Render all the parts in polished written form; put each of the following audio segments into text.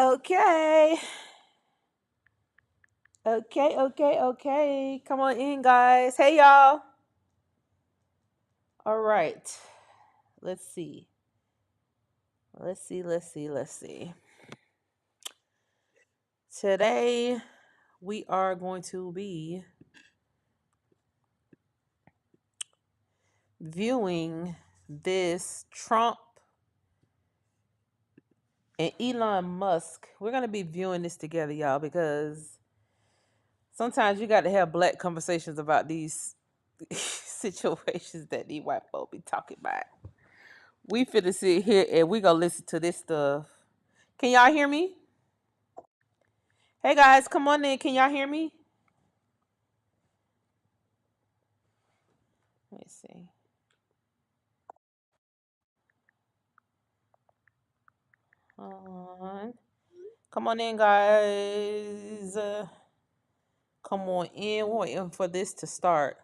Okay. Okay. Come on in, guys. Hey, y'all. All right. Let's see. Let's see. Today, we are going to be viewing this Trump and Elon Musk. We're going to be viewing this together, y'all, because sometimes you got to have black conversations about these situations that these white folk be talking about. We finna sit here and we gonna listen to this stuff. Can y'all hear me? Hey guys, come on in. Can y'all hear me? Let me see. Hold on. Come on in, guys. Come on in. We're waiting for this to start.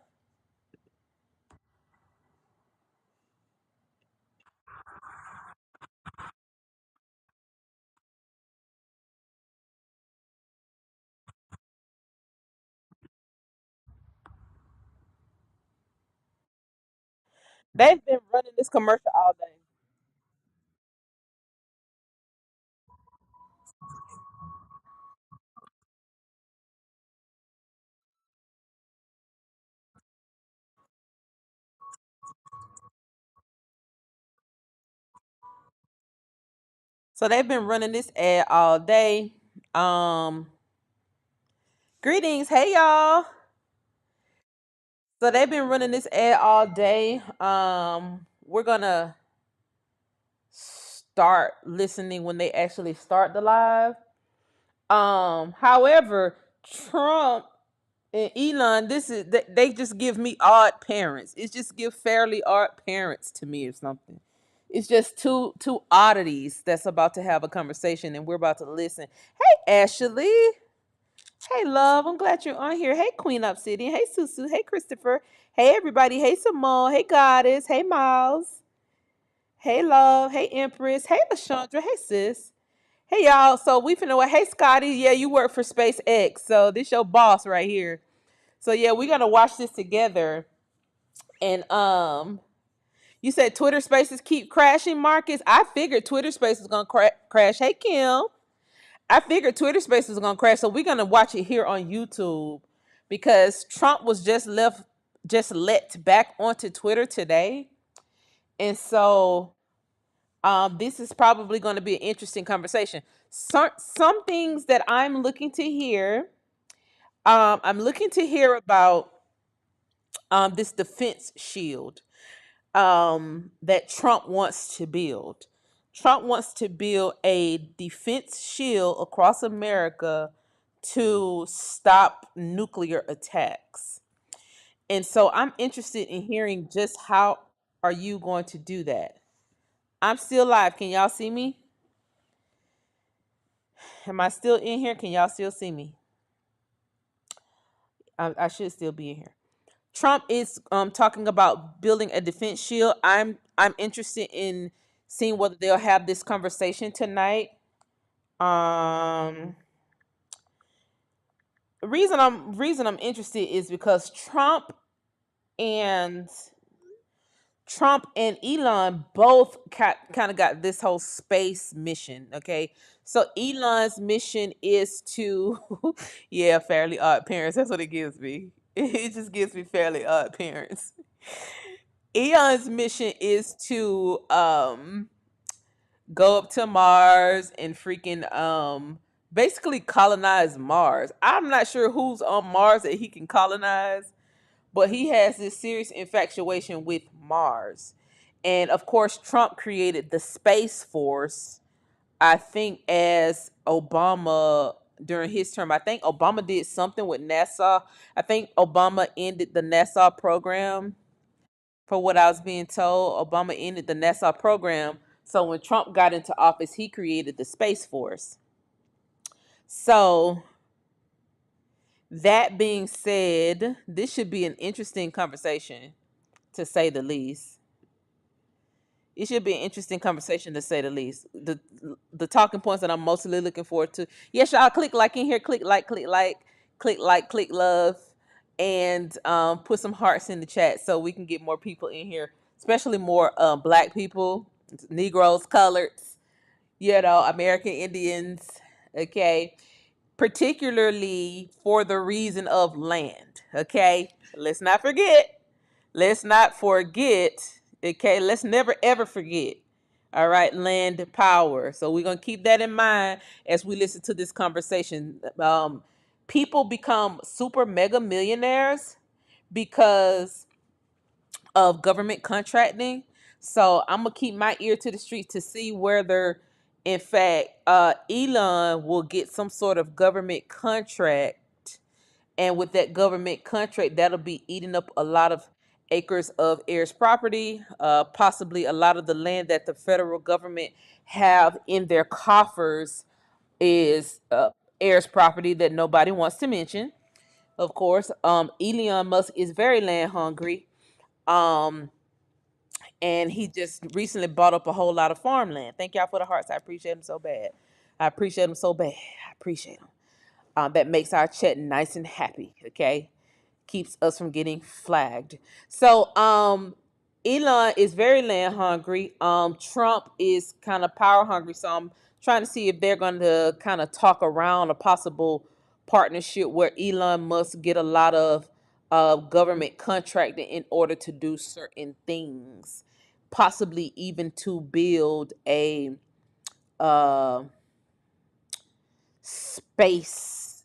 They've been running this commercial all day. So they've been running this ad all day. Um, Greetings. Hey y'all. So they've been running this ad all day. We're gonna start listening when they actually start the live. However, Trump and Elon, they just give me odd parents. It just give fairly odd parents to me or something. It's just two oddities that's about to have a conversation and we're about to listen. Hey Ashley. Hey love, I'm glad you're on here. Hey Queen Obsidian. Hey Susu. Hey Christopher. Hey everybody. Hey Simone. Hey Goddess. Hey Miles. Hey love. Hey Empress. Hey Lashandra. Hey sis. Hey y'all, so we finna hey Scotty, yeah, you work for SpaceX, so this your boss right here. So yeah, we gonna watch this together. And you said Twitter Spaces keep crashing, Marcus. I figured Twitter Spaces was gonna crash. Hey Kim, I figured Twitter Spaces was gonna crash, so we're gonna watch it here on YouTube because Trump was just let back onto Twitter today, and so this is probably going to be an interesting conversation. Some things that I'm looking to hear. I'm looking to hear about this defense shield that Trump wants to build. Trump wants to build a defense shield across America to stop nuclear attacks. And so I'm interested in hearing just how are you going to do that? I'm still live. Can y'all see me? Am I still in here? Can y'all still see me? I should still be in here. Trump is talking about building a defense shield. I'm interested in seeing whether they'll have this conversation tonight. Um, reason I'm interested is because and Trump and Elon both kind of got this whole space mission. Okay, so Elon's mission is to, yeah, fairly odd parents. That's what it gives me. It just gives me fairly odd parents. Elon's mission is to go up to Mars and freaking basically colonize Mars. I'm not sure who's on Mars that he can colonize, but he has this serious infatuation with Mars. And of course, Trump created the Space Force, I think, as Obama during his term. I think Obama did something with NASA. I think Obama ended the NASA program. For what I was being told, Obama ended the NASA program. So when Trump got into office, he created the Space Force. So that being said, this should be an interesting conversation, to say the least. It should be an interesting conversation to say the least. The talking points that I'm mostly looking forward to. Yes, y'all click like in here, click like, click love, and put some hearts in the chat so we can get more people in here, especially more black people, Negroes, coloreds, American Indians. Okay, particularly for the reason of land. Okay, let's not forget. Let's not forget. Okay, let's never ever forget. All right, land power. So we're gonna keep that in mind as we listen to this conversation. People become super mega millionaires because of government contracting. So I'm gonna keep my ear to the street to see whether, in fact, Elon will get some sort of government contract, and with that government contract, that'll be eating up a lot of acres of heirs property, possibly a lot of the land that the federal government have in their coffers is heirs property that nobody wants to mention. Of course, Elon Musk is very land hungry. Um, and he just recently bought up a whole lot of farmland. Thank y'all for the hearts. I appreciate him so bad. I appreciate him so bad. I appreciate him. That makes our chat nice and happy. Okay, keeps us from getting flagged. So, Elon is very land hungry. Trump is kind of power hungry. So I'm trying to see if they're going to kind of talk around a possible partnership where Elon must get a lot of government contracting in order to do certain things, possibly even to build a uh, space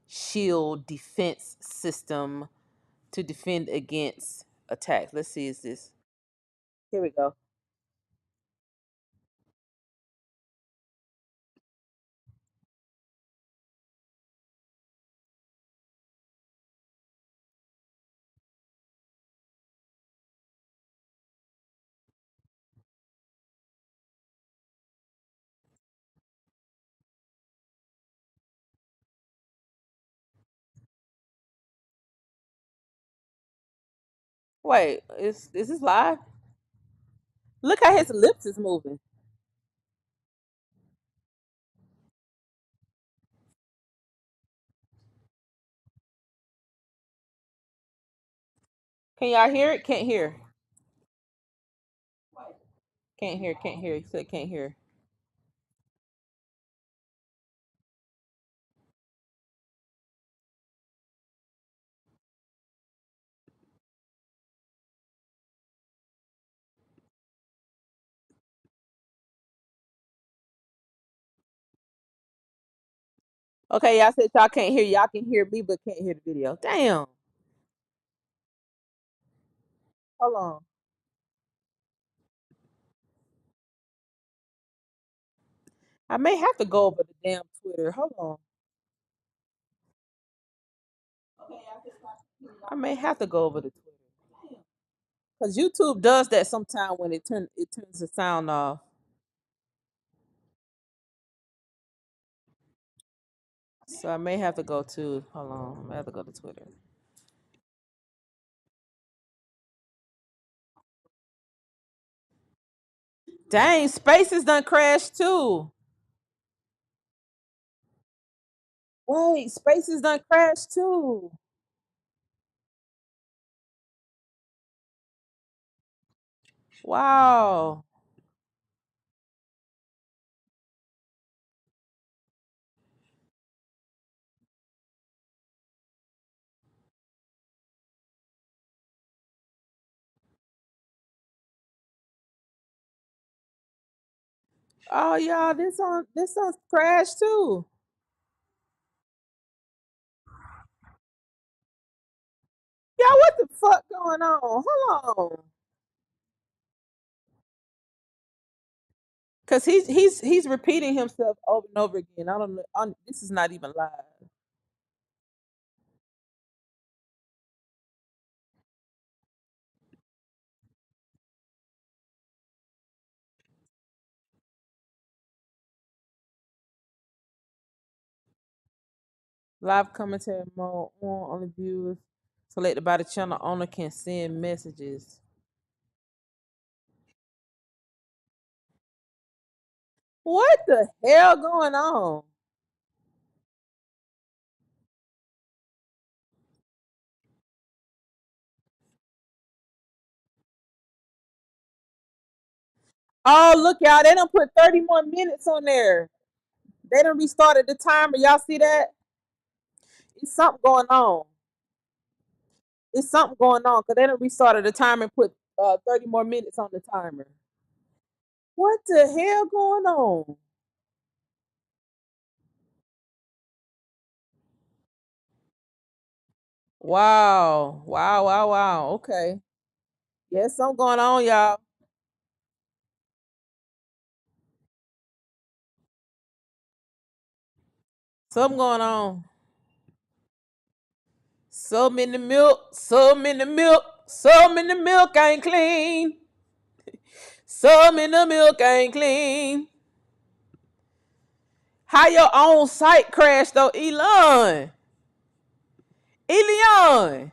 shield defense system to defend against attacks. Let's see, is this? Here we go. Wait, is this live? Look how his lips is moving. Can y'all hear it? Can't hear. Can't hear. Can't hear. He said can't hear. Okay, y'all said y'all can't hear. Y'all can hear me, but can't hear the video. Damn. Hold on. I may have to go over the damn Twitter. Hold on. I may have to go over the Twitter because YouTube does that sometime when it turns the sound off. So I may have to go to. Hold on. I may have to go to Twitter. Dang, Spaces done crashed too. Wait, Spaces done crashed too. Wow. Oh y'all, this on crashed too. Y'all, what the fuck going on? Hold on. Cause he's repeating himself over and over again. I don't know. This is not even live. Live commentary mode on, only viewers selected by the channel owner can send messages. What the hell going on? Oh, look, y'all. They don't put 30 more minutes on there. They done restarted the timer. Y'all see that? It's something going on. It's something going on because they done restarted the timer and put 30 more minutes on the timer. What the hell going on? Wow. Wow, wow, wow. Okay. Yes, something going on, y'all. Something going on. Some in the milk, some in the milk, some in the milk ain't clean. Some in the milk ain't clean. How your own site crashed though, Elon? Elion.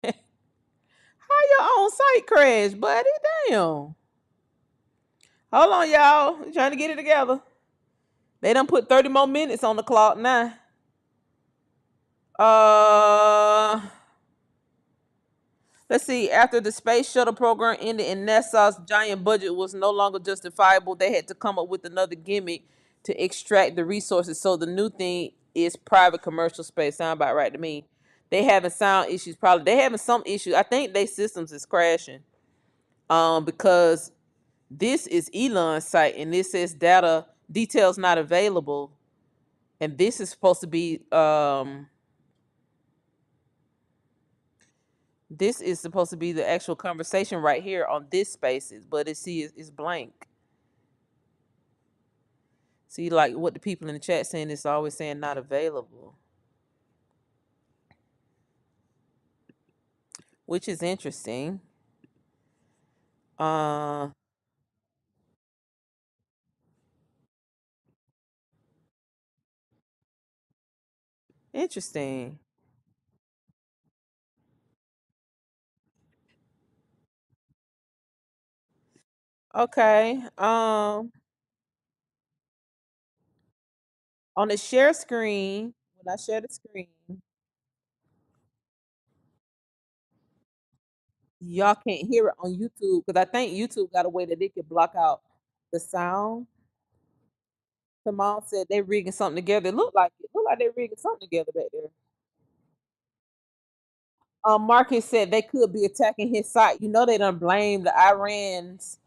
How your own site crashed, buddy? Damn. Hold on, y'all. I'm trying to get it together. They done put 30 more minutes on the clock now. Uh let's see. After the space shuttle program ended and NASA's giant budget was no longer justifiable, they had to come up with another gimmick to extract the resources. So the new thing is private commercial space. Sound about right to me. They having sound issues. Probably they having some issues. I think their systems is crashing. Because this is Elon's site and this says data details not available. And this is supposed to be this is supposed to be the actual conversation right here on this spaces, but it's blank. See, like what the people in the chat saying is always saying not available, which is interesting. Uh, interesting. Okay. On the share screen, when I share the screen, y'all can't hear it on YouTube because I think YouTube got a way that they can block out the sound. Simone said they rigging something together. It look like they rigging something together back there. Marcus said they could be attacking his site. You know they done blamed the Iranians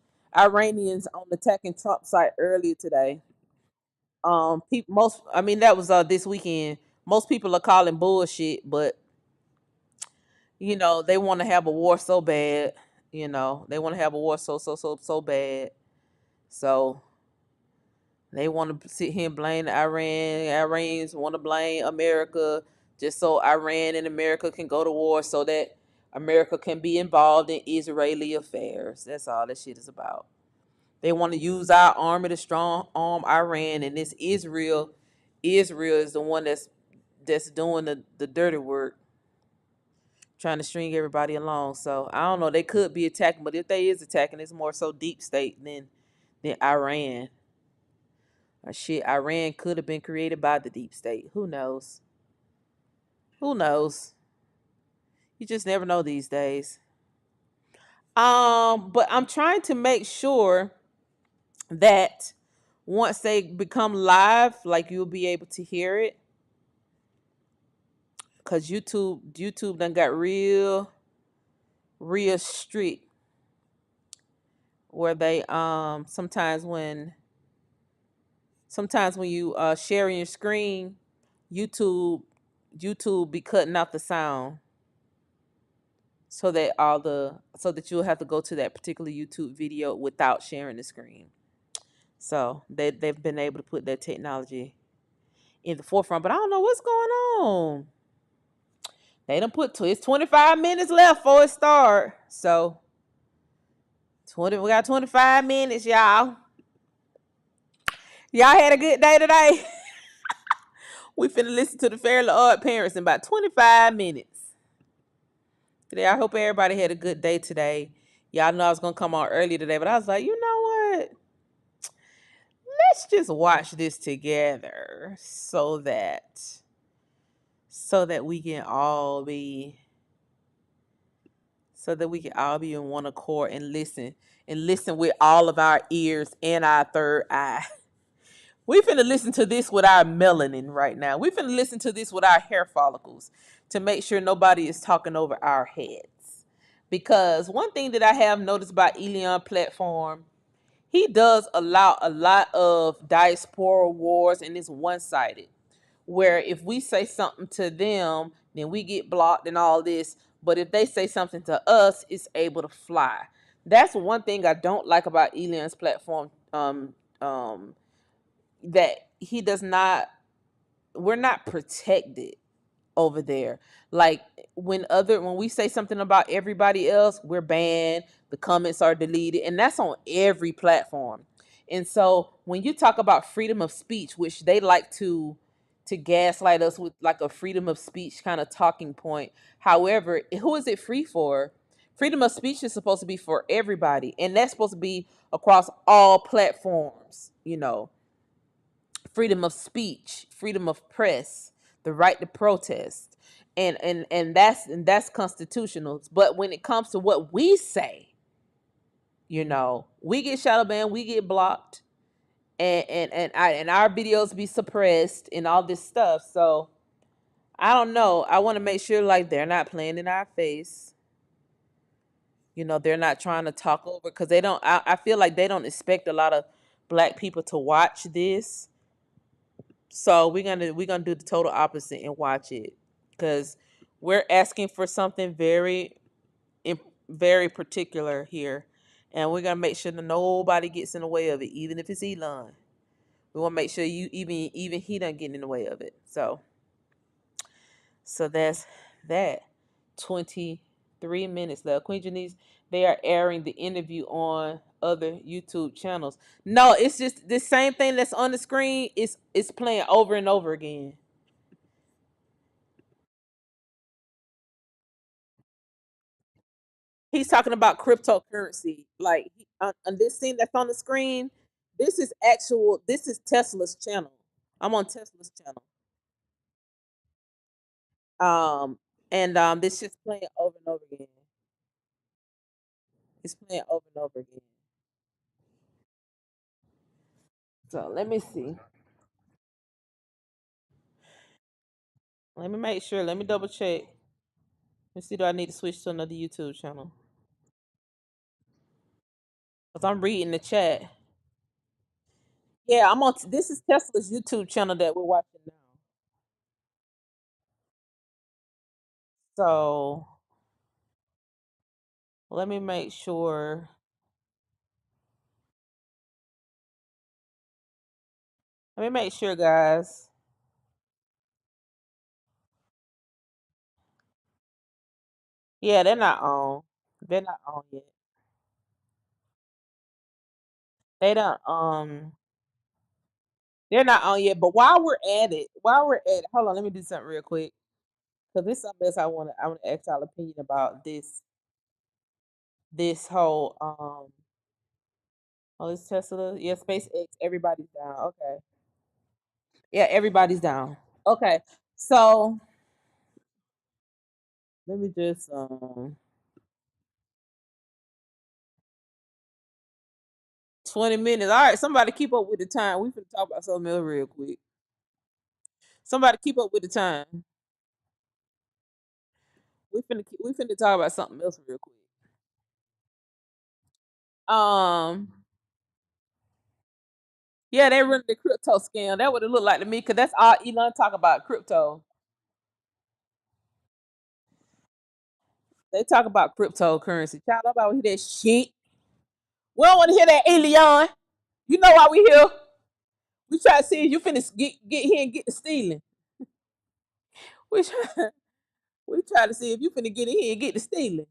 on attacking Trump's site earlier today. People most I mean that was this weekend. Most people are calling bullshit, but they want to have a war so bad. They want to have a war so bad. So they want to sit here and blame the Iran. Iranians want to blame America just so Iran and America can go to war so that America can be involved in Israeli affairs. That's all that shit is about. They want to use our army to strong arm Iran, and this Israel. Israel is the one that's doing the dirty work, trying to string everybody along. So I don't know. They could be attacking, but if they is attacking, it's more so deep state than Iran. Shit, Iran could have been created by the deep state. Who knows? Who knows? You just never know these days. But I'm trying to make sure that once they become live, like you'll be able to hear it. Cause YouTube done got real strict where they sometimes when you sharing your screen, YouTube YouTube be cutting out the sound so that you'll have to go to that particular YouTube video without sharing the screen. So they've been able to put that technology in the forefront, but I don't know what's going on. They done it's 25 minutes left for it start. So 20 we got 25 minutes, y'all. Y'all had a good day today. We finna listen to the Fairly Odd Parents in about 25 minutes. Today, I hope everybody had a good day today. Y'all know I was gonna come on early today, but I was like, you know what? let's just watch this together so that we can all be so that we can all be in one accord and listen with all of our ears and our third eye. We finna listen to this with our melanin right now. We finna listen to this with our hair follicles to make sure nobody is talking over our heads. Because one thing that I have noticed about Elon platform, he does allow a lot of diaspora wars, and it's one sided. Where if we say something to them, then we get blocked and all this. But if they say something to us, it's able to fly. That's one thing I don't like about Elon's platform. That he does not. We're not protected over there. Like when we say something about everybody else, we're banned. The comments are deleted, and that's on every platform. And so when you talk about freedom of speech, which they like to gaslight us with like a freedom of speech kind of talking point. However, who is it free for? Freedom of speech is supposed to be for everybody, and that's supposed to be across all platforms. Freedom of speech, freedom of press, the right to protest, and that's constitutional. But when it comes to what we say, we get shadow banned, we get blocked, and our videos be suppressed and all this stuff. So I don't know. I want to make sure like they're not playing in our face. They're not trying to talk over because they don't. I feel like they don't expect a lot of black people to watch this. So we're gonna do the total opposite and watch it because we're asking for something very particular here, and we're gonna make sure that nobody gets in the way of it, even if it's Elon. We want to make sure you even he doesn't get in the way of it. So that's that. 23 minutes left. Queen Janice, they are airing the interview on other YouTube channels. No, it's just the same thing that's on the screen. It's playing over and over again. He's talking about cryptocurrency. Like on this thing that's on the screen, this is Tesla's channel. I'm on Tesla's channel. Um and this just playing over and over again. It's playing over and over again. So let me see. Let me make sure. Let me double check. Let me see. Do I need to switch to another YouTube channel? Because I'm reading the chat. Yeah, I'm on. This is Tesla's YouTube channel that we're watching now. So let me make sure. Let me make sure, guys. Yeah, they're not on. They're not on yet. They don't. They're not on yet. But while we're at it, hold on. Let me do something real quick. Because this is something else I want to ask y'all opinion about this whole oh, it's Tesla. Yeah, SpaceX. Everybody's down. Okay. Yeah, everybody's down. Okay. So let me just 20 minutes. All right, somebody keep up with the time. We finna talk about something else real quick. Somebody keep up with the time. We finna talk about something else real quick. Um yeah, they run the crypto scam. That what it looked like to me, because that's all Elon talk about, crypto. They talk about cryptocurrency. Child, nobody want to hear that shit. We don't want to hear that, Elon. You know why we here. We try to see if you finna get here and get the stealing. We try, we try to see if you finna get in here and get the stealing.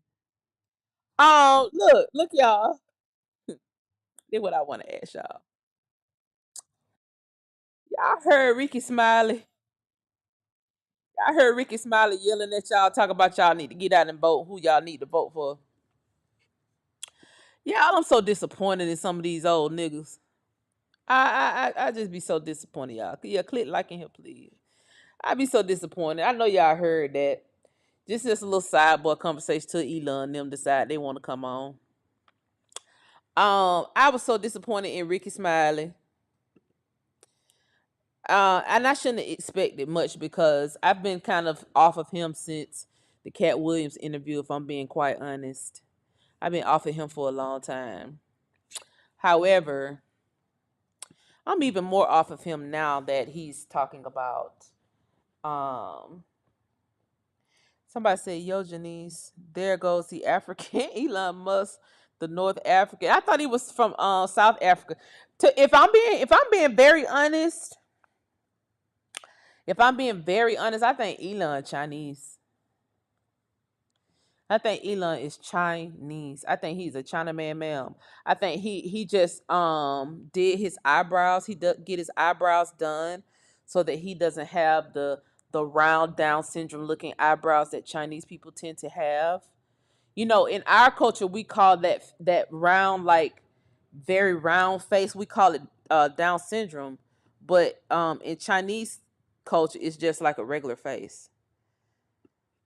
Look, y'all. This what I want to ask y'all. Y'all heard Ricky Smiley. I heard Ricky Smiley yelling at y'all, talking about y'all need to get out and vote. Who y'all need to vote for? Y'all, I'm so disappointed in some of these old niggas. I just be so disappointed, y'all. Yeah, click like in here, please. I be so disappointed. I know y'all heard that. Just a little sidebar conversation till Elon and them decide they want to come on. I was so disappointed in Ricky Smiley. And I shouldn't have expected much because I've been kind of off of him since the Cat Williams interview, if I'm being quite honest. I've been off of him for a long time. However, I'm even more off of him now that he's talking about um somebody said, "Yo, Janice, there goes the African Elon Musk, the North African." I thought he was from South Africa. If I'm being very honest, I think Elon Chinese. I think Elon is Chinese. I think he's a Chinaman, ma'am. I think he just did his eyebrows. He does get his eyebrows done so that he doesn't have the round Down syndrome looking eyebrows that Chinese people tend to have. You know, in our culture, we call that round, like very round face. We call it Down syndrome, but in Chinese culture, it's just like a regular face.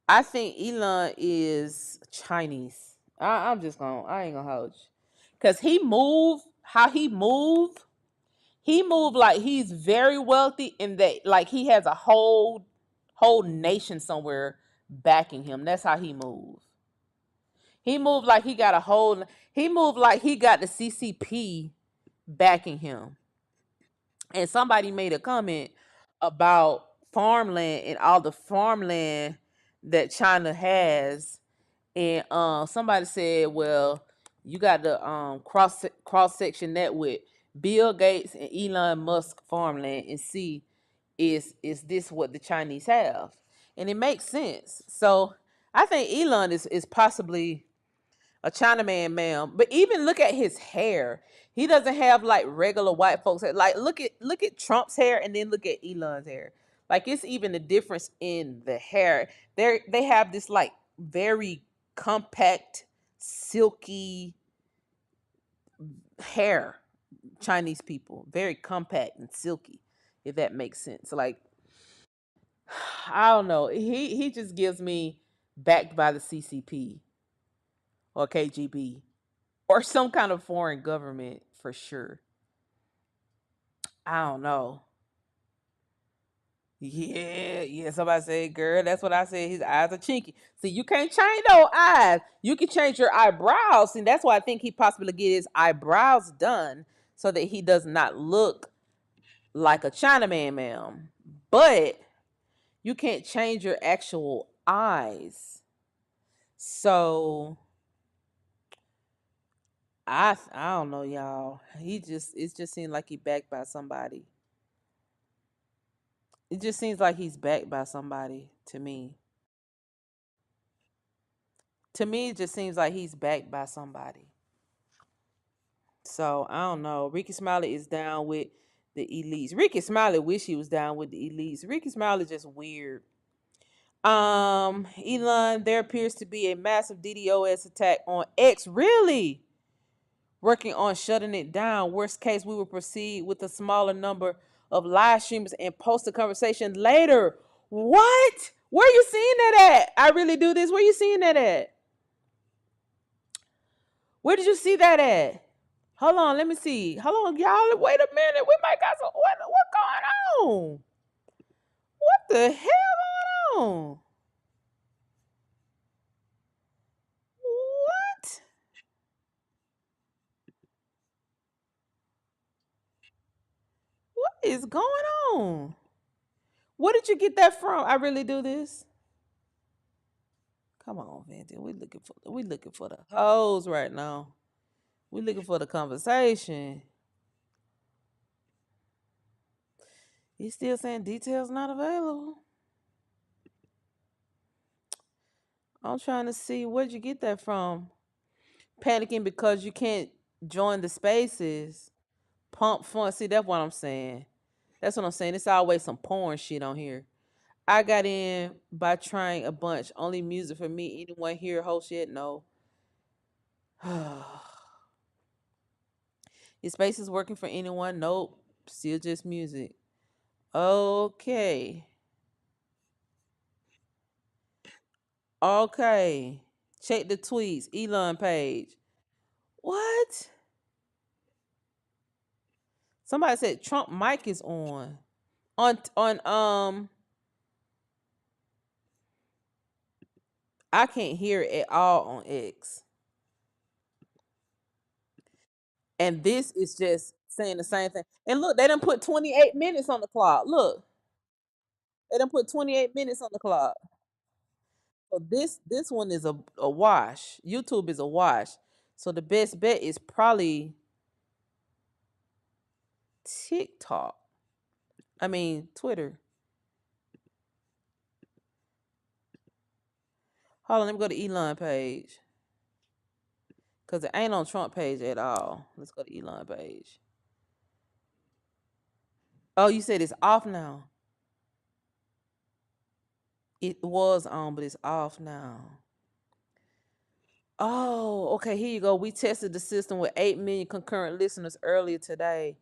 I think Elon is Chinese. I'm just gonna. I ain't gonna hold you, cause he move how he move. He move like he's very wealthy, and that like he has a whole nation somewhere backing him. That's how he move. He moved like he got a whole. He moved like he got the CCP backing him. And somebody made a comment about farmland and all the farmland that China has, and somebody said, "Well, you got to cross section that with Bill Gates and Elon Musk farmland and see is this what the Chinese have?" And it makes sense. So I think Elon is possibly a Chinaman, ma'am. But even look at his hair. He doesn't have like regular white folks hair. Like look at Trump's hair and then look at Elon's hair. Like it's even a difference in the hair. They have this like very compact, silky hair. Chinese people, very compact and silky, if that makes sense. Like I don't know. He just gives me backed by the CCP or KGB or some kind of foreign government for sure. I don't know. Yeah, yeah. Somebody said, "Girl, that's what I said. His eyes are chinky." See, you can't change those eyes. You can change your eyebrows, and that's why I think he possibly get his eyebrows done so that he does not look like a Chinaman, ma'am. But you can't change your actual eyes. So I don't know, y'all. It just seems like he backed by somebody. It just seems like he's backed by somebody to me. To me, it just seems like he's backed by somebody. So I don't know. Ricky Smiley is down with the elites. Ricky Smiley wish he was down with the elites. Ricky Smiley just weird. Elon, there appears to be a massive DDoS attack on X. Really? Working on shutting it down. Worst case, we will proceed with a smaller number of live streamers and post the conversation later. What? Where are you seeing that at? I really do this. Where are you seeing that at? Where did you see that at? Hold on, let me see. Hold on, y'all. Wait a minute. We might got some. What going on? What the hell going on? What? What is going on? Where did you get that from? I really do this. Come on, Vandy. We looking for the hoes right now. We looking for the conversation. He's still saying details not available. I'm trying to see where'd you get that from. Panicking because you can't join the spaces. Pump fun. See, that's what I'm saying. That's what I'm saying. It's always some porn shit on here. I got in by trying a bunch. Only music for me. Anyone here whole shit? No. Is Spaces working for anyone? Nope. Still just music. Okay. Okay. Check the tweets. Elon page. What? Somebody said Trump mic is on. On I can't hear it at all on X. And this is just saying the same thing. And look, they done put 28 minutes on the clock. Look, they done put 28 minutes on the clock. So this one is a wash. YouTube is a wash. So the best bet is probably TikTok. I mean Twitter. Hold on, let me go to Elon page. Cause it ain't on Trump page at all. Let's go to Elon page. Oh, you said it's off now. It was on, but it's off now. Oh, okay. Here you go. We tested the system with 8 million concurrent listeners earlier today.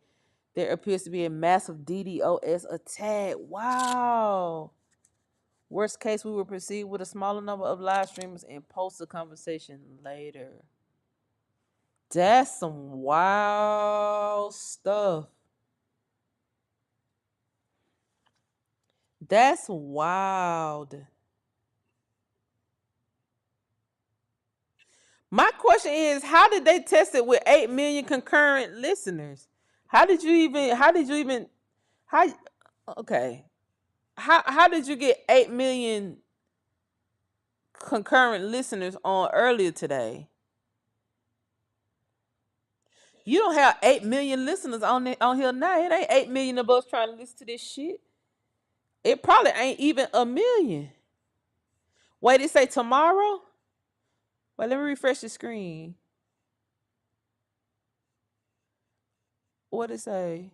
There appears to be a massive DDoS attack. Wow. Worst case, we will proceed with a smaller number of live streamers and post the conversation later. That's some wild stuff. That's wild. My question is, how did they test it with 8 million concurrent listeners? How did you even how okay. How did you get 8 million concurrent listeners on earlier today? You don't have 8 million listeners on here now. It ain't 8 million of us trying to listen to this shit. It probably ain't even a million. Wait, it say tomorrow? Wait, let me refresh the screen. What it say?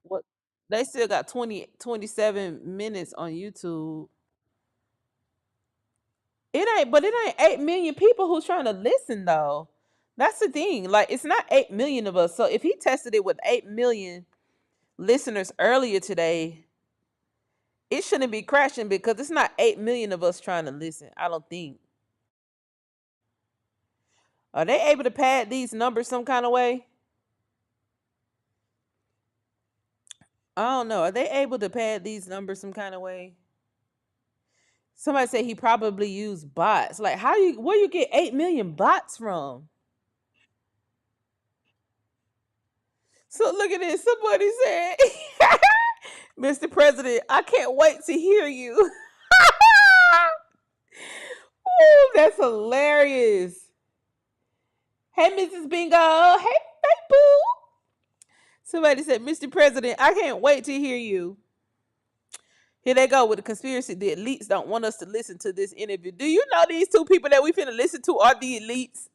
What they still got 27 minutes on YouTube. It ain't 8 million people who's trying to listen though. That's the thing. Like it's not 8 million of us. So if he tested it with 8 million listeners earlier today, it shouldn't be crashing because it's not 8 million of us trying to listen. I don't think. Are they able to pad these numbers some kind of way? I don't know. Are they able to pad these numbers some kind of way? Somebody said he probably used bots. Like where you get 8 million bots from? So look at this. Somebody said, Mr. President, I can't wait to hear you. Ooh, that's hilarious. Hey, Mrs. Bingo. Hey, boo. Somebody said, Mr. President, I can't wait to hear you. Here they go with the conspiracy. The elites don't want us to listen to this interview. Do you know these two people that we finna listen to are the elites?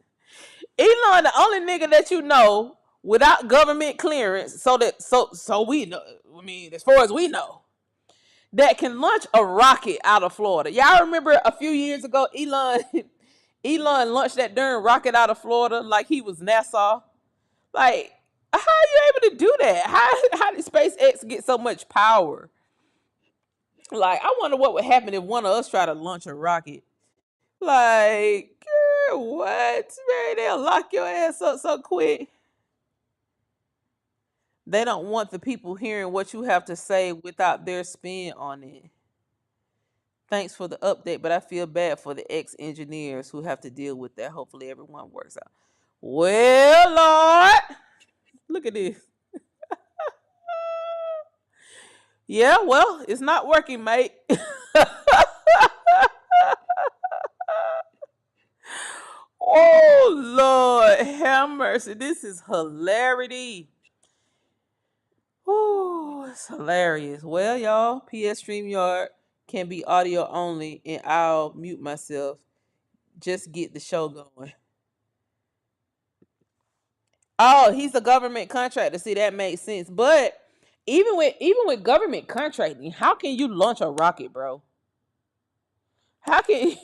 Elon, the only nigga that you know without government clearance, so we know. I mean, as far as we know, that can launch a rocket out of Florida. Y'all remember a few years ago, Elon launched that darn rocket out of Florida like he was NASA. Like, how are you able to do that? How did SpaceX get so much power? Like, I wonder what would happen if one of us tried to launch a rocket. Like, what? Man, they'll lock your ass up so quick. They don't want the people hearing what you have to say without their spin on it. Thanks for the update, but I feel bad for the ex-engineers who have to deal with that. Hopefully everyone works out. Well, Lord, look at this. Yeah, well, it's not working, mate. Oh, Lord, have mercy. This is hilarity. Oh, it's hilarious. Well, y'all, PS StreamYard can be audio only, and I'll mute myself. Just get the show going. Oh, he's a government contractor. See, that makes sense. But even with government contracting, how can you launch a rocket, bro? How can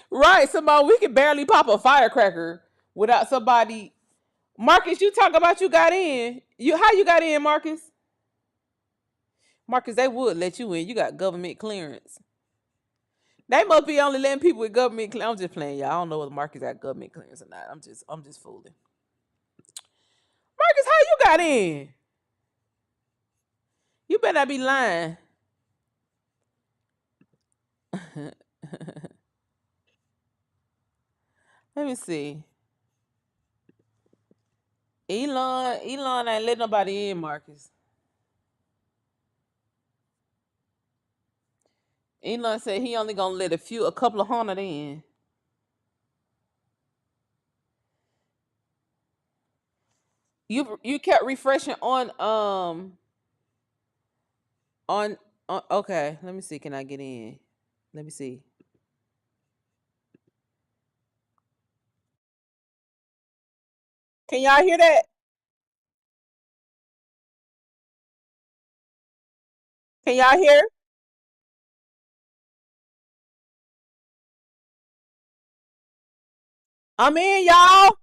right? Somebody we can barely pop a firecracker without somebody. Marcus, you talk about you got in. You how you got in, Marcus? Marcus, they would let you in. You got government clearance. They must be only letting people with government clearance. I'm just playing, y'all. I don't know whether Marcus got government clearance or not. I'm just fooling. Marcus, how you got in? You better not be lying. Let me see. Elon ain't let nobody in, Marcus. Elon said he only gonna let a couple of hundred in. You kept refreshing on okay. Let me see. Can I get in? Let me see. Can y'all hear that? Can y'all hear? I'm in, y'all.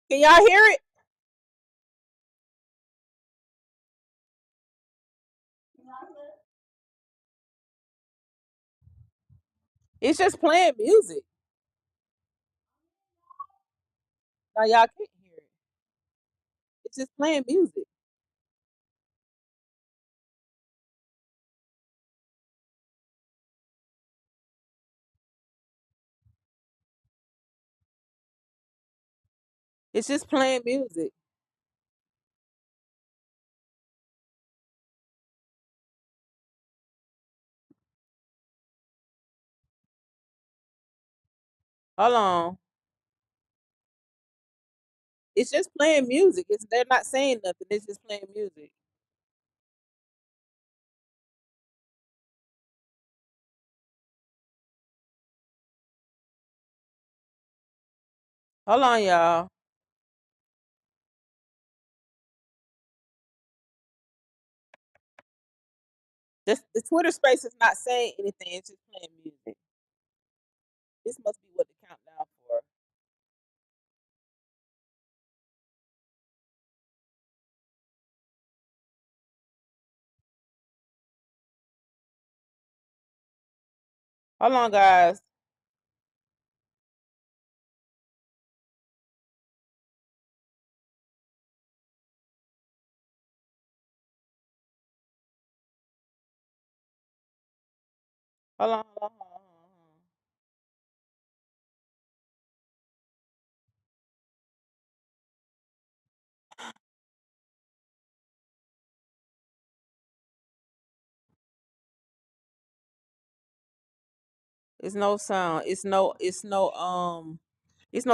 Can y'all hear it? It's just playing music. Now y'all can't hear it. It's just playing music. It's just playing music. Hold on. It's just playing music. They're not saying nothing. It's just playing music. Hold on, y'all. The Twitter space is not saying anything. It's just playing music. This must be what the countdown for. Hold on, guys. Hold on, hold on, hold on, hold on. It's no sound. It's no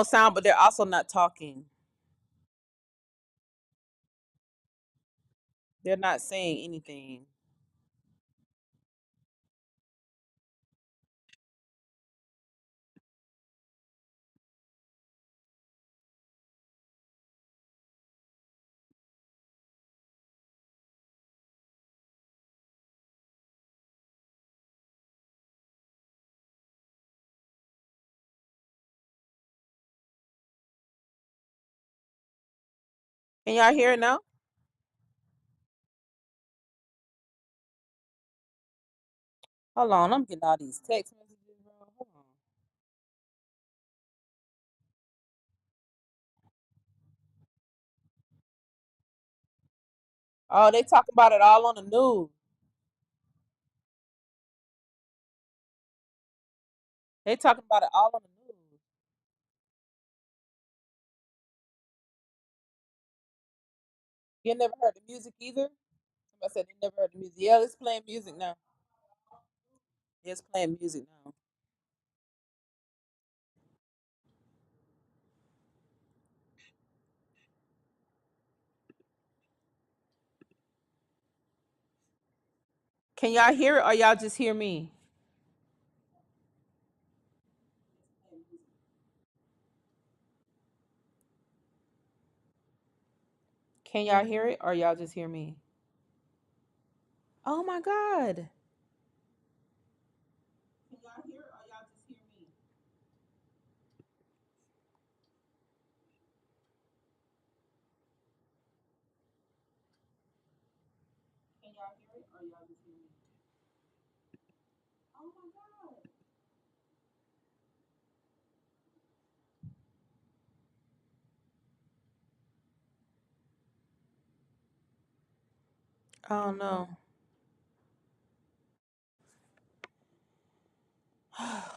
sound, but they're also not talking. They're not saying anything. Can y'all hear it now? Hold on, I'm getting all these text messages, bro. Hold on. Oh, they talking about it all on the news. They talking about it all on the news. You never heard the music either? Somebody said they never heard the music. Yeah, it's playing music now. It's playing music now. Can y'all hear it or y'all just hear me? Can y'all hear it or y'all just hear me? Oh my God. Can y'all hear it or y'all just hear me? I don't know.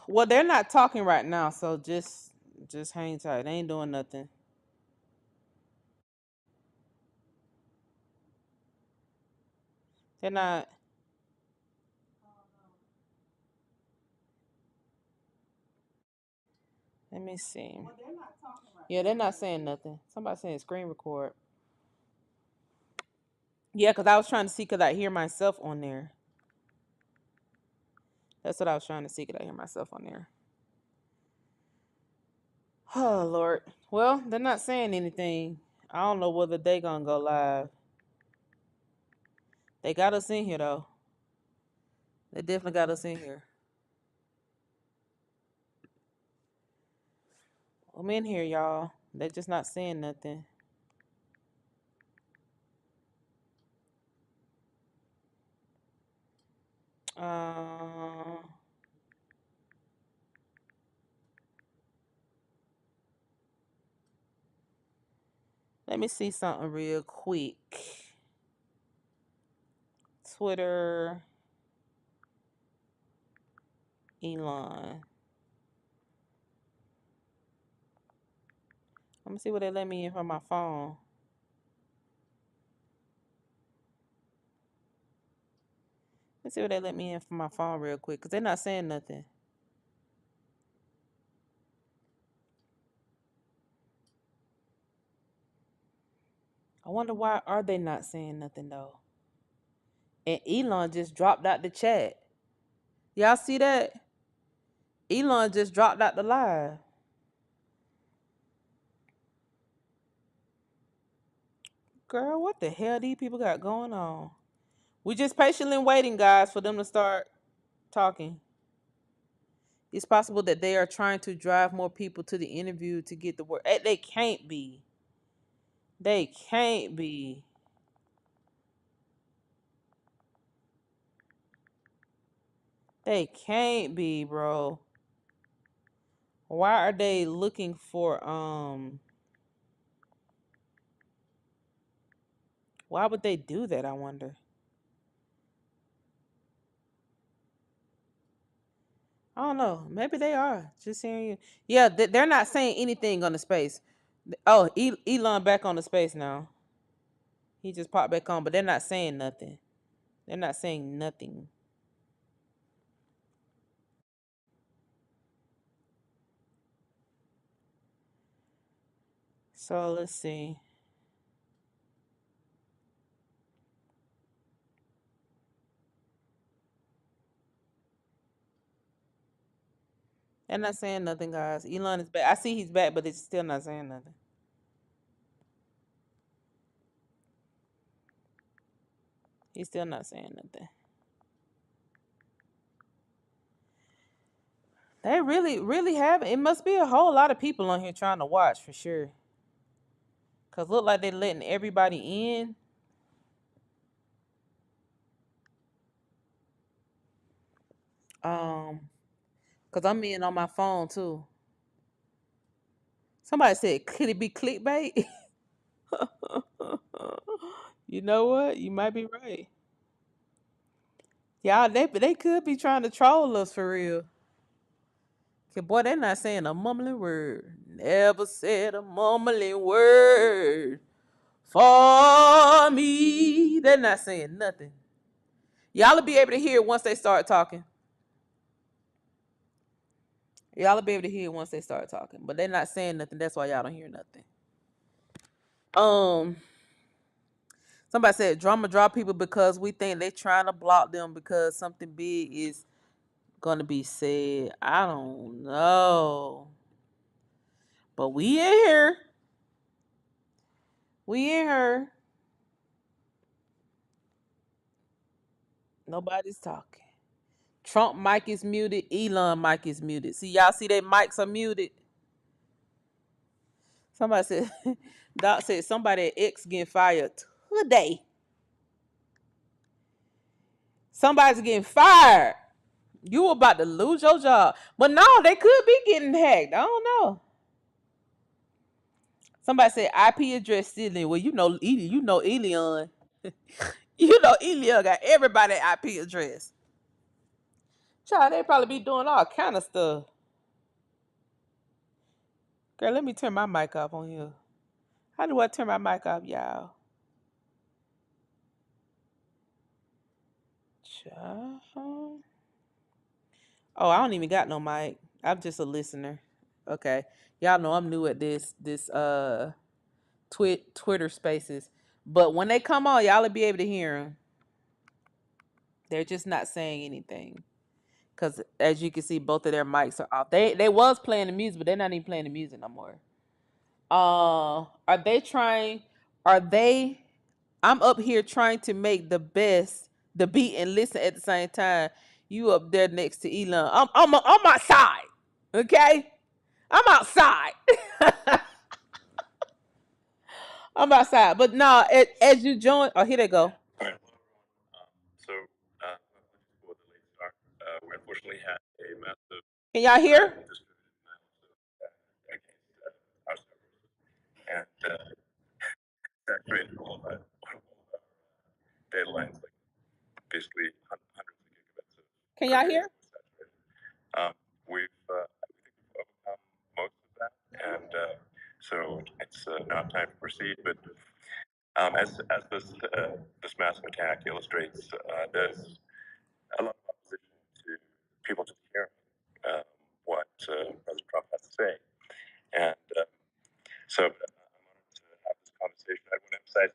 Well, they're not talking right now, so just hang tight. They ain't doing nothing. They're not. Let me see. Yeah, they're not saying nothing. Somebody saying screen record. Yeah, because I was trying to see could I hear myself on there. That's what I was trying to see could I hear myself on there. Oh Lord. Well, they're not saying anything. I don't know whether they gonna go live. They got us in here though. They definitely got us in here. I'm in here, y'all. They're just not saying nothing. Uh, Let me see something real quick. Twitter, Elon. Let me see what they let me in from my phone. Let's see what they let me in from my phone real quick, cause they're not saying nothing. I wonder why are they not saying nothing though. And Elon just dropped out the chat. Y'all see that? Elon just dropped out the live. Girl, what the hell these people got going on? We just patiently waiting, guys, for them to start talking. It's possible that they are trying to drive more people to the interview to get the word. They can't be. They can't be. They can't be, bro. Why are they looking for why would they do that, I wonder? I don't know. Maybe they are. Just hearing you. Yeah, they're not saying anything on the space. Oh, Elon back on the space now. He just popped back on, but they're not saying nothing. They're not saying nothing. So let's see. They're not saying nothing, guys. Elon is back. I see he's back, but it's still not saying nothing. He's still not saying nothing. They really, really have it. Must be a whole lot of people on here trying to watch for sure. Cause look like they're letting everybody in. Um, cause I'm in on my phone too. Somebody said, could it be clickbait? You know what? You might be right. Y'all, they could be trying to troll us for real. Cause boy, they're not saying a mumbling word. Never said a mumbling word for me. They're not saying nothing. Y'all will be able to hear it once they start talking. Y'all will be able to hear it once they start talking. But they're not saying nothing. That's why y'all don't hear nothing. Um, Somebody said drama draw people because we think they trying to block them because something big is gonna be said. I don't know. But we in here. We in here. Nobody's talking. Trump mic is muted. Elon mic is muted. See, y'all see their mics are muted. Somebody said, Doc said somebody at X getting fired today. Somebody's getting fired. You about to lose your job. But no, they could be getting hacked. I don't know. Somebody said IP address stealing. Well, you know Elion. You know Elion got everybody IP address. Child, they probably be doing all kind of stuff. Girl, let me turn my mic off on here. How do I turn my mic off, y'all? Child. Oh, I don't even got no mic. I'm just a listener. Okay. Y'all know I'm new at this Twitter spaces. But when they come on, y'all will be able to hear them. They're just not saying anything. Cause as you can see, both of their mics are off. They was playing the music, but they're not even playing the music no more. Are they trying? Are they? I'm up here trying to make the beat and listen at the same time. You up there next to Elon. I'm outside. Okay, I'm outside. I'm outside. But no, as you join, oh here they go. All right. So, for the late start, we unfortunately had a massive. Can y'all hear? Our servers, and saturated all that data lines, like basically hundreds of gigabits of. Can y'all hear? We've overcome most of that, and so it's now time to proceed. But as this massive attack illustrates, there's a lot of opposition to people just hearing what President Trump has to say, and so I'm honored to have this conversation. I want to emphasize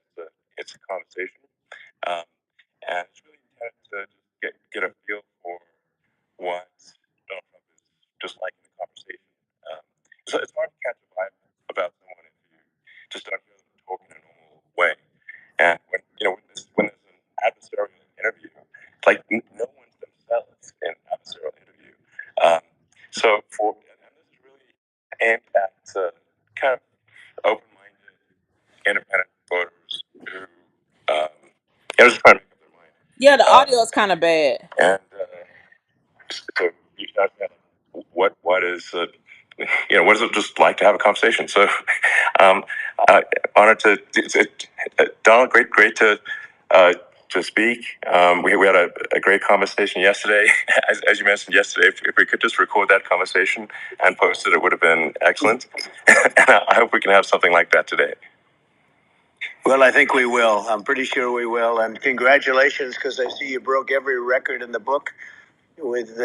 it's a conversation, um, and it's really intended to just get a feel for what Donald Trump is just like in the conversation. Um, so it's hard to catch a vibe about someone if you just don't hear them talk in a normal way. And when there's an adversarial interview, it's like no one's themselves in an adversarial interview. Um, and this is really aimed at kind of open-minded, independent voters who, just trying to make up their mind. Yeah, the audio is kind of bad. And so you start to what is what is it just like to have a conversation? So, um, honored Donald, great to speak. We had a great conversation yesterday. As you mentioned yesterday, if we could just record that conversation and post it, it would have been excellent. And I hope we can have something like that today. Well, I think we will. I'm pretty sure we will. And congratulations, because I see you broke every record in the book with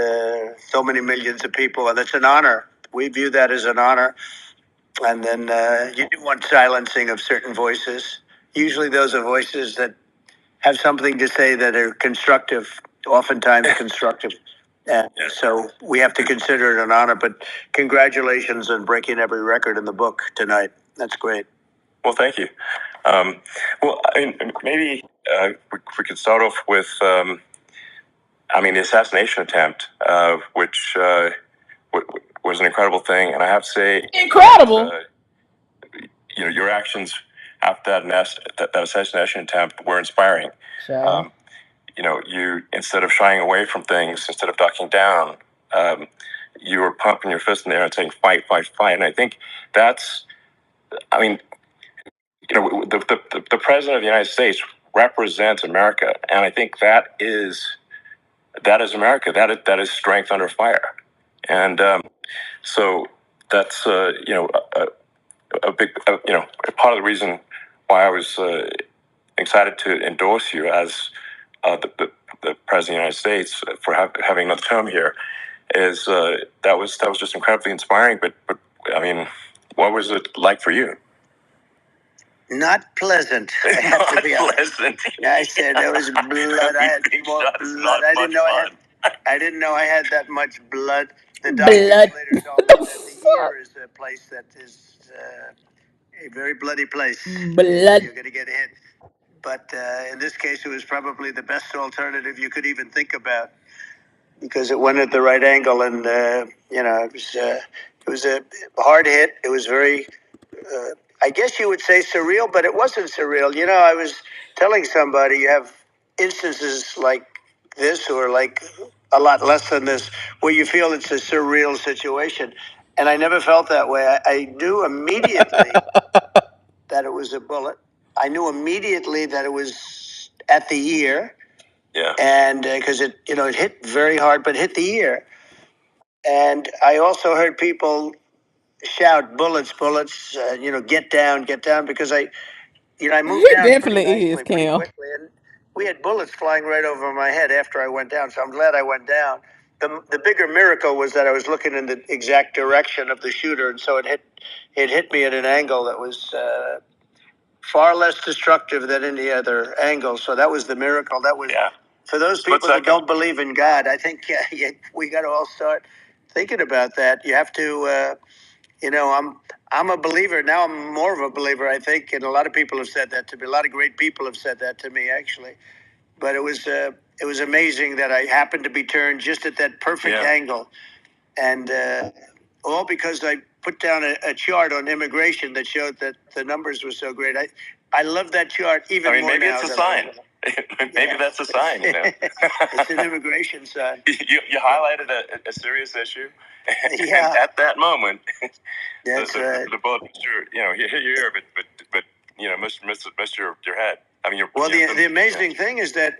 so many millions of people, and it's an honor. We view that as an honor. And then you do want silencing of certain voices. Usually those are voices that have something to say that are constructive, oftentimes constructive. And so we have to consider it an honor. But congratulations on breaking every record in the book tonight. That's great. Well, thank you. Well, maybe we could start off with the assassination attempt, which was an incredible thing, and I have to say, incredible. Your actions after that assassination attempt were inspiring. Sure. You instead of shying away from things, instead of ducking down, you were pumping your fist in the air and saying, "Fight, fight, fight!" And I think that's, the president of the United States represents America, and I think that is America. That is strength under fire, and so that's a big part of the reason why I was excited to endorse you as the president of the United States for having another term here. Is that was just incredibly inspiring. But what was it like for you? Not pleasant. I have to be pleasant. I said there was blood. I had more blood. I didn't know I had that much blood. The doctors later told me that the ear is a place that is a very bloody place. Blood. You're going to get hit. But in this case, it was probably the best alternative you could even think about, because it went at the right angle, and it was a hard hit. It was very, I guess you would say, surreal, but it wasn't surreal. I was telling somebody, you have instances like this or like a lot less than this, where you feel it's a surreal situation. And I never felt that way. I knew immediately that it was a bullet. I knew immediately that it was at the ear. Yeah. And because it, it hit very hard, but hit the ear. And I also heard people shout, "Bullets, bullets!" Get down, because I moved He down pretty definitely is, nicely, pretty Cam. quickly, and we had bullets flying right over my head after I went down. So I'm glad I went down. The bigger miracle was that I was looking in the exact direction of the shooter, and so it hit me at an angle that was far less destructive than any other angle. So that was the miracle. That was for those people that don't believe in God. I think we got to all start thinking about that. You have to. I'm a believer now. I'm more of a believer, I think, and a lot of people have said that to me. A lot of great people have said that to me, actually. But it was amazing that I happened to be turned just at that perfect angle, and all because I put down a chart on immigration that showed that the numbers were so great. I love that chart even more now. Maybe it's a sign. Maybe that's a sign. It's an immigration sign. You highlighted a serious issue, and at that moment, the bullet missed hit your ear, but missed your head. I mean, the amazing thing is that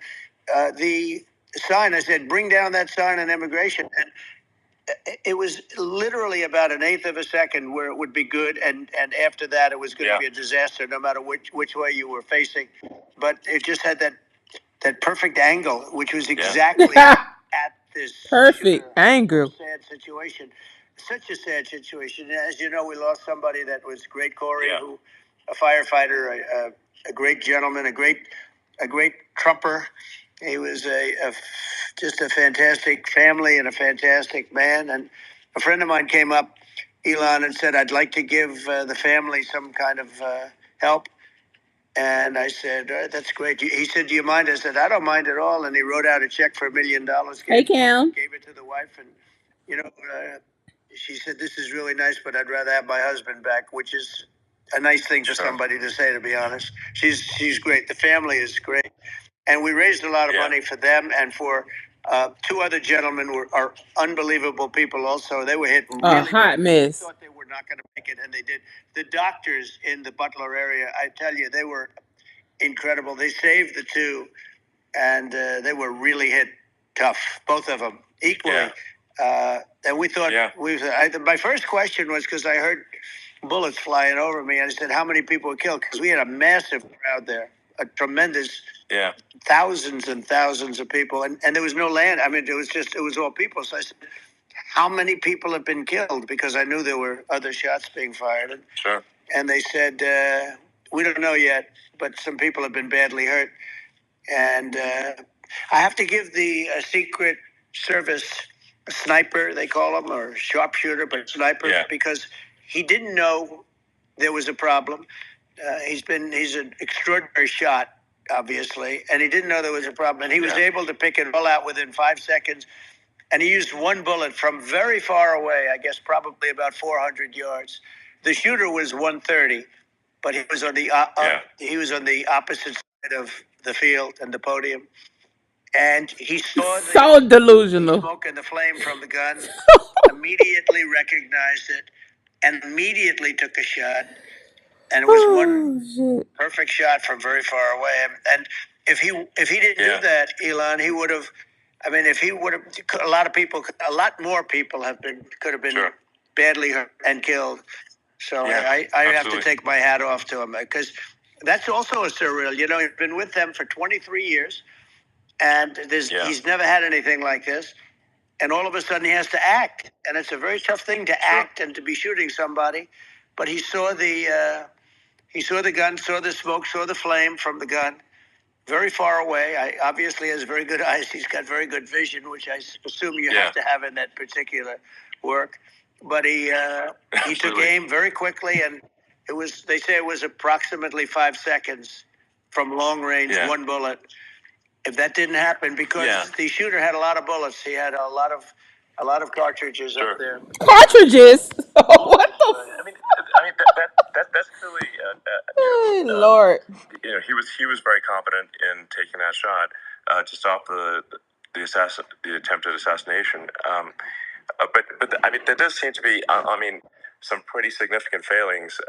the sign. I said, bring down that sign on immigration, and it was literally about an eighth of a second where it would be good, and after that it was going to be a disaster, no matter which way you were facing. But it just had that perfect angle, which was exactly at this Perfect angle. sad situation. Such a sad situation. As you know, we lost somebody that was great, Corey, who a firefighter, a great gentleman, a great trumper. He was just a fantastic family and a fantastic man. And a friend of mine came up, Elon, and said, "I'd like to give the family some kind of help." And I said, "That's great." He said, "Do you mind?" I said, "I don't mind at all." And he wrote out a check for $1 million. Hey, Cam. Gave it to the wife, and she said, "This is really nice, but I'd rather have my husband back," which is a nice thing for somebody to say, to be honest. She's great. The family is great, and we raised a lot of money for them and for two other gentlemen who are unbelievable people. Also, they were hit really A hot mess. They thought they were not going to make it, and they did. The doctors in the Butler area, I tell you, they were incredible. They saved the two, and they were really hit tough, both of them equally. And we thought my first question was, because I heard bullets flying over me, and I said, "How many people were killed?" Because we had a massive crowd there, a tremendous thousands and thousands of people, and there was no land. I mean, it was all people. So I said, "How many people have been killed?" Because I knew there were other shots being fired. And they said, "We don't know yet, but some people have been badly hurt." And I have to give the Secret Service sniper, they call him, or sharpshooter, but sniper, because he didn't know there was a problem. He's an extraordinary shot, obviously, and he didn't know there was a problem. And he was able to pick it all out within 5 seconds. And he used one bullet from very far away, I guess probably about 400 yards. The shooter was 130, but he was on the opposite side of the field and the podium. And he saw So delusional. smoke and the flame from the gun, immediately recognized it, and immediately took a shot. And it was one perfect shot from very far away. And if he didn't do that, Elon, he would have. I mean, if he would have, a lot more people could have been badly hurt and killed. So I have to take my hat off to him, because that's also a surreal. He's been with them for 23 years, and he's never had anything like this. And all of a sudden he has to act, and it's a very tough thing to act and to be shooting somebody. But he saw the gun, saw the smoke, saw the flame from the gun, very far away. Obviously has very good eyes. He's got very good vision, which I assume you have to have in that particular work. But he took aim very quickly, and they say it was approximately 5 seconds from long range, one bullet. If that didn't happen, because the shooter had a lot of bullets, he had a lot of cartridges up there. Cartridges? What the? That's clearly. Lord. He was very competent in taking that shot to stop the the attempted assassination. But I mean, there does seem to be, some pretty significant failings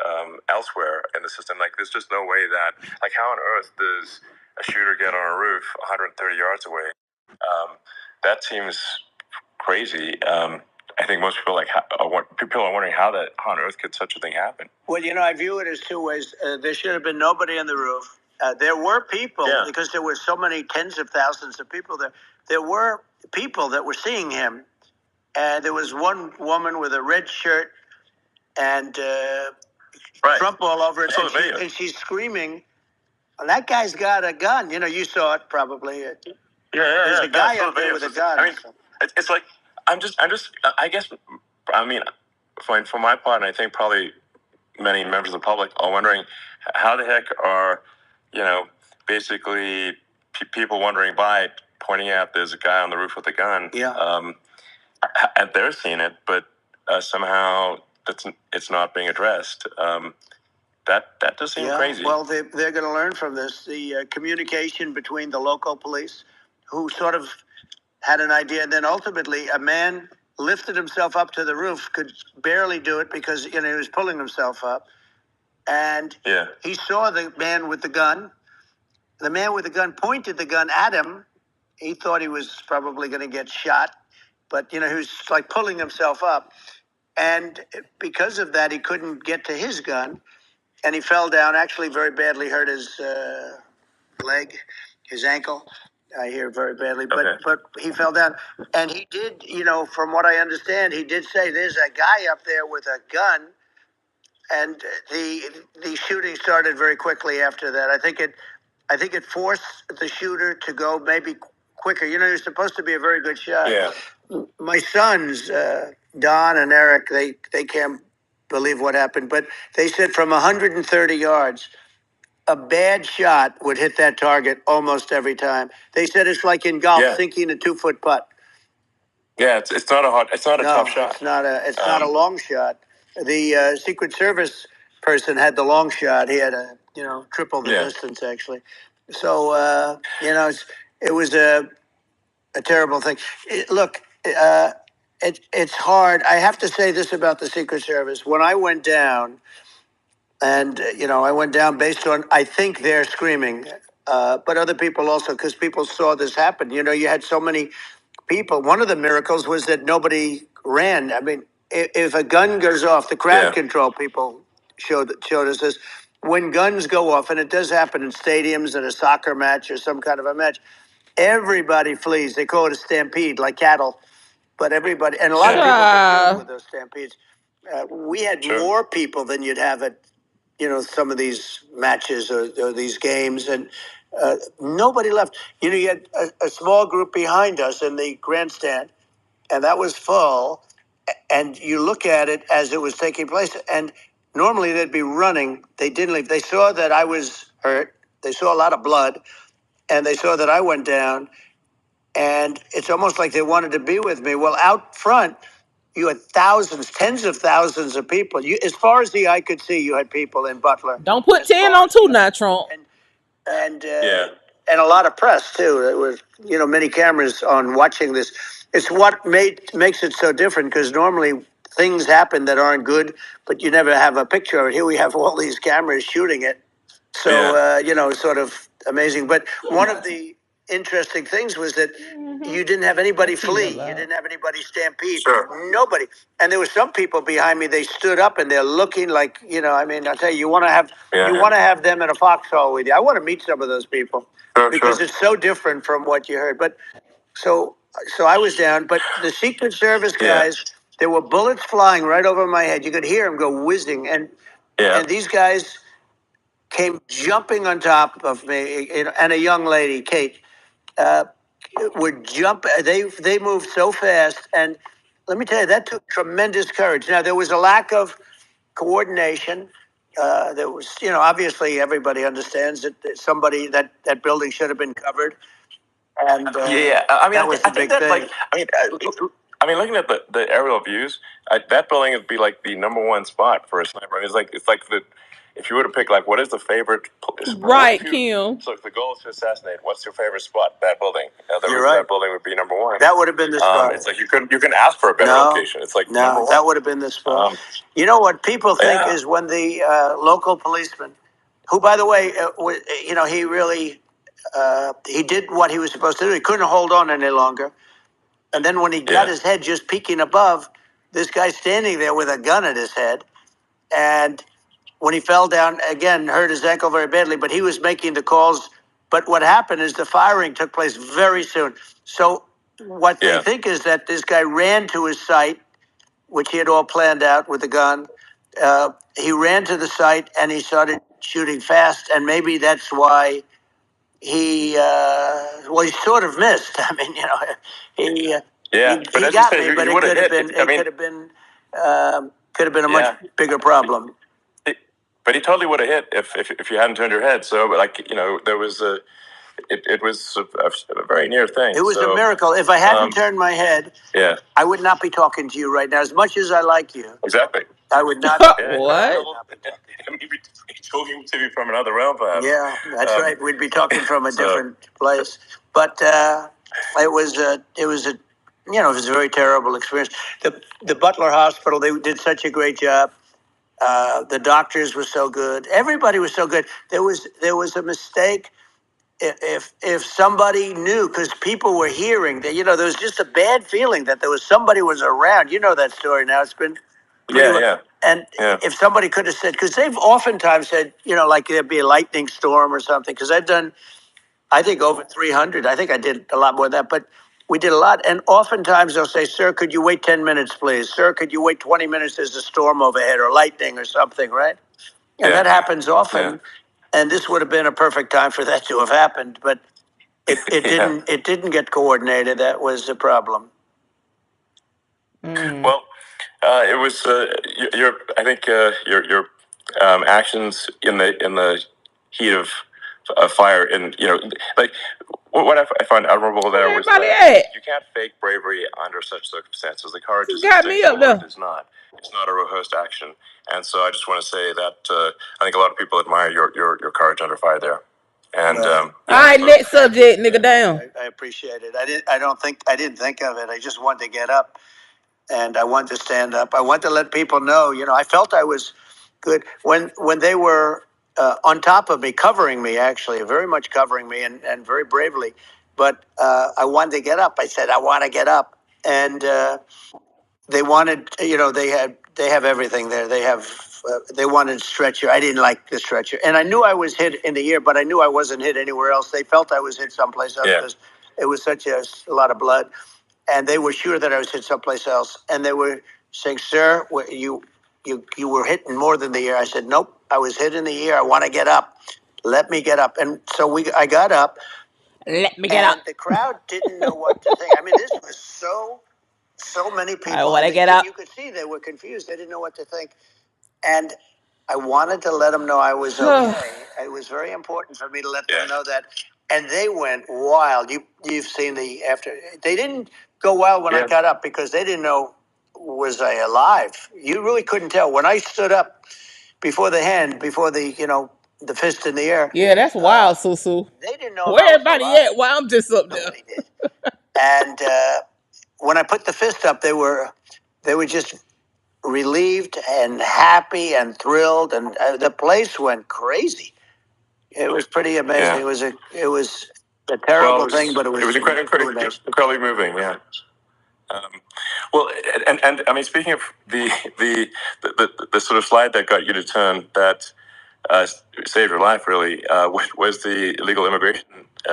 elsewhere in the system. Like, there's just no way that, like, how on earth does a shooter get on a roof 130 yards away? That seems crazy. I think most people people are wondering how on earth could such a thing happen. Well, I view it as two ways. There should have been nobody on the roof. There were people, because there were so many tens of thousands of people there. There were people that were seeing him. And there was one woman with a red shirt and Trump all over it. And she's screaming, well, that guy's got a gun. You saw it probably. There's a guy up there with a gun. I mean, it's like, I guess, for my part, and I think probably many members of the public are wondering how the heck are, basically people wondering by pointing out there's a guy on the roof with a gun. Yeah. And they're seeing it, but somehow it's not being addressed. That does seem crazy. Well, they're going to learn from this. The communication between the local police, who sort of had an idea, and then ultimately a man lifted himself up to the roof, could barely do it because he was pulling himself up, and he saw the man with the gun. The man with the gun pointed the gun at him. He thought he was probably going to get shot. But, he was like pulling himself up. And because of that, he couldn't get to his gun. And he fell down, actually very badly hurt his leg, his ankle. I hear very badly. But he fell down. And he did, from what I understand, he did say there's a guy up there with a gun. And the shooting started very quickly after that. I think it forced the shooter to go maybe quicker. You're supposed to be a very good shot. Yeah. My sons, Don and Eric, they can't believe what happened, but they said from 130 yards, a bad shot would hit that target almost every time. They said it's like in golf, sinking a 2-foot putt. Yeah, it's not a tough shot. It's not a long shot. The Secret Service person had the long shot. He had triple the distance actually. So it was a terrible thing. It's hard. I have to say this about the Secret Service. When I went down, and I went down based on, I think they're screaming, but other people also, because people saw this happen. You had so many people. One of the miracles was that nobody ran. I mean, if a gun goes off, the crowd control people showed us this. When guns go off, and it does happen in stadiums, at a soccer match or some kind of a match, everybody flees. They call it a stampede, like cattle. But everybody, and a lot of people get killed with those stampedes. We had more people than you'd have at, some of these matches or these games, and nobody left. You had a small group behind us in the grandstand, and that was full. And you look at it as it was taking place, and normally they'd be running. They didn't leave. They saw that I was hurt. They saw a lot of blood, and they saw that I went down. And it's almost like they wanted to be with me. Well, out front, you had thousands, tens of thousands of people. As far as the eye could see, you had people in Butler. Don't put 10 on 2 now, Trump. And a lot of press too. There was many cameras on watching this. It's what makes it so different, because normally things happen that aren't good, but you never have a picture of it. Here we have all these cameras shooting it. So sort of amazing. But one of the interesting things was that you didn't have anybody flee. You didn't have anybody stampede. Sure. Nobody. And there were some people behind me. They stood up and they're looking like, I'll tell you, you want to have them in a foxhole with you. I want to meet some of those people because it's so different from what you heard. But so I was down, but the Secret Service guys, there were bullets flying right over my head. You could hear them go whizzing. And these guys came jumping on top of me, and a young lady, Kate, would jump. They moved so fast, and let me tell you, that took tremendous courage. Now, there was a lack of coordination. There was, obviously everybody understands that somebody, that building should have been covered. And that was the big thing. Like, looking at the aerial views, that building would be like the number one spot for a sniper. It's like the if you were to pick, like, what is the favorite? Right, Kim. So if the goal is to assassinate, what's your favorite spot? That building. That building would be number one. That would have been the spot. It's like you can ask for a better location. It's like number one. That would have been the spot. You know what people think is when the local policeman, who, by the way, he really he did what he was supposed to do. He couldn't hold on any longer. And then when he got his head just peeking above, this guy standing there with a gun at his head. And when he fell down, again, hurt his ankle very badly, but he was making the calls. But what happened is the firing took place very soon. So what they think is that this guy ran to his site, which he had all planned out with the gun. He ran to the site and he started shooting fast. And maybe that's why he sort of missed. I mean, he got me, but it could have been. Could have been a much bigger problem. But he totally would have hit if you hadn't turned your head. So, there was it was a very near thing. It was a miracle. If I hadn't turned my head, I would not be talking to you right now. As much as I like you, exactly, I would not. What? Maybe talking to you from another realm, perhaps. Yeah, that's right. We'd be talking from a different place. But it was a very terrible experience. The Butler Hospital, they did such a great job. The doctors were so good. Everybody was so good. There was a mistake. If somebody knew, because people were hearing that, there was just a bad feeling that somebody was around. You know that story now. It's been And if somebody could have said, because they've oftentimes said, like there'd be a lightning storm or something. Because I've done, I think, over 300. I think I did a lot more than that, but we did a lot. And oftentimes they'll say, "Sir, could you wait 10 minutes, please? Sir, could you wait 20 minutes? There's a storm overhead or lightning or something," right? And that happens often. Yeah. And this would have been a perfect time for that to have happened, but it didn't. It didn't get coordinated. That was the problem. Well, it was your. I think your actions in the heat of fire, and like what I find admirable there was that you can't fake bravery under such circumstances. The courage is instinctual. It's not a rehearsed action. And so I just want to say that I think a lot of people admire your courage under fire there. And all right, next subject, nigga, down. I appreciate it. I didn't think of it. I just wanted to get up, and I wanted to stand up. I wanted to let people know. I felt I was good when they were on top of me, covering me, actually, very much covering me, and very bravely. But I wanted to get up. I said, I want to get up, and they wanted. They have everything there. They wanted stretcher. I didn't like the stretcher, and I knew I was hit in the ear, but I knew I wasn't hit anywhere else. They felt I was hit someplace else because it was such a lot of blood, and they were sure that I was hit someplace else. And they were saying, "Sir, you were hit more than the ear." I said, "Nope, I was hit in the ear. I want to get up. Let me get up." And so I got up. Let me get up. The crowd didn't know what to think. I mean, this was so many people. I want to get up. You could see they were confused. They didn't know what to think. And I wanted to let them know I was okay. It was very important for me to let them know that. And they went wild. You've seen the after. They didn't go wild when I got up because they didn't know, was I alive? You really couldn't tell. When I stood up before the hand, before the fist in the air. Yeah, that's wild, Susu. They didn't know where everybody at. Well, I'm just up there. And when I put the fist up, they were just relieved and happy and thrilled, and the place went crazy. It was pretty amazing. Yeah. It was a terrible thing, but it was incredibly moving. Yeah. Well, and I mean, speaking of the sort of slide that got you to turn that saved your life, really, was the illegal immigration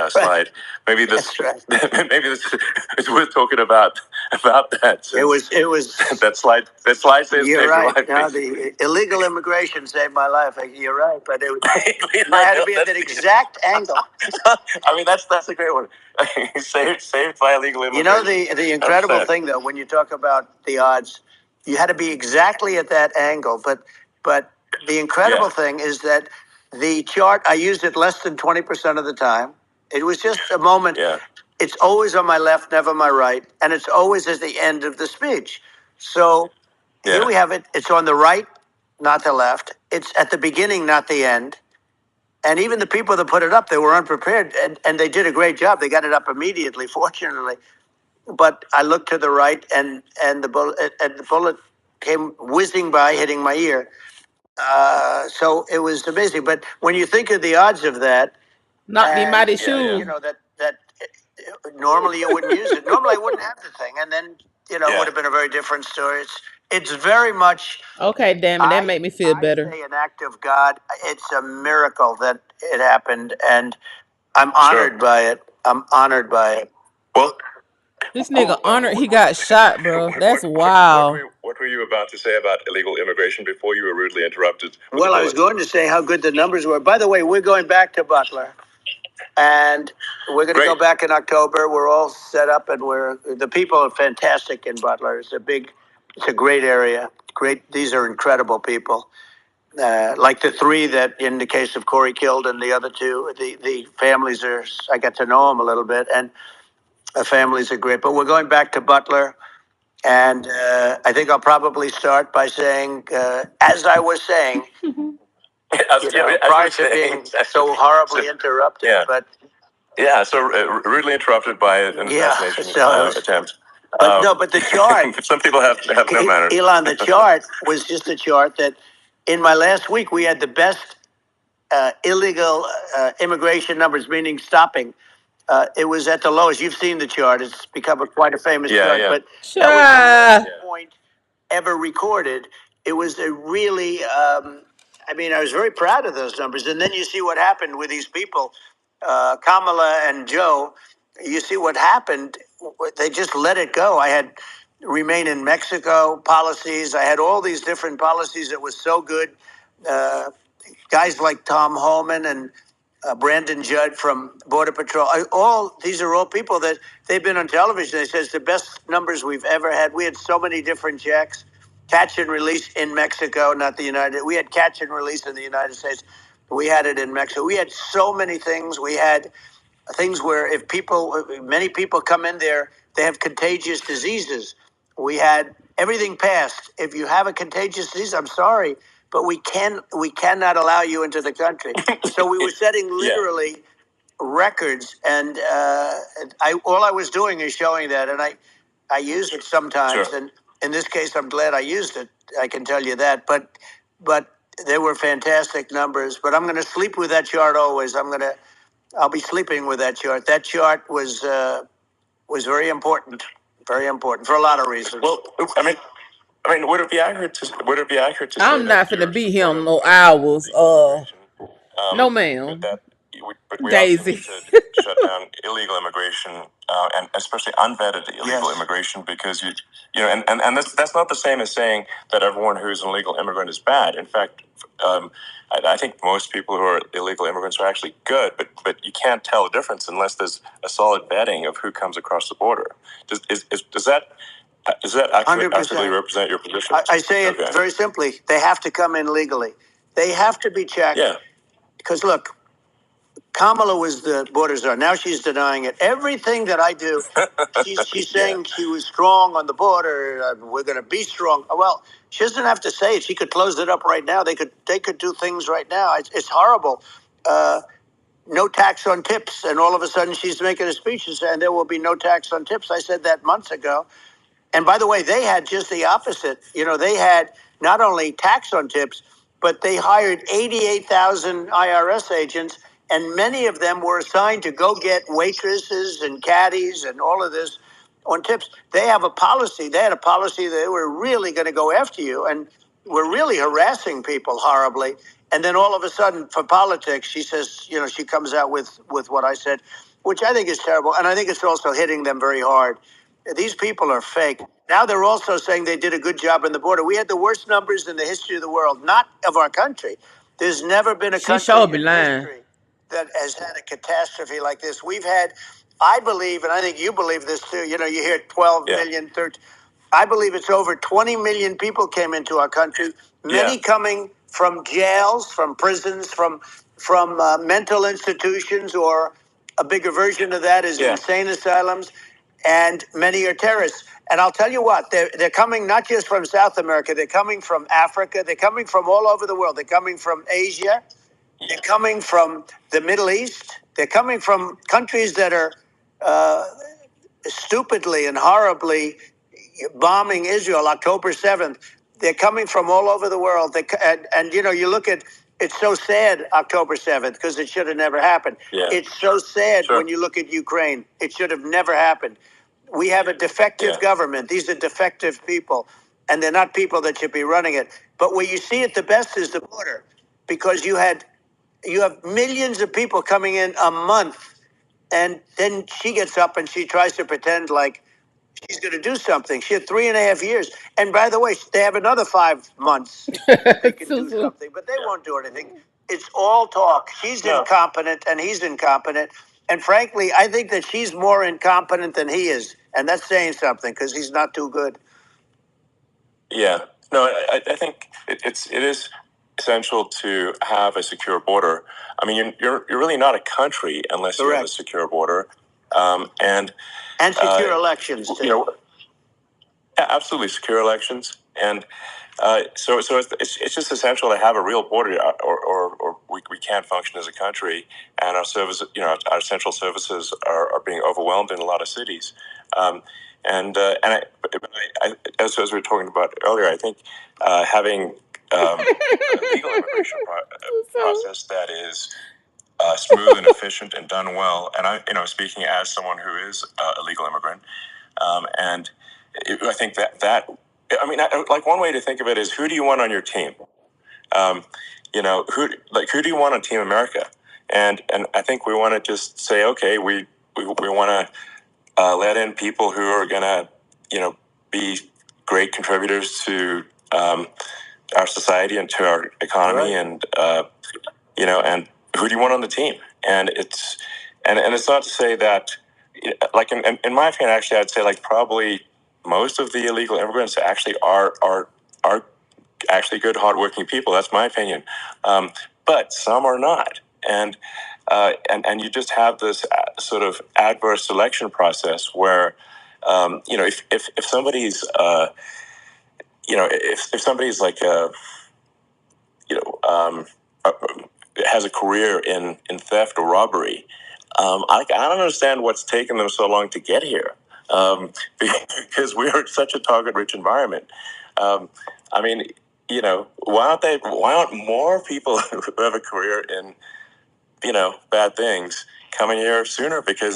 slide. Maybe this, maybe this is worth talking about that. It was that slide. That slide saved your life. No, the illegal immigration saved my life. You're right, but it had to be at that exact angle. I mean, that's a great one. saved by illegal immigration. The incredible thing, though, when you talk about the odds, you had to be exactly at that angle, but the incredible thing is that the chart, I used it less than 20% of the time. It was just a moment. Yeah. It's always on my left, never my right. And it's always at the end of the speech. So here we have it. It's on the right not the left. It's at the beginning, not the end. And even the people that put it up, they were unprepared, and they did a great job. They got it up immediately, fortunately. But I looked to the right, and the bullet came whizzing by, hitting my ear. So it was amazing. But when you think of the odds of that, Knocked him out his you shoe. know that normally you wouldn't use it. Normally I wouldn't have the thing, and then it would have been a very different story. It's very much. Okay, damn it, that made me feel better. Say an act of God. It's a miracle that it happened, and I'm honored by it. I'm honored by it. Well, This nigga honored he got shot, bro. That's wild. what were you about to say about illegal immigration before you were rudely interrupted? Well, I was going to say how good the numbers were. By the way, we're going back to Butler, and we're going to go back in October. We're all set up, and the people are fantastic in Butler. It's a great area. Great, these are incredible people. Like the three that, in the case of Corey, killed, and the other two, the families are. I got to know them a little bit, and the families are great. But we're going back to Butler, and I think I'll probably start by saying, as I was saying, prior to being so horribly interrupted. Yeah. But so rudely interrupted by an assassination attempt. But no, but the chart. Some people have no manners. Elon, the chart was just a chart that, in my last week, we had the best illegal immigration numbers, meaning stopping. It was at the lowest. You've seen the chart. It's become quite a famous chart. Yeah. But that was the lowest point ever recorded. It was a really, I was very proud of those numbers. And then you see what happened with these people, Kamala and Joe. You see what happened. They just let it go. I had remain in Mexico policies. I had all these different policies that was so good. Guys like Tom Holman and Brandon Judd from Border Patrol. These are all people that they've been on television. They says the best numbers we've ever had. We had so many different checks, catch and release in Mexico, not the United. We had catch and release in the United States. We had it in Mexico. We had so many things. We had things where many people come in there, they have contagious diseases. We had everything passed. If you have a contagious disease, I'm sorry, but we cannot allow you into the country. So we were setting literally records, and all I was doing is showing that, and I use it sometimes. Sure. And in this case, I'm glad I used it. I can tell you that. But they were fantastic numbers. But I'm going to sleep with that chart always. I'll be sleeping with that chart. That chart was very important for a lot of reasons. Well, would it be accurate to say I'm not finna be here on no hours. No, ma'am. But we also Daisy. need to shut down illegal immigration, and especially unvetted illegal immigration, because and that's not the same as saying that everyone who's an illegal immigrant is bad. In fact, I think most people who are illegal immigrants are actually good, but you can't tell the difference unless there's a solid vetting of who comes across the border. Does that accurately represent your position? I say it very simply. They have to come in legally. They have to be checked. Yeah. Because look, Kamala was the border czar. Now she's denying it. Everything that I do, she's saying she was strong on the border. We're going to be strong. Well, she doesn't have to say it. She could close it up right now. They could do things right now. It's horrible. No tax on tips, and all of a sudden she's making a speech and saying there will be no tax on tips. I said that months ago. And by the way, they had just the opposite. They had not only tax on tips, but they hired 88,000 IRS agents, and many of them were assigned to go get waitresses and caddies and all of this on tips. They have a policy. They had a policy that they were really going to go after you, and were really harassing people horribly. And then all of a sudden, for politics, she says, she comes out with what I said, which I think is terrible. And I think it's also hitting them very hard. These people are fake. Now they're also saying they did a good job on the border. We had the worst numbers in the history of the world, not of our country. There's never been a country in history that has had a catastrophe like this. We've had, I believe, and I think you believe this too, you hear 12 million, 13. I believe it's over 20 million people came into our country, many coming from jails, from prisons, from mental institutions, or a bigger version of that is insane asylums. and many are terrorists. And I'll tell you what, they're coming not just from South America, they're coming from Africa, they're coming from all over the world. They're coming from Asia, they're coming from the Middle East, they're coming from countries that are stupidly and horribly bombing Israel October 7th. They're coming from all over the world. And you know, you look at, it's so sad October 7th because it should have never happened. Yeah. It's so sad when you look at Ukraine. It should have never happened. We have a defective government. These are defective people, and they're not people that should be running it. But where you see it the best is the border, because you have millions of people coming in a month, and then she gets up and she tries to pretend like she's going to do something. She had 3.5 years. And by the way, they have another 5 months they can do something, but they won't do anything. It's all talk. She's incompetent and he's incompetent. And frankly, I think that she's more incompetent than he is. And that's saying something because he's not too good. Yeah. No, I think it is essential to have a secure border. I mean, you're really not a country unless you have a secure border. And secure elections, too. You know, absolutely secure elections. And so it's just essential to have a real border, or we can't function as a country, and our service, you know, our essential services are being overwhelmed in a lot of cities. As we were talking about earlier, I think having a legal immigration process that is smooth and efficient and done well, and speaking as someone who is a legal immigrant, I think that like one way to think of it is, who do you want on your team? Who do you want on Team America? And I think we want to just say, okay, we want to let in people who are going to, be great contributors to our society and to our economy, and and who do you want on the team? And it's not to say that, like in my opinion, actually, I'd say like probably most of the illegal immigrants actually are actually good, hardworking people. That's my opinion. But some are not, and you just have this sort of adverse selection process where, if somebody's, if somebody's like has a career in theft or robbery, I don't understand what's taken them so long to get here. Because we are such a target-rich environment. Why aren't more people who have a career in, bad things coming here sooner? Because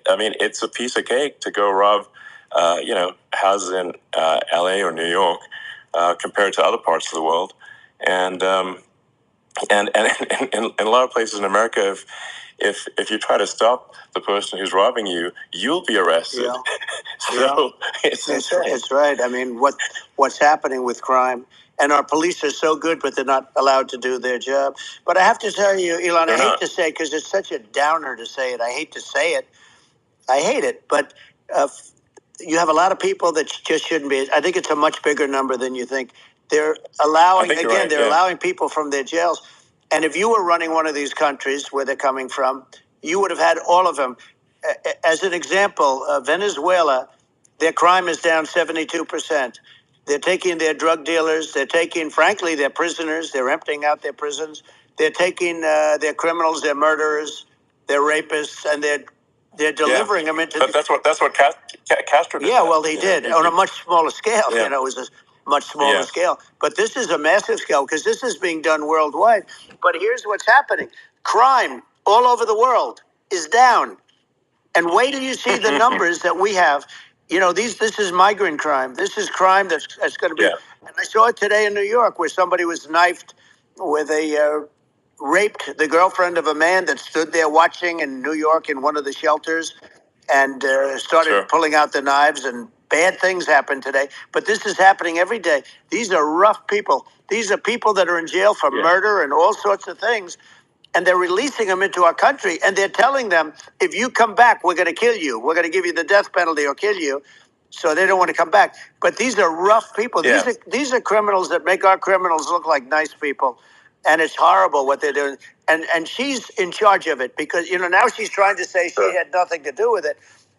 it's a piece of cake to go rob, houses in LA or New York, compared to other parts of the world. And in a lot of places in America, if you try to stop the person who's robbing you, you'll be arrested. Yeah. So it's right. I mean, what's happening with crime, and our police are so good, but they're not allowed to do their job. But I have to tell you, Elon, I hate to say it because it's such a downer to say it. I hate to say it. I hate it, but you have a lot of people that just shouldn't be. I think it's a much bigger number than you think. They're allowing, allowing people from their jails. And if you were running one of these countries where they're coming from, you would have had all of them. As an example, Venezuela, their crime is down 72%. They're taking their drug dealers. They're taking, frankly, their prisoners. They're emptying out their prisons. They're taking their criminals, their murderers, their rapists, and they're delivering them into. But that's what Castro did. Yeah, well, he did on a much smaller scale. Yeah. It was a much smaller scale. But this is a massive scale because this is being done worldwide. But here's what's happening: crime all over the world is down. And wait till you see the numbers that we have. This is migrant crime. This is crime that's going to be. Yeah. And I saw it today in New York where somebody was knifed with raped the girlfriend of a man that stood there watching in New York in one of the shelters, and started pulling out the knives, and bad things happen today. But this is happening every day. These are rough people. These are people that are in jail for murder and all sorts of things. And they're releasing them into our country, and they're telling them, if you come back, we're going to kill you. We're going to give you the death penalty or kill you. So they don't want to come back. But these are rough people. Yeah. These are criminals that make our criminals look like nice people. And it's horrible what they're doing. And she's in charge of it because, now she's trying to say she had nothing to do with it.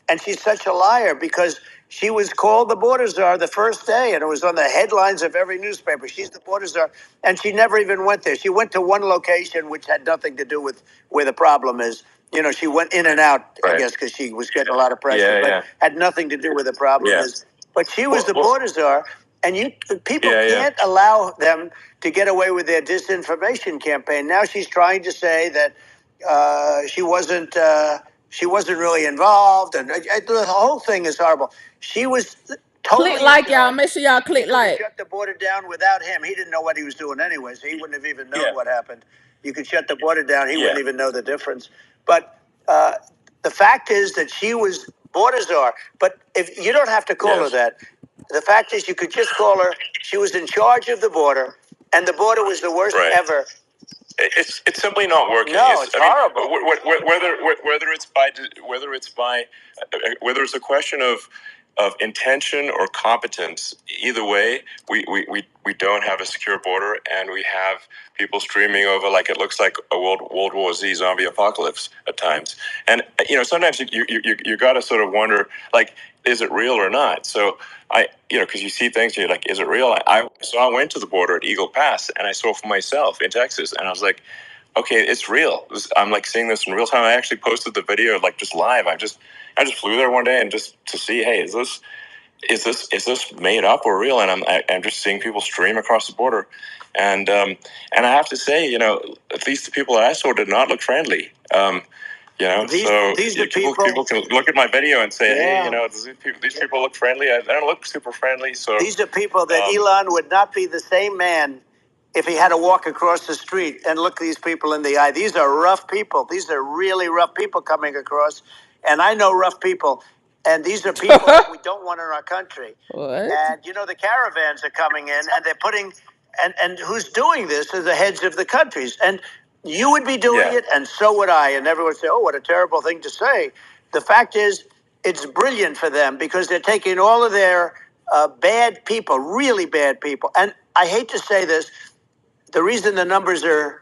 And she's such a liar because she was called the border czar the first day, and it was on the headlines of every newspaper. She's the border czar, and she never even went there. She went to one location, which had nothing to do with where the problem is. You know, she went in and out, I guess, because she was getting a lot of pressure, but had nothing to do where the problem is. But she was the border czar, and people can't allow them to get away with their disinformation campaign. Now she's trying to say that she wasn't really involved, and the whole thing is horrible. She was totally Click like, y'all. Make sure y'all click like. Shut the border down without him. He didn't know what he was doing anyway, so he wouldn't have even known what happened. You could shut the border down. He wouldn't even know the difference. But the fact is that she was border czar. But if you don't have to call her that, the fact is you could just call her. She was in charge of the border, and the border was the worst ever. It's simply not working. No, it's horrible. Whether it's a question of intention or competence, either way, we don't have a secure border, and we have people streaming over like it looks like a World War Z zombie apocalypse at times. And sometimes you got to sort of wonder, like, is it real or not? So because you see things, you're like, is it real? I went to the border at Eagle Pass, and I saw for myself in Texas, and I was like, okay, it's real. I'm like seeing this in real time. I actually posted the video like just live. I just flew there one day and just to see, hey, is this made up or real? And I'm just seeing people stream across the border, and I have to say, at least the people that I saw did not look friendly. These people can look at my video and say, hey, these people look friendly. They don't look super friendly. So these are people that Elon would not be the same man if he had to walk across the street and look these people in the eye. These are rough people. These are really rough people coming across. And I know rough people. And these are people that we don't want in our country. What? And, the caravans are coming in, and they're putting... And who's doing this are the heads of the countries. And you would be doing it, and so would I. And everyone would say, oh, what a terrible thing to say. The fact is, it's brilliant for them because they're taking all of their bad people, really bad people. And I hate to say this, the reason the numbers are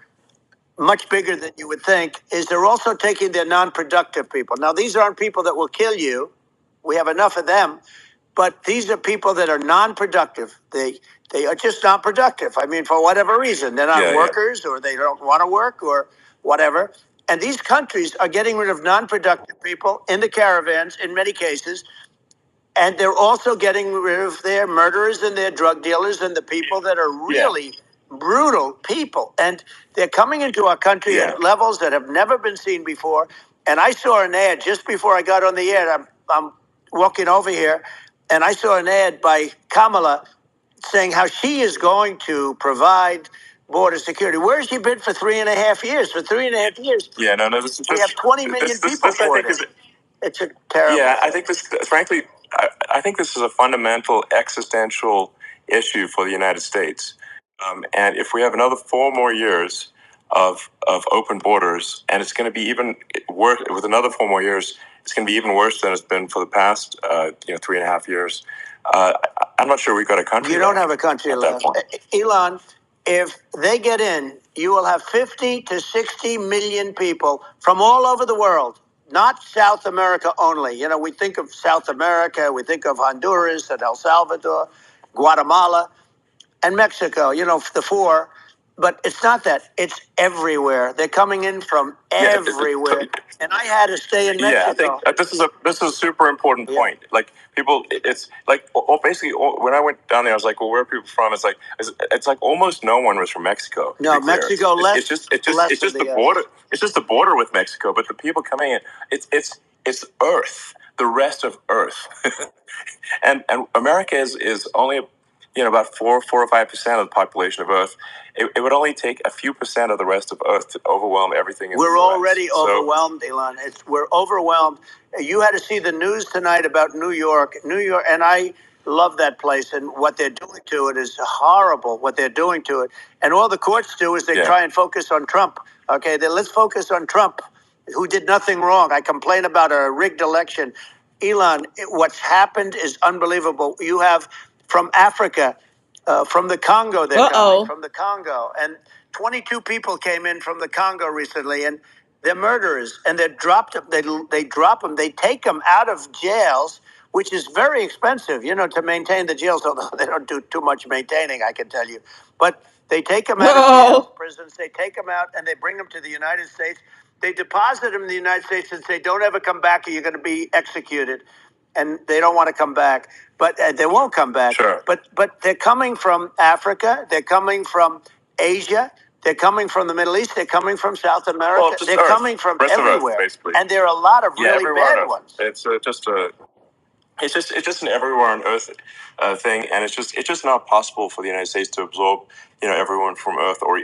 much bigger than you would think is they're also taking their non-productive people. Now, these aren't people that will kill you. We have enough of them. But these are people that are non-productive. They are just not productive. I mean, for whatever reason. They're not workers, or they don't want to work, or whatever. And these countries are getting rid of non-productive people in the caravans in many cases. And they're also getting rid of their murderers and their drug dealers and the people that are really brutal people. And they're coming into our country at levels that have never been seen before. And I saw an ad just before I got on the air. I'm walking over here, and I saw an ad by Kamala saying how she is going to provide border security. Where has she been for 3.5 years? For 3.5 years. Yeah, no. We have 20 million people for it. It's a terrible. Yeah, I think this, frankly, I think this is a fundamental existential issue for the United States. And if we have another 4 more years of open borders, and it's going to be even worse with another 4 more years, it's going to be even worse than it's been for the past 3.5 years. I'm not sure we've got a country. You don't have a country left. Elon, if they get in, you will have 50 to 60 million people from all over the world, not South America only. We think of South America, we think of Honduras and El Salvador, Guatemala, and Mexico, the 4. But it's not that. It's everywhere. They're coming in from everywhere. And I had to stay in Mexico. Yeah, I think this is a super important point. Like, people, it's like, basically, when I went down there, I was like, well, where are people from? It's like almost no one was from Mexico. No, Mexico less. It's just the border. It's just the border with Mexico. But the people coming in, it's Earth, the rest of Earth, and America is only about 4 or 5% of the population of Earth. It would only take a few percent of the rest of Earth to overwhelm everything. We're already overwhelmed, Elon. We're overwhelmed. You had to see the news tonight about New York, and I love that place. And what they're doing to it is horrible. What they're doing to it, and all the courts do is they try and focus on Trump. Okay, let's focus on Trump, who did nothing wrong. I complain about a rigged election. Elon, what's happened is unbelievable. You have from Africa, from the Congo, they're coming from the Congo. And 22 people came in from the Congo recently. And They're murderers, and they dropped them. They drop them. They take them out of jails, which is very expensive, to maintain the jails. Although they don't do too much maintaining, I can tell you. But they take them out of jails, prisons. They take them out, and they bring them to the United States. They deposit them in the United States and say, "Don't ever come back, or you're going to be executed." And they don't want to come back, but they won't come back. Sure. But they're coming from Africa. They're coming from Asia. They're coming from the Middle East. They're coming from South America. Well, just they're Earth. coming from Rest of Earth, everywhere, basically. and there are a lot of really everywhere on bad Earth. ones. It's just an everywhere on Earth thing, and it's just not possible for the United States to absorb everyone from Earth, or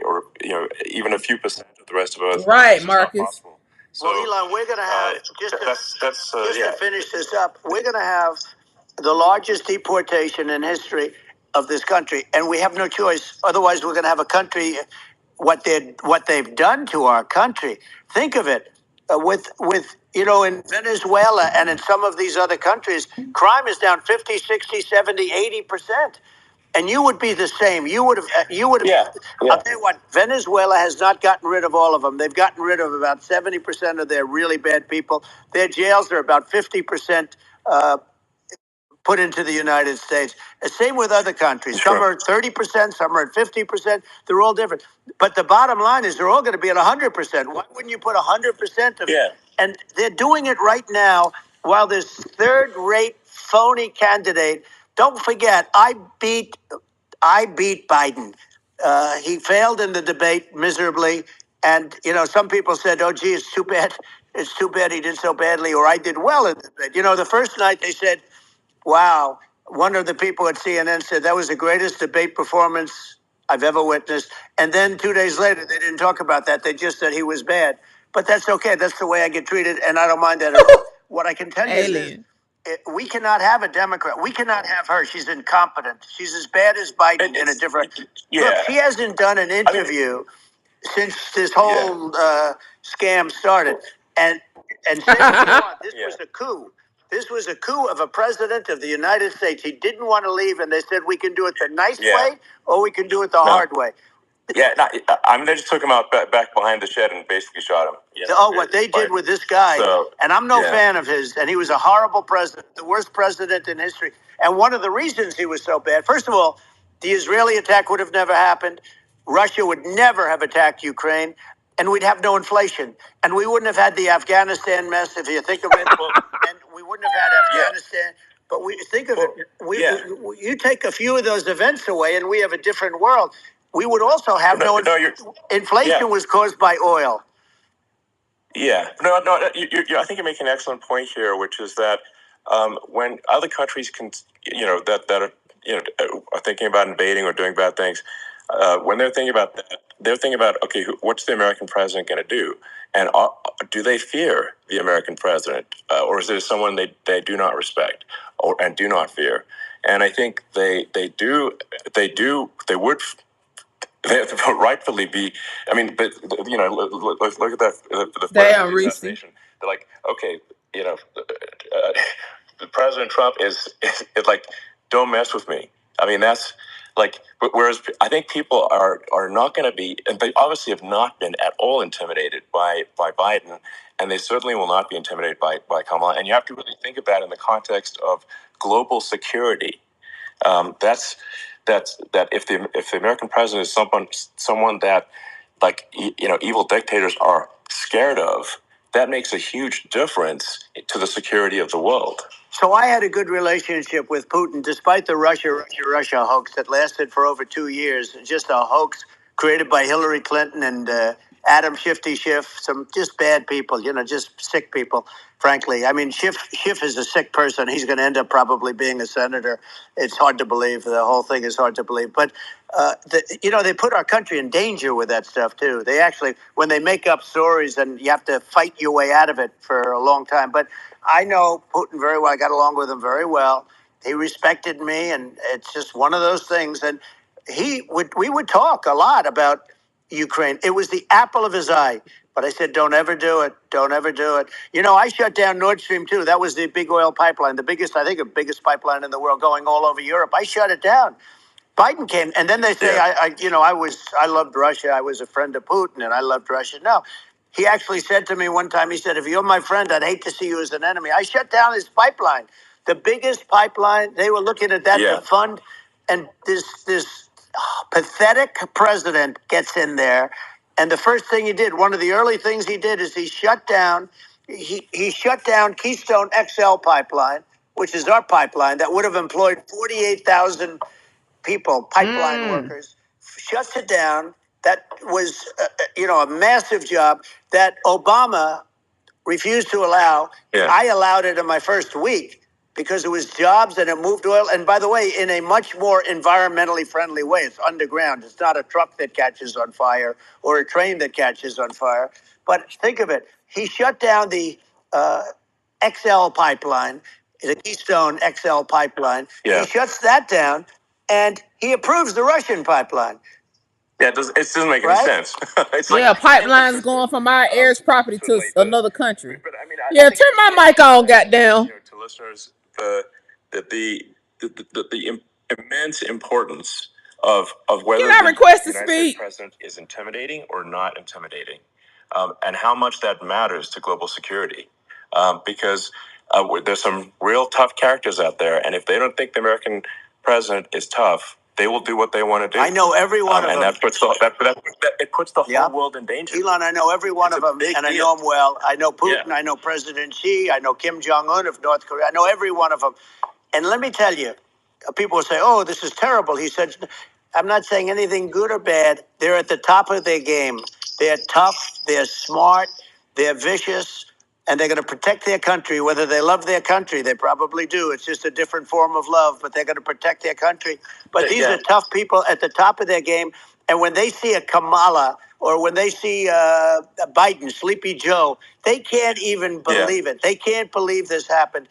even a few percent of the rest of Earth. Right, It's just not Marcus. possible. So, Well, Elon, we're going to have to finish this up. We're going to have the largest deportation in history of this country, and we have no choice. Otherwise, we're going to have a country. What they've done to our country. Think of it. With in Venezuela and in some of these other countries, crime is down 50, 60, 70, 80%. And you would be the same. You would have. Yeah. I'll tell you what. Venezuela has not gotten rid of all of them. They've gotten rid of about 70% of their really bad people. Their jails are about 50% put into the United States. The same with other countries. Sure. Some are at 30%, some are at 50%. They're all different. But the bottom line is they're all going to be at 100%. Why wouldn't you put 100% of it? Yeah. And they're doing it right now while this third-rate phony candidate. Don't forget, I beat Biden. He failed in the debate miserably. And, some people said, oh, gee, it's too bad. It's too bad he did so badly, or I did well in the debate. The first night they said, wow. One of the people at CNN said that was the greatest debate performance I've ever witnessed. And then 2 days later, they didn't talk about that. They just said he was bad. But that's okay. That's the way I get treated, and I don't mind that at all. What I can tell you is we cannot have a Democrat. We cannot have her. She's incompetent. She's as bad as Biden in a different. Yeah. Look, she hasn't done an interview since this whole scam started. And say what you want. This was a coup. This was a coup of a president of the United States. He didn't want to leave, and they said, we can do it the nice way, or we can do it the hard way. Yeah, they just took him out back behind the shed and basically shot him. What they did with this guy, and I'm no fan of his, and he was a horrible president, the worst president in history. And one of the reasons he was so bad, first of all, the Israeli attack would have never happened. Russia would never have attacked Ukraine, and we'd have no inflation. And we wouldn't have had the Afghanistan mess, if you think of it. And we wouldn't have had Afghanistan. But we think of it. You take a few of those events away, and we have a different world. We would also have inflation was caused by oil. Yeah, I think you make an excellent point here, which is that when other countries can, that are thinking about invading or doing bad things, when they're thinking about that, they're thinking about, okay, what's the American president going to do, and do they fear the American president, or is there someone they do not respect and do not fear? And I think they would. They rightfully be. I mean, but look at that. The assassination. They're like, okay, President Trump is like, don't mess with me. I mean, that's like. But whereas I think people are not going to be, and they obviously have not been at all intimidated by Biden, and they certainly will not be intimidated by Kamala. And you have to really think of that in the context of global security. That if the American president is someone that, like, evil dictators are scared of, that makes a huge difference to the security of the world. So I had a good relationship with Putin, despite the Russia hoax that lasted for over 2 years. Just a hoax created by Hillary Clinton and Adam Shifty Schiff, some just bad people, just sick people, frankly. I mean, Schiff is a sick person. He's going to end up probably being a senator. It's hard to believe. The whole thing is hard to believe. But, they put our country in danger with that stuff, too. They actually, when they make up stories, and you have to fight your way out of it for a long time. But I know Putin very well. I got along with him very well. He respected me, and it's just one of those things. And we would talk a lot about Ukraine. It was the apple of his eye. But I said, don't ever do it. Don't ever do it. I shut down Nord Stream 2. That was the big oil pipeline, the biggest pipeline in the world going all over Europe. I shut it down. Biden came, and then they say, I loved Russia. I was a friend of Putin, and I loved Russia. No, He actually said to me one time, he said, if you're my friend, I'd hate to see you as an enemy. I shut down his pipeline, the biggest pipeline. They were looking at that to fund, and this pathetic president gets in there, and the first thing he did, one of the early things he did, is he shut down Keystone XL pipeline, which is our pipeline that would have employed 48,000 people, pipeline workers. Shuts it down. That was, a massive job that Obama refused to allow. Yeah. I allowed it in my first week because it was jobs and it moved oil. And by the way, in a much more environmentally friendly way. It's underground. It's not a truck that catches on fire or a train that catches on fire. But think of it. He shut down the XL pipeline, the Keystone XL pipeline. Yeah. He shuts that down and he approves the Russian pipeline. Yeah, it doesn't make any sense. It's like pipelines going from our heirs' property to another country. But I mean, turn my mic on, goddamn. To listeners, the immense importance of whether Can I request to the United States speak? president is intimidating or not intimidating, and how much that matters to global security, because there's some real tough characters out there, and if they don't think the American president is tough, they will do what they want to do. I know every one of them. And that puts the whole world in danger. Elon, I know every one of them, and I know them well. I know Putin, I know President Xi, I know Kim Jong-un of North Korea. I know every one of them. And let me tell you, people will say, oh, this is terrible. He said, I'm not saying anything good or bad. They're at the top of their game. They're tough, they're smart, they're vicious, and they're going to protect their country, whether they love their country. They probably do. It's just a different form of love, but they're going to protect their country. But these are tough people at the top of their game. And when they see a Kamala or when they see Biden, Sleepy Joe, they can't even believe it. They can't believe this happened.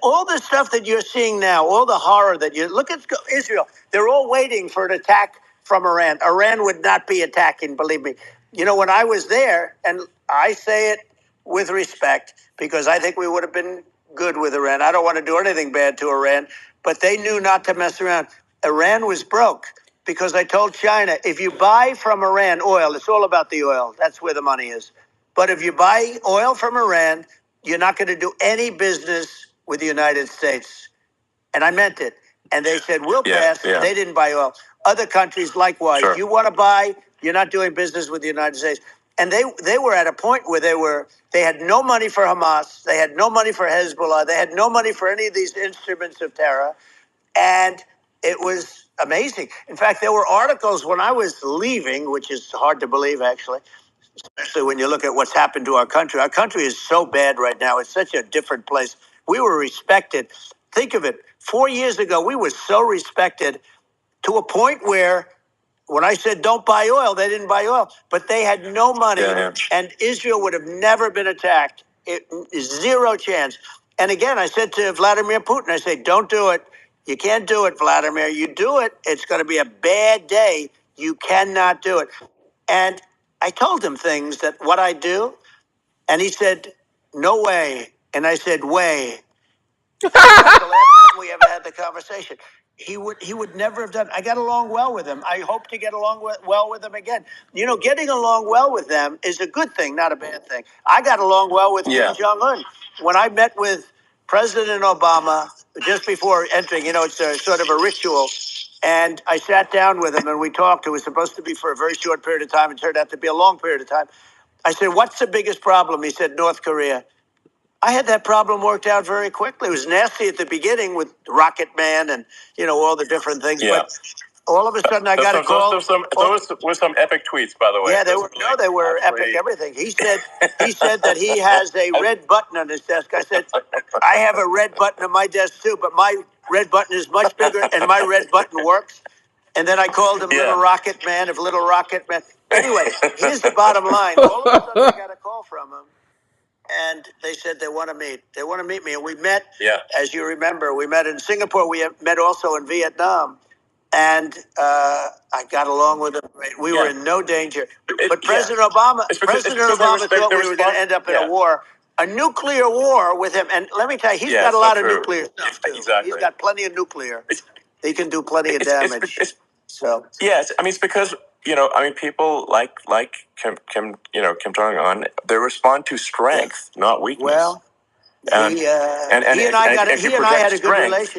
All the stuff that you're seeing now, all the horror that you look at Israel, they're all waiting for an attack from Iran. Iran would not be attacking, believe me. When I was there, and I say it with respect, because I think we would have been good with Iran. I don't want to do anything bad to Iran, but they knew not to mess around. Iran was broke because I told China, if you buy from Iran oil, it's all about the oil. That's where the money is. But if you buy oil from Iran, you're not going to do any business with the United States. And I meant it. And they said, we'll pass. They didn't buy oil. Other countries, likewise. Sure. You want to buy, you're not doing business with the United States. And they were at a point where they had no money for Hamas. They had no money for Hezbollah. They had no money for any of these instruments of terror. And it was amazing. In fact, there were articles when I was leaving, which is hard to believe, actually, especially when you look at what's happened to our country. Our country is so bad right now. It's such a different place. We were respected. Think of it. 4 years ago, we were so respected to a point where when I said don't buy oil, they didn't buy oil, but they had no money, and Israel would have never been attacked. Zero chance. And again, I said to Vladimir Putin, I say, don't do it. You can't do it, Vladimir. You do it, it's going to be a bad day. You cannot do it. And I told him things that what I do, and he said, no way. And I said, way. That's like the last time we ever had the conversation. He would never have done. I got along well with him. I hope to get along well with him again. Getting along well with them is a good thing, not a bad thing. I got along well with Kim Jong-un. When I met with President Obama just before entering, it's a sort of a ritual. And I sat down with him and we talked. It was supposed to be for a very short period of time. It turned out to be a long period of time. I said, what's the biggest problem? He said, North Korea. I had that problem worked out very quickly. It was nasty at the beginning with Rocket Man and, all the different things. Yeah. But all of a sudden I got a call. Those were some epic tweets, by the way. Yeah, they were epic everything. He said that he has a red button on his desk. I said, I have a red button on my desk too, but my red button is much bigger and my red button works. And then I called him Little Rocket Man of Little Rocket Man. Anyway, here's the bottom line. All of a sudden I got a call from him. And they said they want to meet. They want to meet me. And we met, as you remember, we met in Singapore. We met also in Vietnam. And I got along with him. We were in no danger. But President Obama thought we were going to end up in a war, a nuclear war with him. And let me tell you, he's got a lot of nuclear stuff, too. Exactly. He's got plenty of nuclear. He can do plenty of damage. So yes, I mean, it's because I mean, people like Kim Jong Un, they respond to strength, not weakness. Well, And he and and I got it. if you He and I project had a good strength,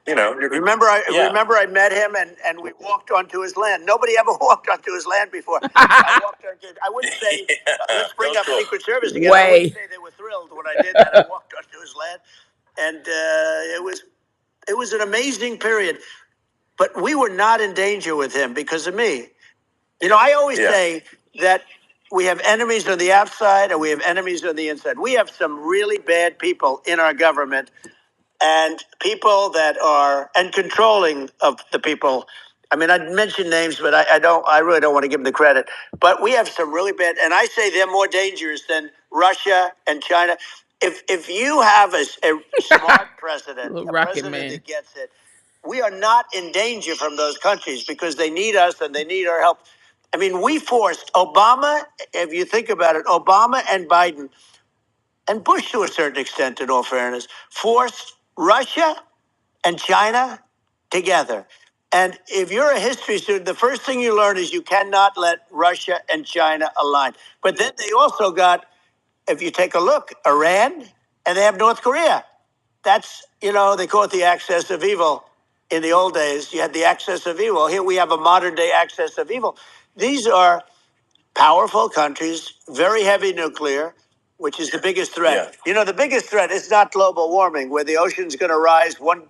relationship. Remember, I met him and we walked onto his land. Nobody ever walked onto his land before. I walked onto. I wouldn't say let's bring up Secret Service again. I wouldn't say they were thrilled when I did that. I walked onto his land, and it was an amazing period. But we were not in danger with him because of me. I always say that we have enemies on the outside and we have enemies on the inside. We have some really bad people in our government and people that are and controlling of the people. I mean, I'd mention names, but I really don't want to give them the credit. But we have some really bad, and I say they're more dangerous than Russia and China. If you have a smart president, a president that gets it, we are not in danger from those countries because they need us and they need our help. I mean, we forced Obama, if you think about it, Obama and Biden and Bush to a certain extent, in all fairness, forced Russia and China together. And if you're a history student, the first thing you learn is you cannot let Russia and China align. But then they also got, if you take a look, Iran and they have North Korea. That's, they call it the axis of evil. In the old days, you had the axis of evil. Here we have a modern day axis of evil. These are powerful countries, very heavy nuclear, which is the biggest threat. Yeah. The biggest threat is not global warming, where the ocean's going to rise one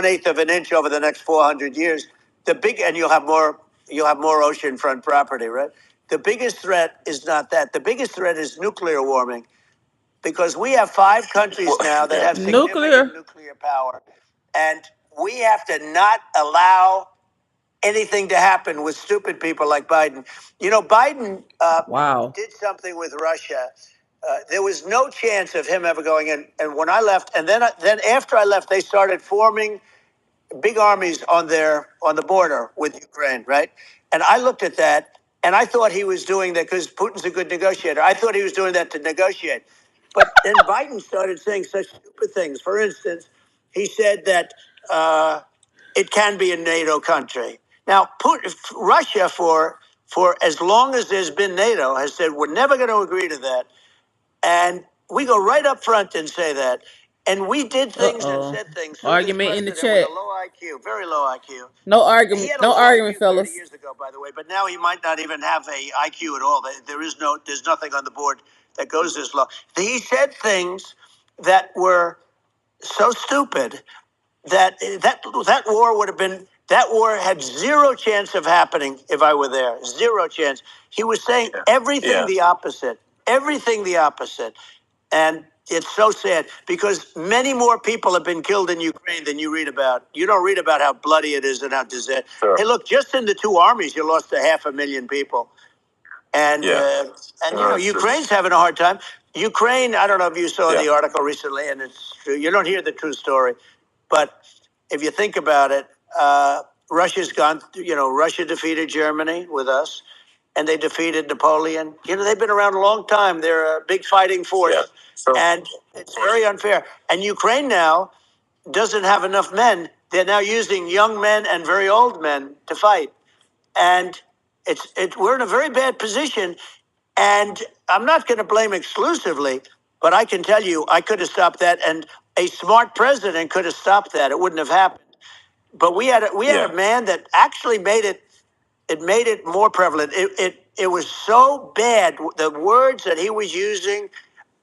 eighth of an inch over the next 400 years. And you'll have more oceanfront property, right? The biggest threat is not that. The biggest threat is nuclear warming, because we have 5 countries now that have significant nuclear power, and we have to not allow anything to happen with stupid people like Biden. Biden did something with Russia. There was no chance of him ever going in. And when I left, and then after I left, they started forming big armies on the border with Ukraine, right? And I looked at that, and I thought he was doing that because Putin's a good negotiator. I thought he was doing that to negotiate. But then Biden started saying such stupid things. For instance, he said that it can be a NATO country. Now, Russia, for as long as there's been NATO, has said we're never going to agree to that. And we go right up front and say that. And we did things and said things. So argument in the chat. With a low IQ, very low IQ. No argument. He had a argument, IQ fellas. 30 years ago, by the way, but now he might not even have a IQ at all. There's nothing on the board that goes this low. He said things that were so stupid that war would have been. That war had zero chance of happening if I were there. Zero chance. He was saying everything the opposite. Everything the opposite. And it's so sad because many more people have been killed in Ukraine than you read about. You don't read about how bloody it is and how disastrous. Sure. Hey, look, just in the 2 armies, you lost 500,000 people. And Ukraine's having a hard time. Ukraine, I don't know if you saw the article recently, and it's true. You don't hear the true story. But if you think about it, Russia's gone, Russia defeated Germany with us, and they defeated Napoleon. They've been around a long time. They're a big fighting force. Yeah. And it's very unfair. And Ukraine now doesn't have enough men. They're now using young men and very old men to fight. And we're in a very bad position. And I'm not going to blame exclusively, but I can tell you I could have stopped that. And a smart president could have stopped that. It wouldn't have happened. But we had a man that actually made it more prevalent. It was so bad. The words that he was using,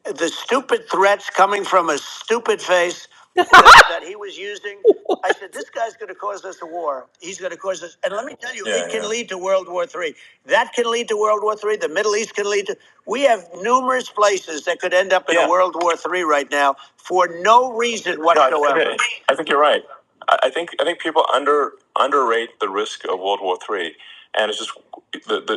the stupid threats coming from a stupid face that he was using. I said, this guy's going to cause us a war. He's going to cause us. And let me tell you, it can lead to World War III. That can lead to World War III. The Middle East can lead to. We have numerous places that could end up in a World War III right now for no reason whatsoever. No, I think you're right. I think people underrate the risk of World War III, and it's just when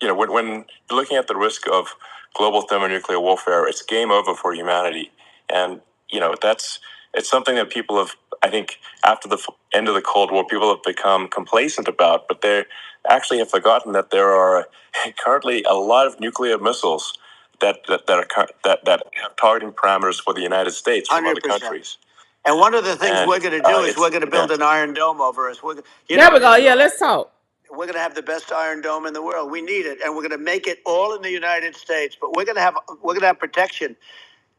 you're looking at the risk of global thermonuclear warfare, it's game over for humanity, and it's something that people have, I think, after the end of the Cold War, people have become complacent about, but they actually have forgotten that there are currently a lot of nuclear missiles that have targeting parameters for the United States from 100%. Other countries. And one of the things we're going to do is we're going to build an Iron Dome over us. There we go. Yeah, let's talk. We're going to have the best Iron Dome in the world. We need it, and we're going to make it all in the United States. But we're going to have protection,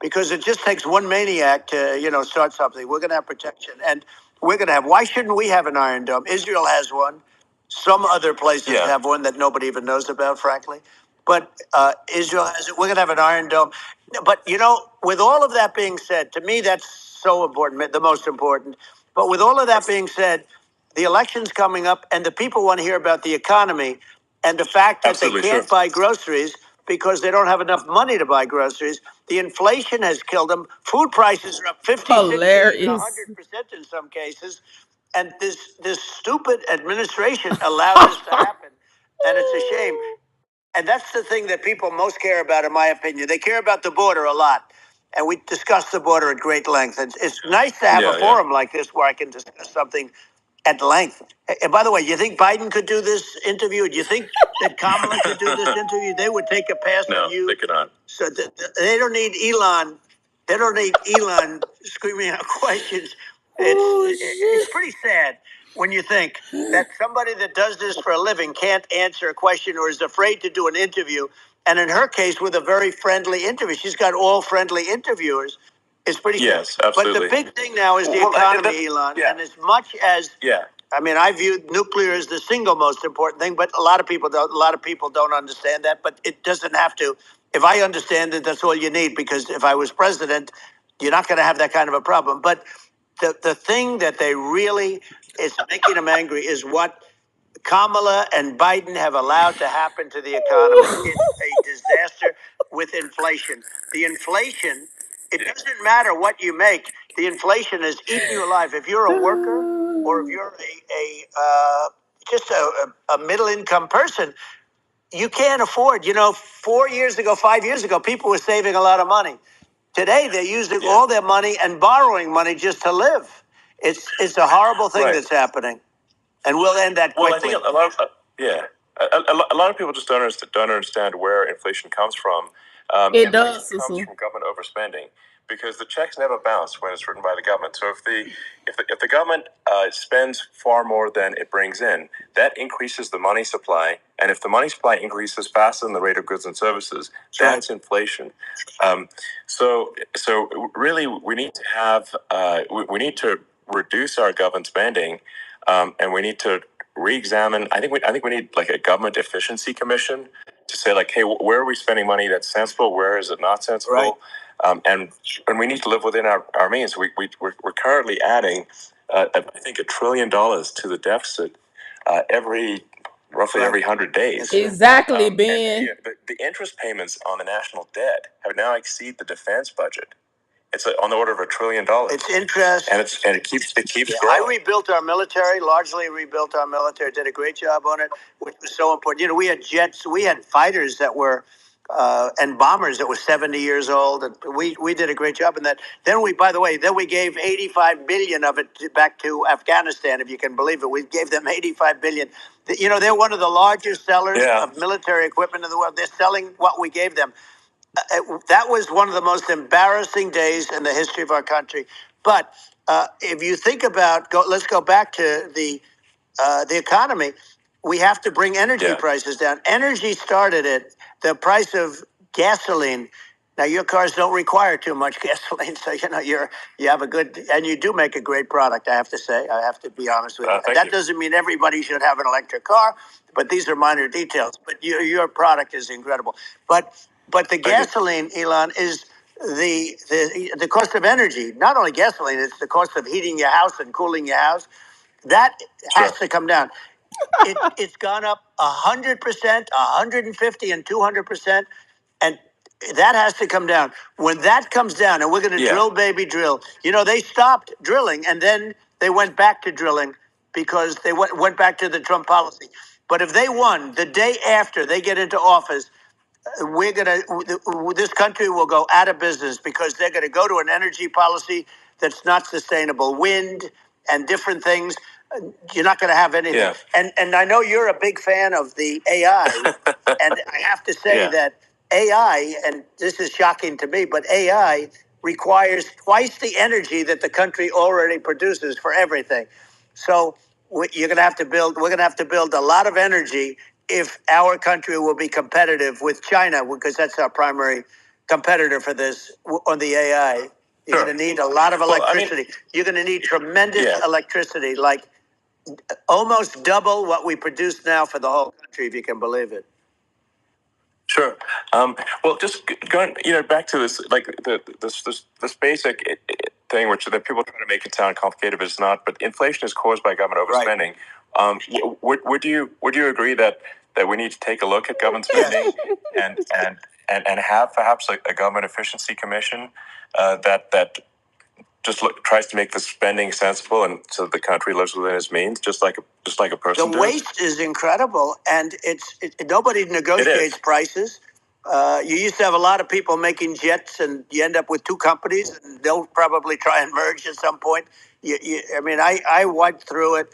because it just takes one maniac to, start something. We're going to have protection, and we're going to have. Why shouldn't we have an Iron Dome? Israel has one. Some other places have one that nobody even knows about, frankly. But Israel has it. We're going to have an Iron Dome. But with all of that being said, to me that's so important, the most important. But with all of that being said, the election's coming up, and the people want to hear about the economy and the fact that they can't buy groceries because they don't have enough money to buy groceries. The inflation has killed them. Food prices are up 50, 60, even Hilarious. 100% in some cases. And this stupid administration allowed this to happen. And it's a shame. And that's the thing that people most care about, in my opinion. They care about the border a lot. And we discussed the border at great length. It's nice to have a forum like this where I can discuss something at length. And by the way, you think Biden could do this interview? Do you think that Kamala could do this interview? They would take a pass on you. No, they could not. So they don't need Elon. They don't need Elon screaming out questions. It's pretty sad when you think that somebody that does this for a living can't answer a question or is afraid to do an interview. And in her case, with a very friendly interview, she's got all friendly interviewers. It's pretty sad. Yes, absolutely. But the big thing now is the economy, Elon. And as much as I mean, I view nuclear as the single most important thing, but a lot of people don't. A lot of people don't understand that. But it doesn't have to. If I understand it, that's all you need. Because if I was president, you're not going to have that kind of a problem. But the thing that they really is making them angry is what Kamala and Biden have allowed to happen to the economy. It's a disaster with inflation. The inflation, it doesn't matter what you make. The inflation is eating you alive. If you're a worker or if you're just a middle income person, you can't afford. 4 years ago, 5 years ago, people were saving a lot of money. Today, they're using all their money and borrowing money just to live. It's a horrible thing that's happening. And we'll end that quickly. Well, I think a lot of a lot of people just don't understand where inflation comes from. It does. It comes from government overspending, because the checks never bounce when it's written by the government. So if the government spends far more than it brings in, that increases the money supply. And if the money supply increases faster than the rate of goods and services, that's inflation. So really, we need to have we need to reduce our government spending. And we need to re-examine. I think we need like a government efficiency commission to say, like, hey, where are we spending money that's sensible? Where is it not sensible? Right. And we need to live within our means. We're currently adding, I think, $1 trillion to the deficit roughly every 100 days. Exactly, Ben. The interest payments on the national debt have now exceeded the defense budget. It's on the order of $1 trillion. It's interest, and it keeps growing. I rebuilt our military, largely rebuilt our military. Did a great job on it, which was so important. We had jets, we had fighters that were, and bombers that were 70 years old, and we did a great job in that. Then we gave 85 billion of it back to Afghanistan, if you can believe it. We gave them 85 billion. They're one of the largest sellers of military equipment in the world. They're selling what we gave them. That was one of the most embarrassing days in the history of our country. But if you think about, let's go back to the economy. We have to bring energy prices down. Energy started at the price of gasoline. Now, your cars don't require too much gasoline, so you have a good, and you do make a great product. I have to say, I have to be honest with you. That doesn't mean everybody should have an electric car, but these are minor details. But your product is incredible. But the gasoline, Elon, is the cost of energy. Not only gasoline, it's the cost of heating your house and cooling your house. That has to come down. It's gone up 100%, 150, and 200%, and that has to come down. When that comes down, and we're going to drill, baby, drill. They stopped drilling, and then they went back to drilling because they went back to the Trump policy. But if they won the day after they get into office, this country will go out of business because they're going to go to an energy policy that's not sustainable. Wind and different things. You're not going to have anything. And I know you're a big fan of the AI, and I have to say that AI, and this is shocking to me, but AI requires twice the energy that the country already produces for everything. So you're going to have to build. We're going to have to build a lot of energy if our country will be competitive with China, because that's our primary competitor for this on the AI. You're going to need a lot of electricity. You're going to need tremendous electricity, like almost double what we produce now for the whole country, if you can believe it. Sure. Well, just going, back to this, like this basic thing, which that people try to make it sound complicated, but it's not. But inflation is caused by government overspending. Right. Would you agree that we need to take a look at government spending and have perhaps a government efficiency commission that just tries to make the spending sensible and so the country lives within its means, just like a person. The waste is incredible, and nobody negotiates prices. You used to have a lot of people making jets, and you end up with two companies, and they'll probably try and merge at some point. I wiped through it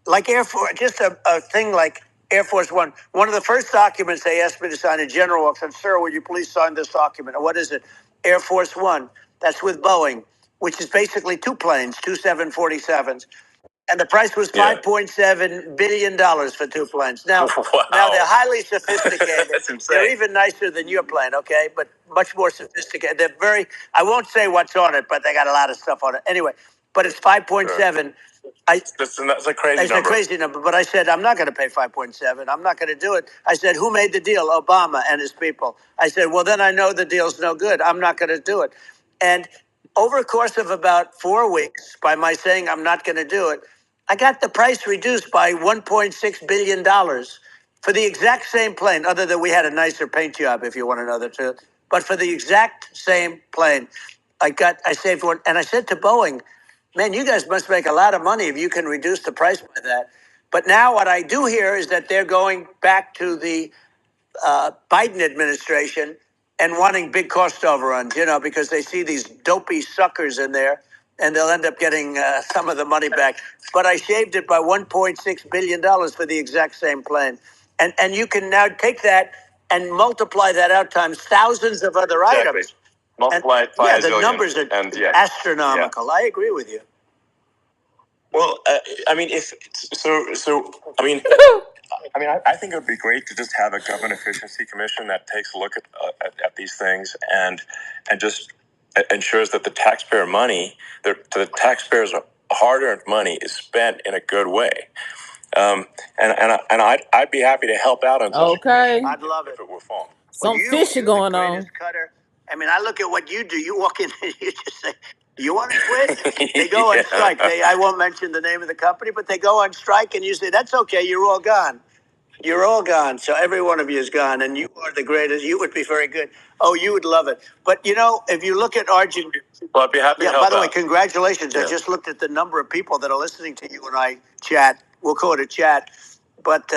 like Air Force, just a thing like Air Force One. One of the first documents they asked me to sign, a general said, "Sir, would you please sign this document?" And what is it? Air Force One. That's with Boeing, which is basically two planes, two 747s. And the price was $5.7 billion for two planes. Now, now they're highly sophisticated. That's insane. They're even nicer than your plane, okay? But much more sophisticated. They're very, I won't say what's on it, but they got a lot of stuff on it. Anyway, but it's 5.7. That's a crazy number. It's a crazy number. But I said, I'm not going to pay 5.7. I'm not going to do it. I said, who made the deal? Obama and his people. I said, well, then I know the deal's no good. I'm not going to do it. And over a course of about 4 weeks, by my saying I'm not going to do it, I got the price reduced by $1.6 billion for the exact same plane, other than we had a nicer paint job, if you want to know the truth. But for the exact same plane, I saved one. And I said to Boeing, man, you guys must make a lot of money if you can reduce the price by that. But now what I do hear is that they're going back to the Biden administration and wanting big cost overruns, because they see these dopey suckers in there, and they'll end up getting some of the money back. But I shaved it by $1.6 billion for the exact same plane. And you can now take that and multiply that out times thousands of other items. Multiply it by the numbers are astronomical. I agree with you. Well, I think it would be great to just have a government efficiency commission that takes a look at these things and just ensures that the taxpayer money, the taxpayers' hard-earned money, is spent in a good way. And I'd be happy to help out on such a commission. I'd love it if it were formed. Some fishy going on. Cutter. I look at what you do. You walk in and you just say, you want to quit? They go on strike. I won't mention the name of the company, but they go on strike, and you say, that's okay, you're all gone. You're all gone. So every one of you is gone, and you are the greatest. You would be very good. Oh, you would love it. But, if you look at Argentina. Well, I'd be happy to help by the way, out. congratulations. I just looked at the number of people that are listening to you when I chat. We'll call it a chat. But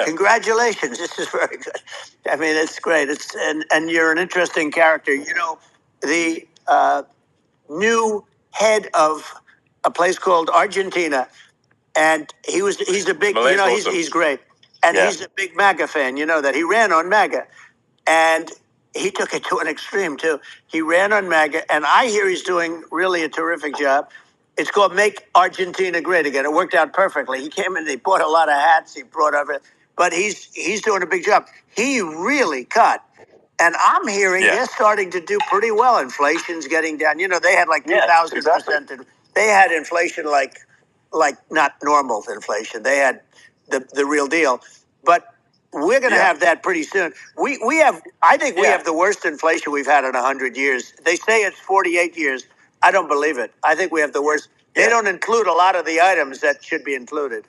congratulations. This is very good. It's great. And you're an interesting character. The new head of a place called Argentina, and he's a big, he's great. And he's a big MAGA fan, that he ran on MAGA. And he took it to an extreme, too. He ran on MAGA, and I hear he's doing really a terrific job. It's called Make Argentina Great Again. It worked out perfectly. He came in, he bought a lot of hats, he brought everything. But he's doing a big job. He really cut. And I'm hearing they're starting to do pretty well. Inflation's getting down. They had like 2,000%. Exactly. They had inflation like not normal inflation. They had the real deal. But we're going to have that pretty soon. I think we have the worst inflation we've had in 100 years. They say it's 48 years. I don't believe it. I think we have the worst. They don't include a lot of the items that should be included.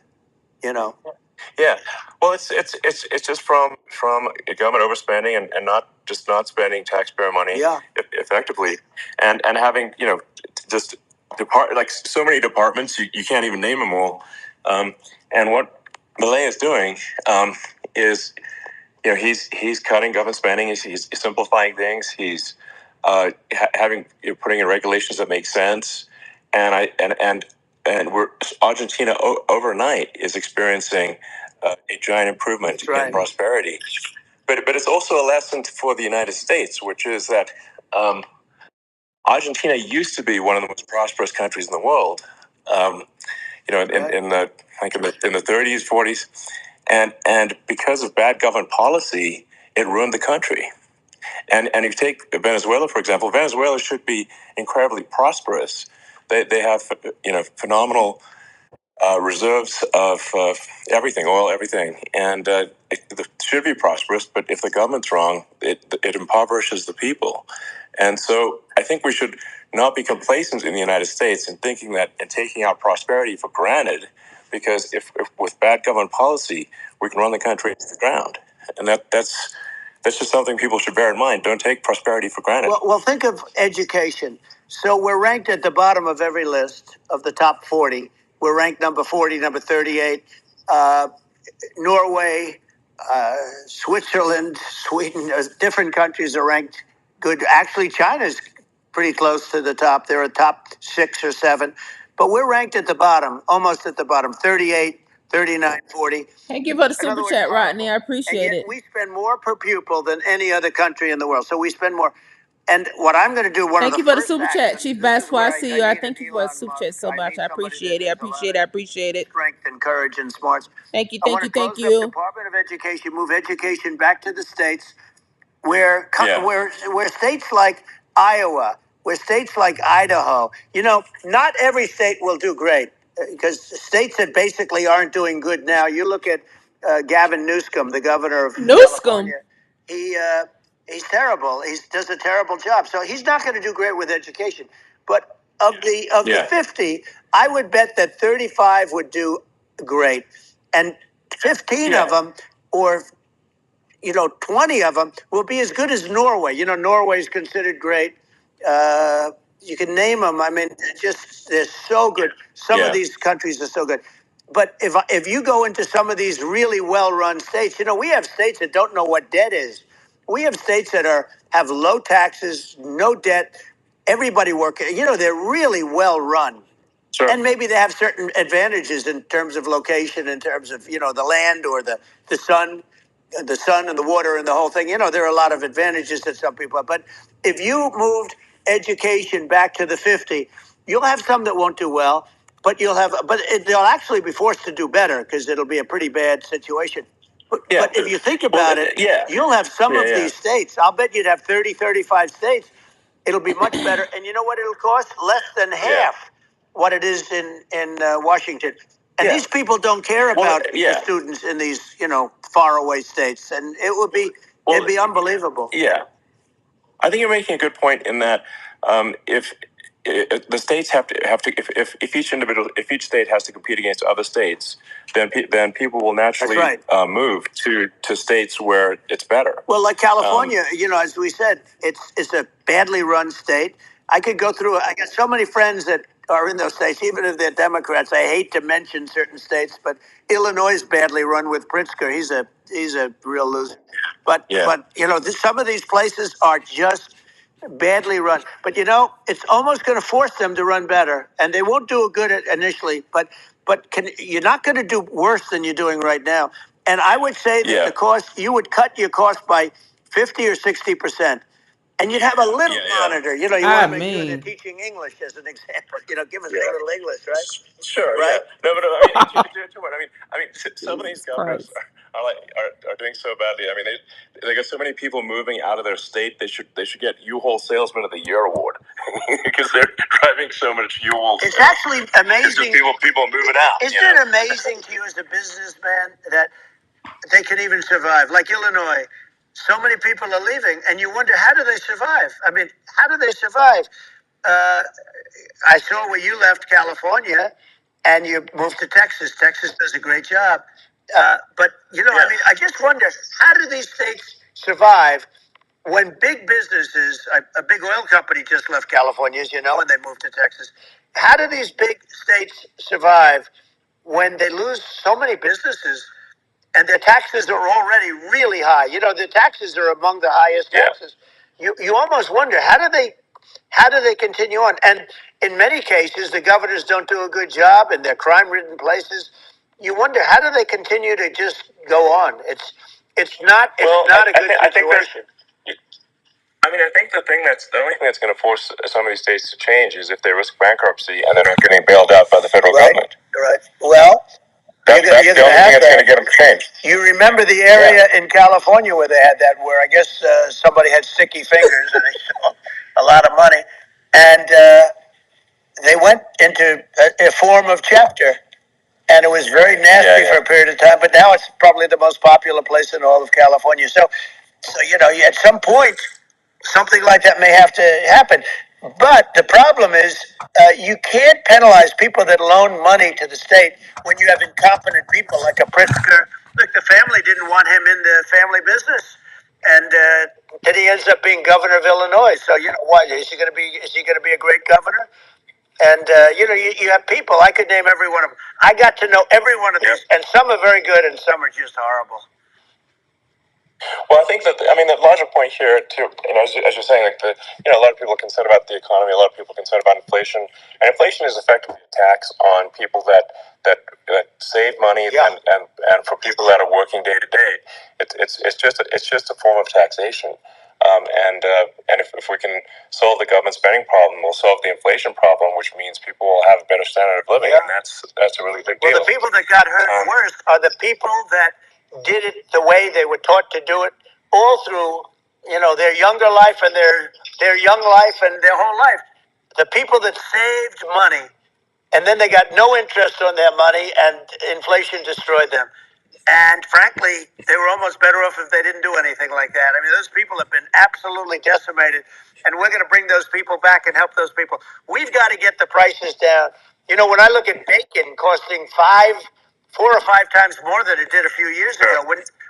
Yeah. Well, it's just from government overspending and not spending taxpayer money effectively, and having just so many departments you can't even name them all. And what Milei is doing is he's cutting government spending. He's simplifying things. He's putting in regulations that make sense, and Argentina overnight is experiencing a giant improvement in prosperity. But it's also a lesson for the United States, which is that Argentina used to be one of the most prosperous countries in the world. in the like in the 30s, 40s, and because of bad government policy, it ruined the country. And if you take Venezuela, for example, Venezuela should be incredibly prosperous. They have phenomenal reserves of everything, oil, everything, and it should be prosperous. But if the government's wrong, it impoverishes the people. And so I think we should not be complacent in the United States in thinking that and taking our prosperity for granted, because if with bad government policy we can run the country into the ground, and that's just something people should bear in mind. Don't take prosperity for granted. Well, think of education. So we're ranked at the bottom of every list of the top 40. We're ranked number 40, number 38. Norway, Switzerland, Sweden, different countries are ranked good. Actually, China's pretty close to the top. They're a top 6 or 7. But we're ranked at the bottom, almost at the bottom, 38, 39, 40. Thank you for the In other super words, chat, Rodney. I and appreciate yet it. we spend more per pupil than any other country in the world. So we spend more. And what I'm going to do, one Thank of you the for the first super chat, actions, Chief this is Basketball. where I see you. I need thank an you for the Elon super chat Musk. so much. Need I somebody that appreciate it. I has a lot appreciate of it. I appreciate it. strength and courage and smarts. Thank you. I Thank want you. to Thank close up you. Department of Education, move education back to the states, where states like Iowa, where states like Idaho, not every state will do great, because states that basically aren't doing good now. You look at Gavin Newsom, the governor of Newscomb. California. He's terrible. He does a terrible job. So he's not going to do great with education. But of the 50, I would bet that 35 would do great, and 15 of them, or 20 of them, will be as good as Norway. Norway's considered great. You can name them. I mean, they're so good. Some of these countries are so good. But if you go into some of these really well-run states, we have states that don't know what debt is. We have states that have low taxes, no debt, everybody working. They're really well-run. Sure. And maybe they have certain advantages in terms of location, in terms of the land or the sun, and the water and the whole thing. There are a lot of advantages that some people have. But if you moved education back to the 50, you'll have some that won't do well, but they'll actually be forced to do better, because it'll be a pretty bad situation. But if you think about it, you'll have some of these states. I'll bet you'd have 30, 35 states. It'll be much better. And you know what it'll cost? Less than half what it is in Washington. And these people don't care about the students in these, faraway states. And it'd be unbelievable. Yeah. I think you're making a good point in that if the states have to if each state has to compete against other states, then people will naturally move to states where it's better. Well, like California, as we said, it's a badly run state. I could go through it. I got so many friends that are in those states, even if they're Democrats. I hate to mention certain states, but Illinois is badly run with Pritzker. He's a real loser. But some of these places are just badly run. But it's almost going to force them to run better, and they won't do good initially. But you're not going to do worse than you're doing right now. And I would say that the cost, you would cut your cost by 50 or 60%. And you'd have a little monitor. You want to make sure they're teaching English, as an example. Give us a little English, right? Sure. Right? Yeah. No, but I mean, you could do it too much. I mean, some of these governors Christ. are doing so badly. I mean, they got so many people moving out of their state. They should get U-Haul Salesman of the Year award because they're driving so much U-Haul. It's actually amazing. People moving out. Isn't it amazing to you as a businessman that they can even survive? Like Illinois, so many people are leaving, and you wonder, how do they survive? I mean, how do they survive? I saw where you left California and you moved to Texas. Texas does a great job. But, I mean, I just wonder, how do these states survive when big businesses, a big oil company just left California, as you know, and they moved to Texas. How do these big states survive when they lose so many businesses and their taxes are already really high? The taxes are among the highest taxes. You almost wonder, how do they continue on? And in many cases, the governors don't do a good job in their crime-ridden places. You wonder, how do they continue to just go on? It's not a good situation. I think the only thing that's going to force some of these states to change is if they risk bankruptcy and they're not getting bailed out by the federal government. Right. Well, That's the only thing that's going to get them changed. you remember the area in California where they had that, where I guess somebody had sticky fingers and they stole a lot of money, and they went into a form of chapter, and it was very nasty for a period of time. But now it's probably the most popular place in all of California. So at some point, something like that may have to happen. But the problem is, you can't penalize people that loan money to the state when you have incompetent people like a Pritzker. Look, the family didn't want him in the family business, and then he ends up being governor of Illinois. So what is he going to be? Is he going to be a great governor? And you have people. I could name every one of them. I got to know every one of these, and some are very good, and some are just horrible. Well, I think that the larger point here too, as you're saying, like a lot of people are concerned about the economy, a lot of people are concerned about inflation, and inflation is effectively a tax on people that save money, and for people that are working day to day, it's just a form of taxation. And if we can solve the government spending problem, we'll solve the inflation problem, which means people will have a better standard of living, and that's a really big deal. Well, the people that got hurt worst are the people that did it the way they were taught to do it all through their younger life and their young life and their whole life. The people that saved money and then they got no interest on their money and inflation destroyed them. And frankly, they were almost better off if they didn't do anything like that. I mean, those people have been absolutely decimated, and we're going to bring those people back and help those people. We've got to get the prices down. When I look at bacon costing 4 or 5 times more than it did a few years ago,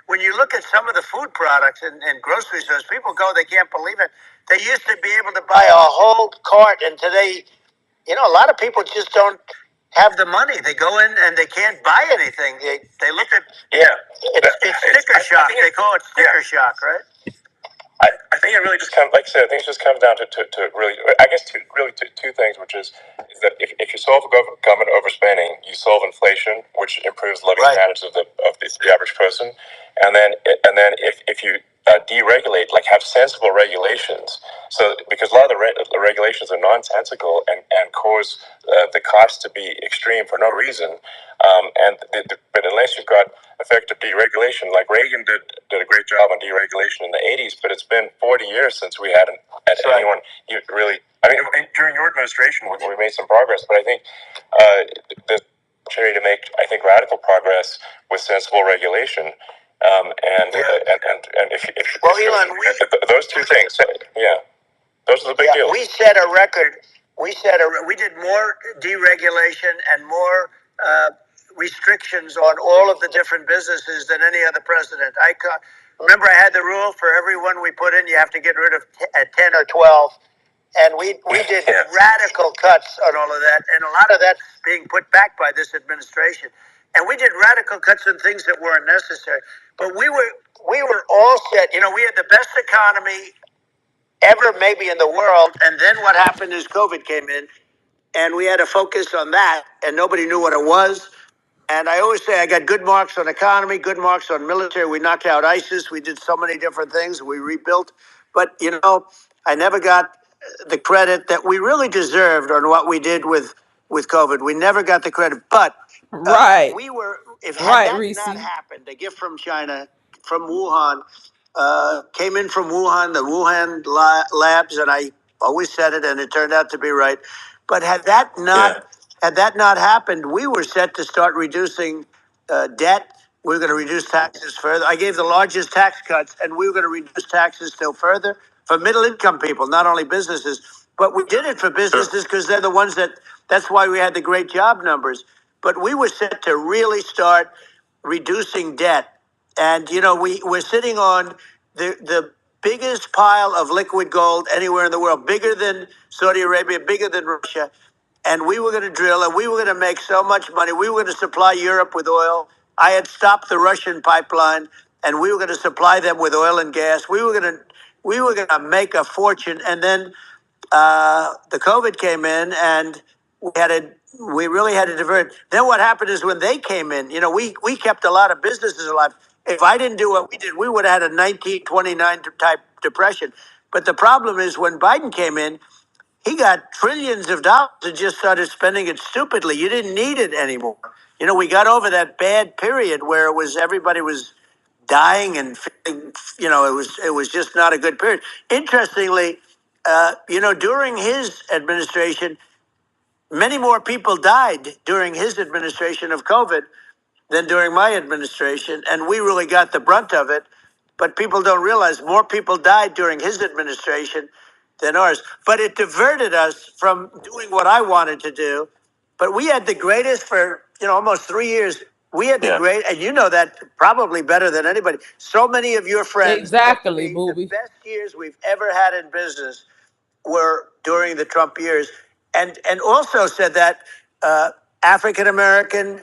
when you look at some of the food products and grocery stores, people go, they can't believe it. They used to be able to buy a whole cart, and today, a lot of people just don't have the money. They go in and they can't buy anything. They look at it's sticker shock. They call it sticker shock, right? I think it really just comes, like I said, I think it just comes down to really, I guess, two things, which is that if you solve government overspending, you solve inflation, which improves living standards of the average person, and then if you deregulate, like have sensible regulations, so because a lot of the regulations are nonsensical and cause the costs to be extreme for no reason, but unless you've got effective deregulation, like Reagan did a great job on deregulation in the 80s, but it's been 40 years since we had anyone really. During your administration, we made some progress, but I think the opportunity to make, radical progress with sensible regulation. And Elon, those two things, those are the big deals. We set a record. We did more deregulation and more restrictions on all of the different businesses than any other president. Remember, I had the rule for everyone we put in, you have to get rid of 10 or 12. And we did radical cuts on all of that, and a lot of that's being put back by this administration. And we did radical cuts on things that weren't necessary. But we were all set. We had the best economy ever maybe in the world. And then what happened is COVID came in, and we had to focus on that, and nobody knew what it was. And I always say I got good marks on economy, good marks on military. We knocked out ISIS. We did so many different things. We rebuilt. But, I never got the credit that we really deserved on what we did with COVID. We never got the credit. But we were, if had that Reese. not happened, a gift from China, from Wuhan, came in from Wuhan, the Wuhan labs, and I always said it, and it turned out to be right. But had that not happened, we were set to start reducing debt. We were going to reduce taxes further. I gave the largest tax cuts, and we were going to reduce taxes still further for middle-income people, not only businesses. But we did it for businesses because they're the ones that's why we had the great job numbers. But we were set to really start reducing debt. And, we're sitting on the biggest pile of liquid gold anywhere in the world, bigger than Saudi Arabia, bigger than Russia. And we were going to drill, and we were going to make so much money. We were going to supply Europe with oil. I had stopped the Russian pipeline, and we were going to supply them with oil and gas. We were going to make a fortune. And then the COVID came in, and we really had to divert. Then what happened is when they came in, we kept a lot of businesses alive. If I didn't do what we did, we would have had a 1929 type depression. But the problem is when Biden came in, he got trillions of dollars and just started spending it stupidly. You didn't need it anymore. We got over that bad period where everybody was dying and feeling, it was just not a good period. Interestingly, during his administration, many more people died during his administration of COVID than during my administration, and we really got the brunt of it. But people don't realize more people died during his administration than ours. But it diverted us from doing what I wanted to do. But we had the greatest for almost 3 years. We had the great, and you know that probably better than anybody. So many of your friends said to Exactly, me, the booby. best years we've ever had in business were during the Trump years, and also said that African American,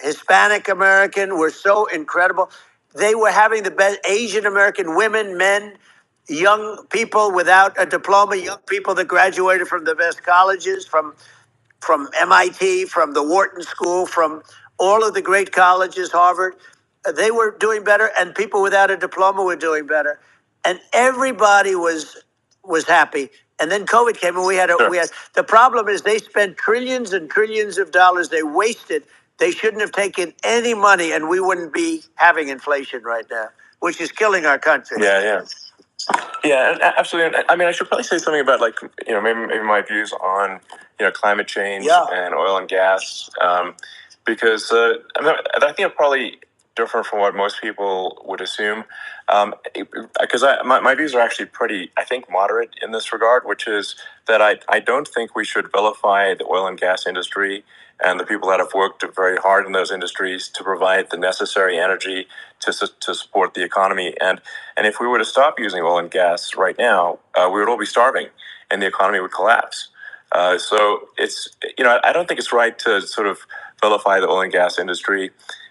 Hispanic American were so incredible. They were having the best. Asian American women, men, young people without a diploma, young people that graduated from the best colleges, from MIT, from the Wharton School, from all of the great colleges, Harvard. They were doing better, and people without a diploma were doing better, and everybody was happy. And then COVID came, and we had the problem is they spent trillions and trillions of dollars. They wasted. They shouldn't have taken any money, and we wouldn't be having inflation right now, which is killing our country. Yeah, absolutely. I mean, I should probably say something about maybe my views on climate change and oil and gas, because I think I'm probably different from what most people would assume, because my views are actually pretty, I think, moderate in this regard, which is that I don't think we should vilify the oil and gas industry and the people that have worked very hard in those industries to provide the necessary energy to support the economy. And if we were to stop using oil and gas right now, we would all be starving, and the economy would collapse. So it's I don't think it's right to sort of vilify the oil and gas industry,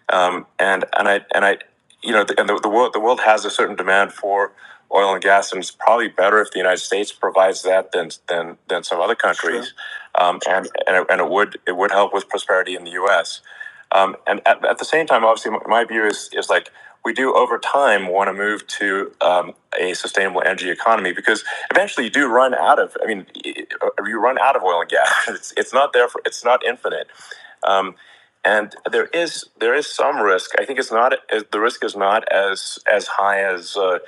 and the world has a certain demand for oil and gas, and it's probably better if the United States provides that than some other countries. Sure. And it would help with prosperity in the U.S. And at the same time, obviously, my view is like we do over time want to move to a sustainable energy economy, because eventually you do run out of. I mean, you run out of oil and gas. It's not there it's not infinite. And there is some risk. I think the risk is not as high as a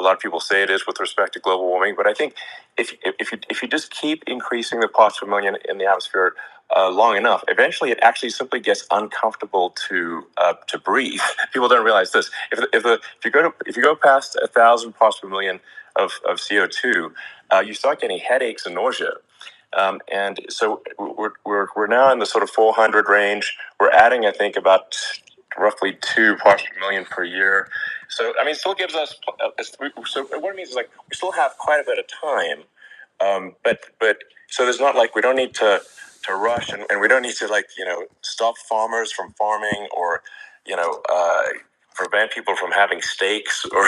lot of people say it is with respect to global warming. But I think if you just keep increasing the parts per million in the atmosphere long enough, eventually it actually simply gets uncomfortable to breathe. People don't realize this. If you go past 1,000 parts per million of CO2, you start getting headaches and nausea. And so we're now in the sort of 400 range. We're adding, I think, about roughly 2 parts per million per year. So I mean, it still gives us. So what it means is like we still have quite a bit of time, but so there's not like we don't need to rush, and we don't need to stop farmers from farming, or prevent people from having steaks, or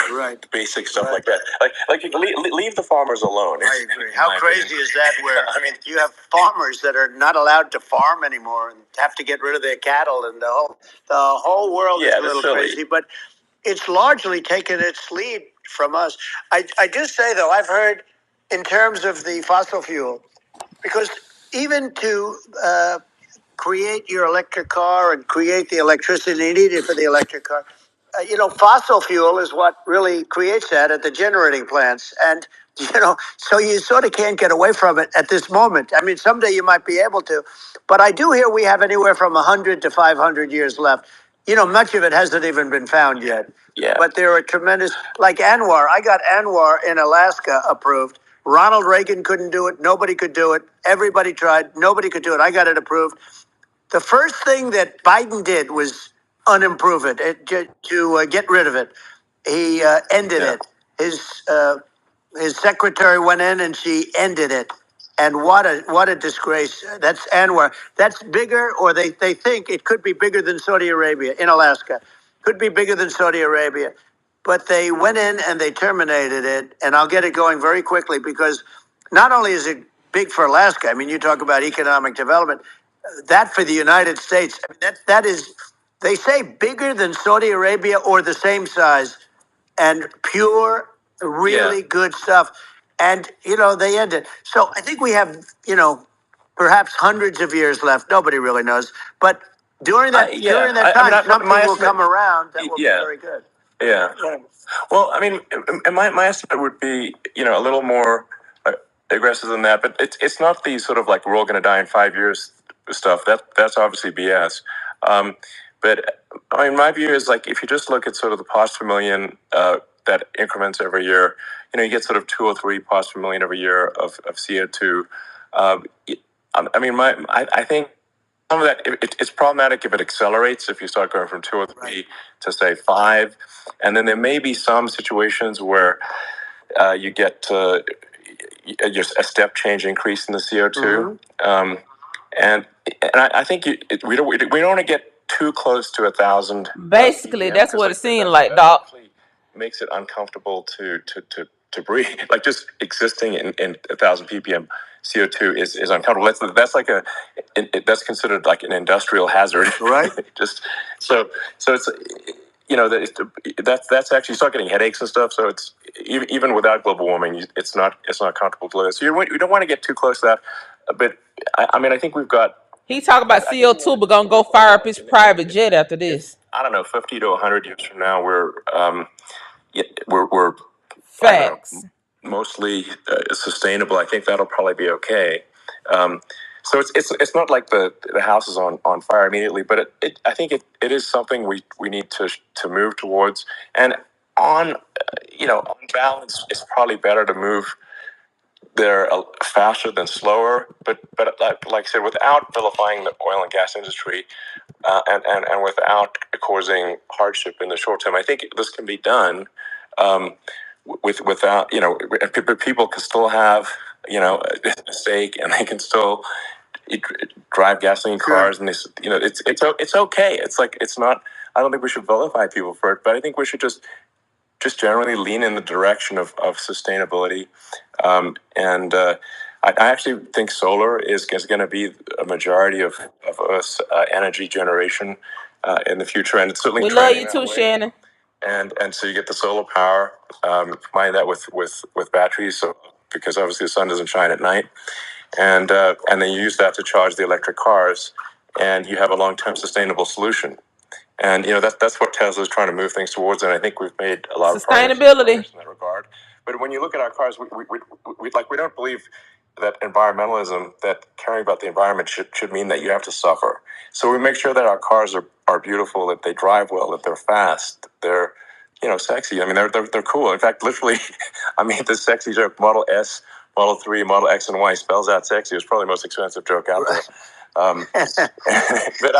basic stuff like that. Like you leave the farmers alone. I agree. How crazy is that? Where I mean, you have farmers that are not allowed to farm anymore and have to get rid of their cattle, and the whole world is a little crazy. But it's largely taken its lead from us. I just say though, I've heard in terms of the fossil fuel, because even to create your electric car and create the electricity needed for the electric car, fossil fuel is what really creates that at the generating plants. And, so you sort of can't get away from it at this moment. I mean, someday you might be able to. But I do hear we have anywhere from 100 to 500 years left. Much of it hasn't even been found yet. Yeah. But there are tremendous, like Anwar. I got Anwar in Alaska approved. Ronald Reagan couldn't do it. Nobody could do it. Everybody tried. Nobody could do it. I got it approved. The first thing that Biden did was unimprove it, to get rid of it. He ended it. His secretary went in and she ended it. And what a disgrace. That's Anwar. That's bigger, or they think it could be bigger than Saudi Arabia in Alaska. Could be bigger than Saudi Arabia. But they went in and they terminated it. And I'll get it going very quickly, because not only is it big for Alaska, I mean, you talk about economic development, that for the United States, I mean, that is, they say bigger than Saudi Arabia or the same size, and pure, really good stuff. And, they ended. So I think we have, perhaps hundreds of years left. Nobody really knows. But during that time, something will come around that will be very good. Yeah. Well, I mean, and my estimate would be, a little more aggressive than that. But it's not the sort of like we're all going to die in 5 years stuff. That's obviously BS. But I mean, my view is like if you just look at sort of the parts per million that increments every year, you get sort of 2 or 3 parts per million every year of CO2. I mean, I think some of that it's problematic if it accelerates. If you start going from 2 or 3 to say 5, and then there may be some situations where you get just a step change increase in the CO2, and I think we don't want to get too close to 1,000. Basically, ppm, that's 'cause, what like, it seemed that like, Doc. actually makes it uncomfortable to breathe. Like just existing in 1,000 ppm CO2 is uncomfortable. That's like that's considered like an industrial hazard, right? Just so it's that's actually you start getting headaches and stuff. So it's even without global warming, it's not comfortable to live. So you don't want to get too close to that. But I mean, I think we've got. He talk about CO2, but gonna go fire up his private jet after this. I don't know, 50 to 100 years from now, we're Facts. mostly sustainable. I think that'll probably be okay. So it's not like the house is on fire immediately, but I think it is something we need to move towards. And on on balance, it's probably better to move there faster than slower. But like I said, without vilifying the oil and gas industry, and without causing hardship in the short term, I think this can be done. Without people can still have a stake, and they can still drive gasoline cars, and it's okay. It's like it's not. I don't think we should vilify people for it, but I think we should just generally lean in the direction of sustainability. And I actually think solar is going to be a majority of Earth's energy generation in the future, and it's certainly we love trending you that too, way. Shannon. And so you get the solar power, combine that with batteries, so because obviously the sun doesn't shine at night, and then you use that to charge the electric cars, and you have a long-term sustainable solution. And that's what Tesla's trying to move things towards, and I think we've made a lot of progress in that regard. But when you look at our cars, we don't believe that environmentalism, that caring about the environment should mean that you have to suffer. So we make sure that our cars are beautiful, that they drive well, that they're fast, they're sexy. I mean, they're cool. In fact, literally, I mean, the sexy joke, Model S, Model 3, Model X, and Y spells out sexy. It's probably the most expensive joke out there. But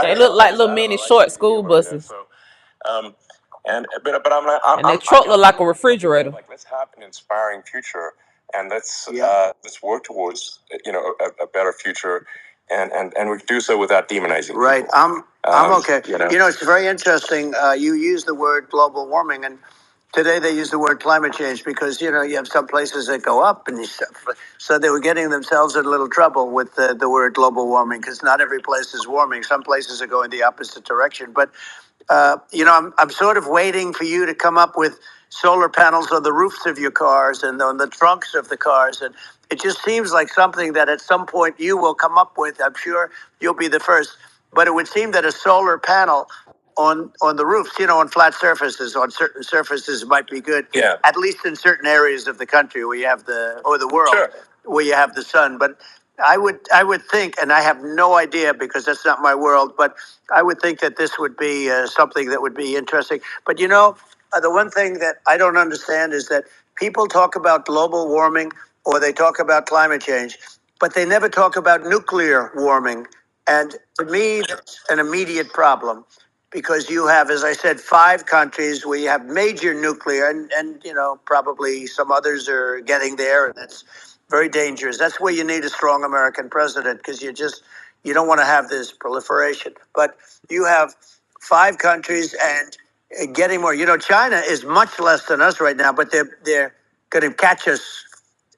They look like little mini short school buses. So, but I'm not. And their truck look like a refrigerator. Like, let's have an inspiring future, and let's work towards a better future, and we do so without demonizing. Right. People. I'm okay. It's very interesting. You use the word global warming, and today they use the word climate change because you have some places that go up, and so they were getting themselves in a little trouble with the word global warming because not every place is warming. Some places are going the opposite direction. But I'm sort of waiting for you to come up with solar panels on the roofs of your cars and on the trunks of the cars, and it just seems like something that at some point you will come up with. I'm sure you'll be the first. But it would seem that a solar panel on the roofs, on flat surfaces, on certain surfaces might be good. Yeah. At least in certain areas of the country where you have the world where you have the sun. But I would think, and I have no idea because that's not my world, but I would think that this would be something that would be interesting. But the one thing that I don't understand is that people talk about global warming or they talk about climate change, but they never talk about nuclear warming. And to me, that's an immediate problem because you have, as I said, 5 countries where you have major nuclear and probably some others are getting there. And that's very dangerous. That's where you need a strong American president because you don't want to have this proliferation. But you have 5 countries and getting more. China is much less than us right now, but they're going to catch us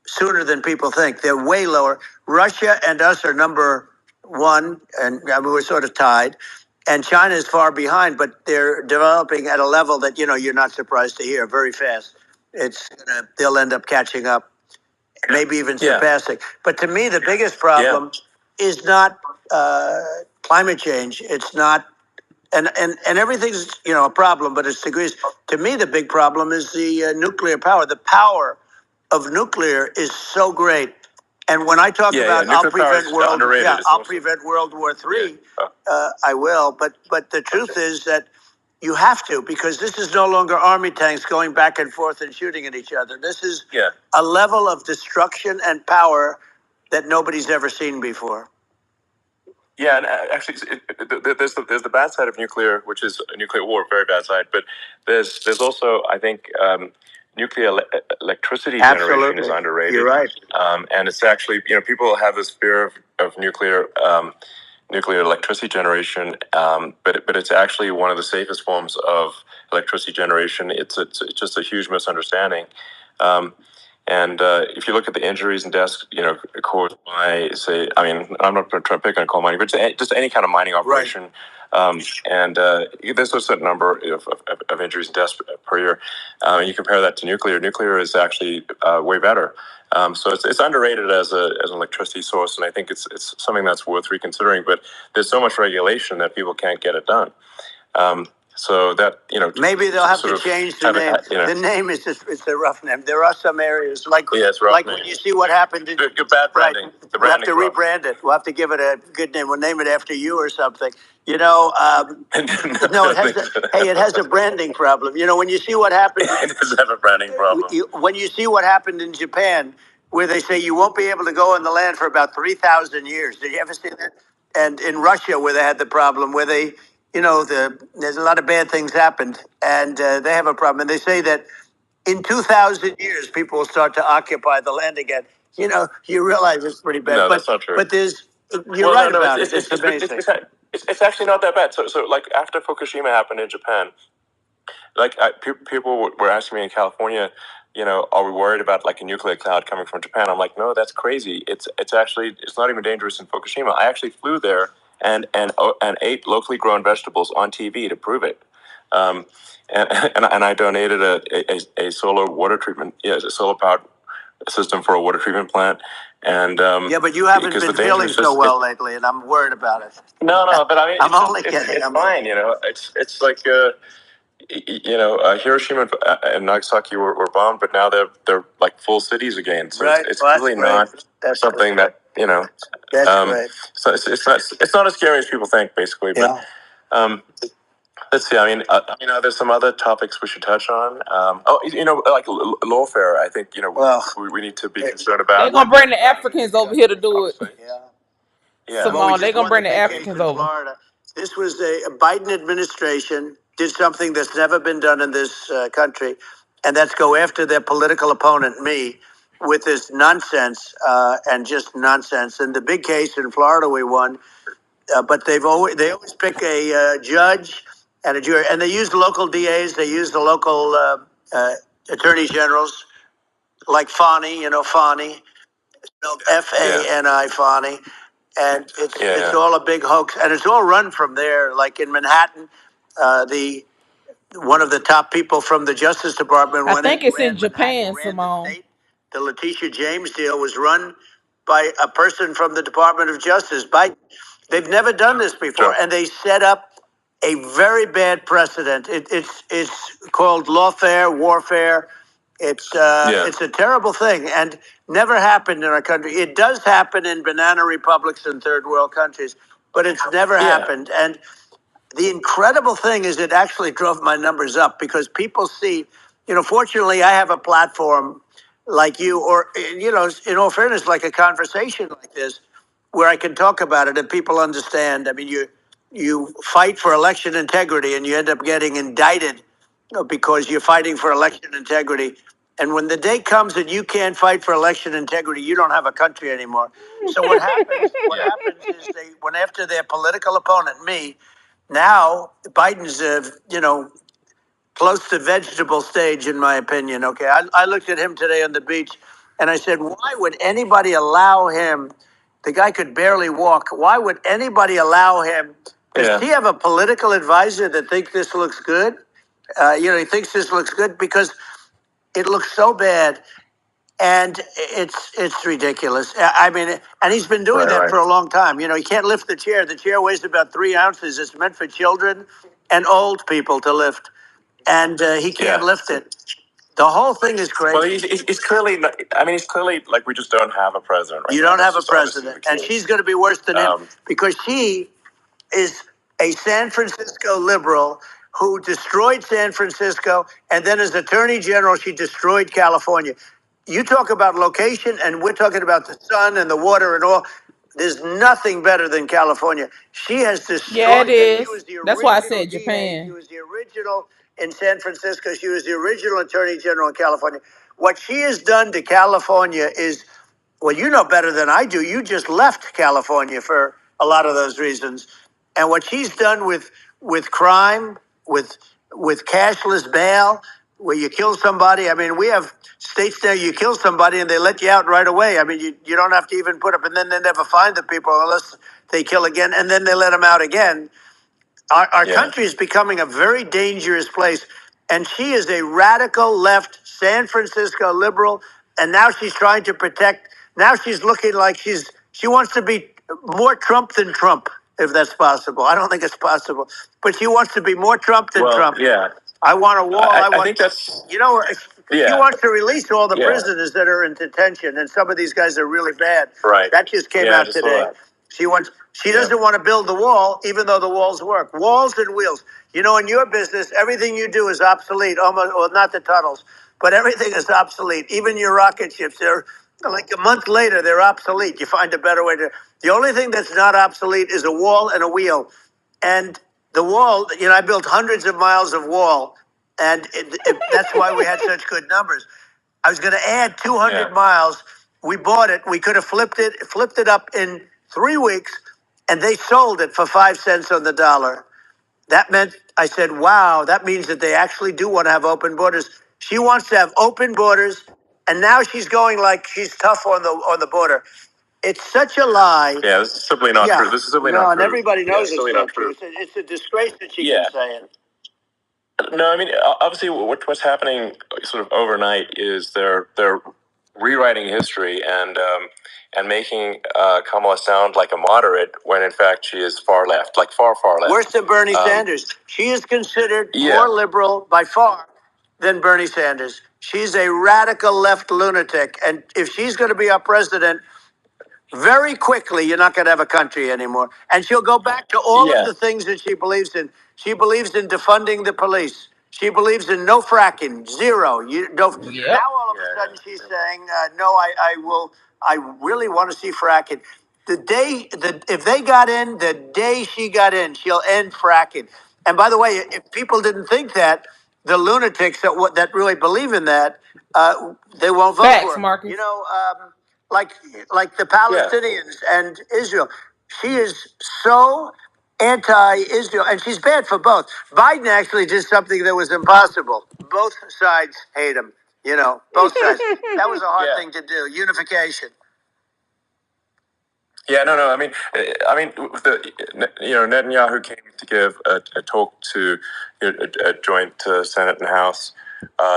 sooner than people think. They're way lower. Russia and us are number 1, and we're sort of tied. And China is far behind, but they're developing at a level that you're not surprised to hear very fast. They'll end up catching up. maybe even surpassing. But to me, the biggest problem is not climate change. It's not, and everything's a problem, but it's degrees. To me, the big problem is the nuclear power. The power of nuclear is so great. And when I talk about I'll prevent World War III, I will. But the truth is that you have to, because this is no longer army tanks going back and forth and shooting at each other. This is a level of destruction and power that nobody's ever seen before. Yeah, and actually, there's the bad side of nuclear, which is a nuclear war, very bad side. But there's also, I think, nuclear electricity generation is underrated. You're right. And it's actually, people have this fear of nuclear electricity generation, but it's actually one of the safest forms of electricity generation. It's just a huge misunderstanding. And if you look at the injuries and deaths, caused by, say, I'm not trying to pick on coal mining, but just any kind of mining operation. And there's a certain number of injuries and deaths per year. And you compare that to nuclear. Nuclear is actually way better. So it's underrated as an electricity source, and I think it's something that's worth reconsidering. But there's so much regulation that people can't get it done. So that, maybe they'll have to change the name. The name is it's a rough name. There are some areas like when you see what happened in good bad branding. The we'll have to rebrand it. We'll have to give it a good name. We'll name it after you or something. No, it has a branding problem. When you see what happened, it does have a branding problem. When you see what happened in Japan, where they say you won't be able to go on the land for about 3,000 years. Did you ever see that? And in Russia, where they had the problem, where they there's a lot of bad things happened, and they have a problem. And they say that in 2,000 years, people will start to occupy the land again. You realize it's pretty bad. No, that's not true. But you're right about it. It's amazing. It's actually not that bad. So like after Fukushima happened in Japan, like people were asking me in California, are we worried about like a nuclear cloud coming from Japan? I'm like, no, that's crazy. It's not even dangerous in Fukushima. I actually flew there and ate locally grown vegetables on TV to prove it. And I donated a solar water treatment, a solar powered system for a water treatment plant. And but you haven't been feeling so well lately, and I'm worried about it. No, but I mean, I'm only kidding. It's fine. It's like Hiroshima and Nagasaki were bombed, but now they're like full cities again. So it's really not something that That's great. So it's not as scary as people think, basically. But let's see. There's some other topics we should touch on. Like lawfare. I think we need to be concerned about. They're gonna bring the Africans over here to do it. Yeah. Simone, they're gonna bring the Africans over. Florida. This was a Biden administration did something that's never been done in this country, and that's go after their political opponent, me, with this nonsense and just nonsense. And the big case in Florida, we won, but they always pick a judge and a jury, and they use the local DAs, they use the local attorney generals, like Fani, Fani, Fani, Fani. And it's all a big hoax, and it's all run from there. Like in Manhattan, one of the top people from the Justice Department. I think it's in Japan, Simone. The Letitia James deal was run by a person from the Department of Justice. They've never done this before, and they set up a very bad precedent. It's called lawfare, warfare. It's a terrible thing, and never happened in our country. It does happen in banana republics and third world countries, but it's never happened. And the incredible thing is it actually drove my numbers up because people see, fortunately I have a platform like you, or, in all fairness, like a conversation like this, where I can talk about it and people understand. I mean, you fight for election integrity and you end up getting indicted because you're fighting for election integrity. And when the day comes that you can't fight for election integrity, you don't have a country anymore. So what happens? Is they went after their political opponent, me. Now Biden's, close to vegetable stage, in my opinion. Okay, I looked at him today on the beach, and I said, why would anybody allow him? The guy could barely walk. Why would anybody allow him? Does he have a political advisor that thinks this looks good? He thinks this looks good because it looks so bad. And it's ridiculous. I mean, and he's been doing that for a long time. You know, he can't lift the chair. The chair weighs about 3 ounces. It's meant for children and old people to lift, and he can't lift it. The whole thing is crazy. Well, he's clearly. I mean, he's clearly like we just don't have a president. Right you now. don't have That's a president, and she's going to be worse than him because she is a San Francisco liberal who destroyed San Francisco, and then as Attorney General, she destroyed California. You talk about location, and we're talking about the sun and the water and all. There's nothing better than California. She has destroyed. Yeah, it that. She is. was the That's why I original said DA. Japan. She was the original in San Francisco. She was the original Attorney General in California. What she has done to California is, well, you know better than I do. You just left California for a lot of those reasons. And what she's done with crime, with cashless bail, where you kill somebody. I mean, we have states there you kill somebody and they let you out right away. I mean, you don't have to even put up, and then they never find the people unless they kill again, and then they let them out again. Our country is becoming a very dangerous place. And she is a radical left San Francisco liberal. And now she's trying to protect. Now she's looking like she wants to be more Trump than Trump, if that's possible. I don't think it's possible. But she wants to be more Trump than Trump. Yeah. I want a wall. I think that's. You know, she wants to release all the prisoners that are in detention. And some of these guys are really bad. Right. That just came out today. She doesn't want to build the wall, even though the walls work. Walls and wheels. You know, in your business, everything you do is obsolete. Almost, well, not the tunnels, but everything is obsolete. Even your rocket ships, they're like a month later, they're obsolete. You find a better way to. The only thing that's not obsolete is a wall and a wheel. And the wall, you know, I built hundreds of miles of wall, and that's why we had such good numbers. I was going to add 200 miles. We bought it. We could have flipped it up in 3 weeks, and they sold it for 5 cents on the dollar. That meant, I said, wow, that means that they actually do want to have open borders. She wants to have open borders, and now she's going like she's tough on the border. It's such a lie. Yeah, this is simply not true. This is simply not true. And everybody knows it's it's not true. It's a disgrace that she can say it. No, I mean, obviously, what's happening sort of overnight is they're rewriting history and making Kamala sound like a moderate when in fact she is far left, like far left. Worse than Bernie Sanders. She is considered more liberal by far than Bernie Sanders. She's a radical left lunatic, and if she's going to be our president, very quickly, you're not going to have a country anymore. And she'll go back to all of the things that she believes in. She believes in defunding the police. She believes in no fracking, zero. Now all of a sudden she's saying, no, I really want to see fracking. If they got in, the day she got in, she'll end fracking. And by the way, if people didn't think that, the lunatics that really believe in that, they won't vote for her. Marcus. You know, like the Palestinians and Israel. She is so anti-Israel, and she's bad for both. Biden actually did something that was impossible. Both sides hate him. You know, both sides. That was a hard thing to do. Unification. Yeah, no. I mean, Netanyahu came to give a talk to a joint Senate and House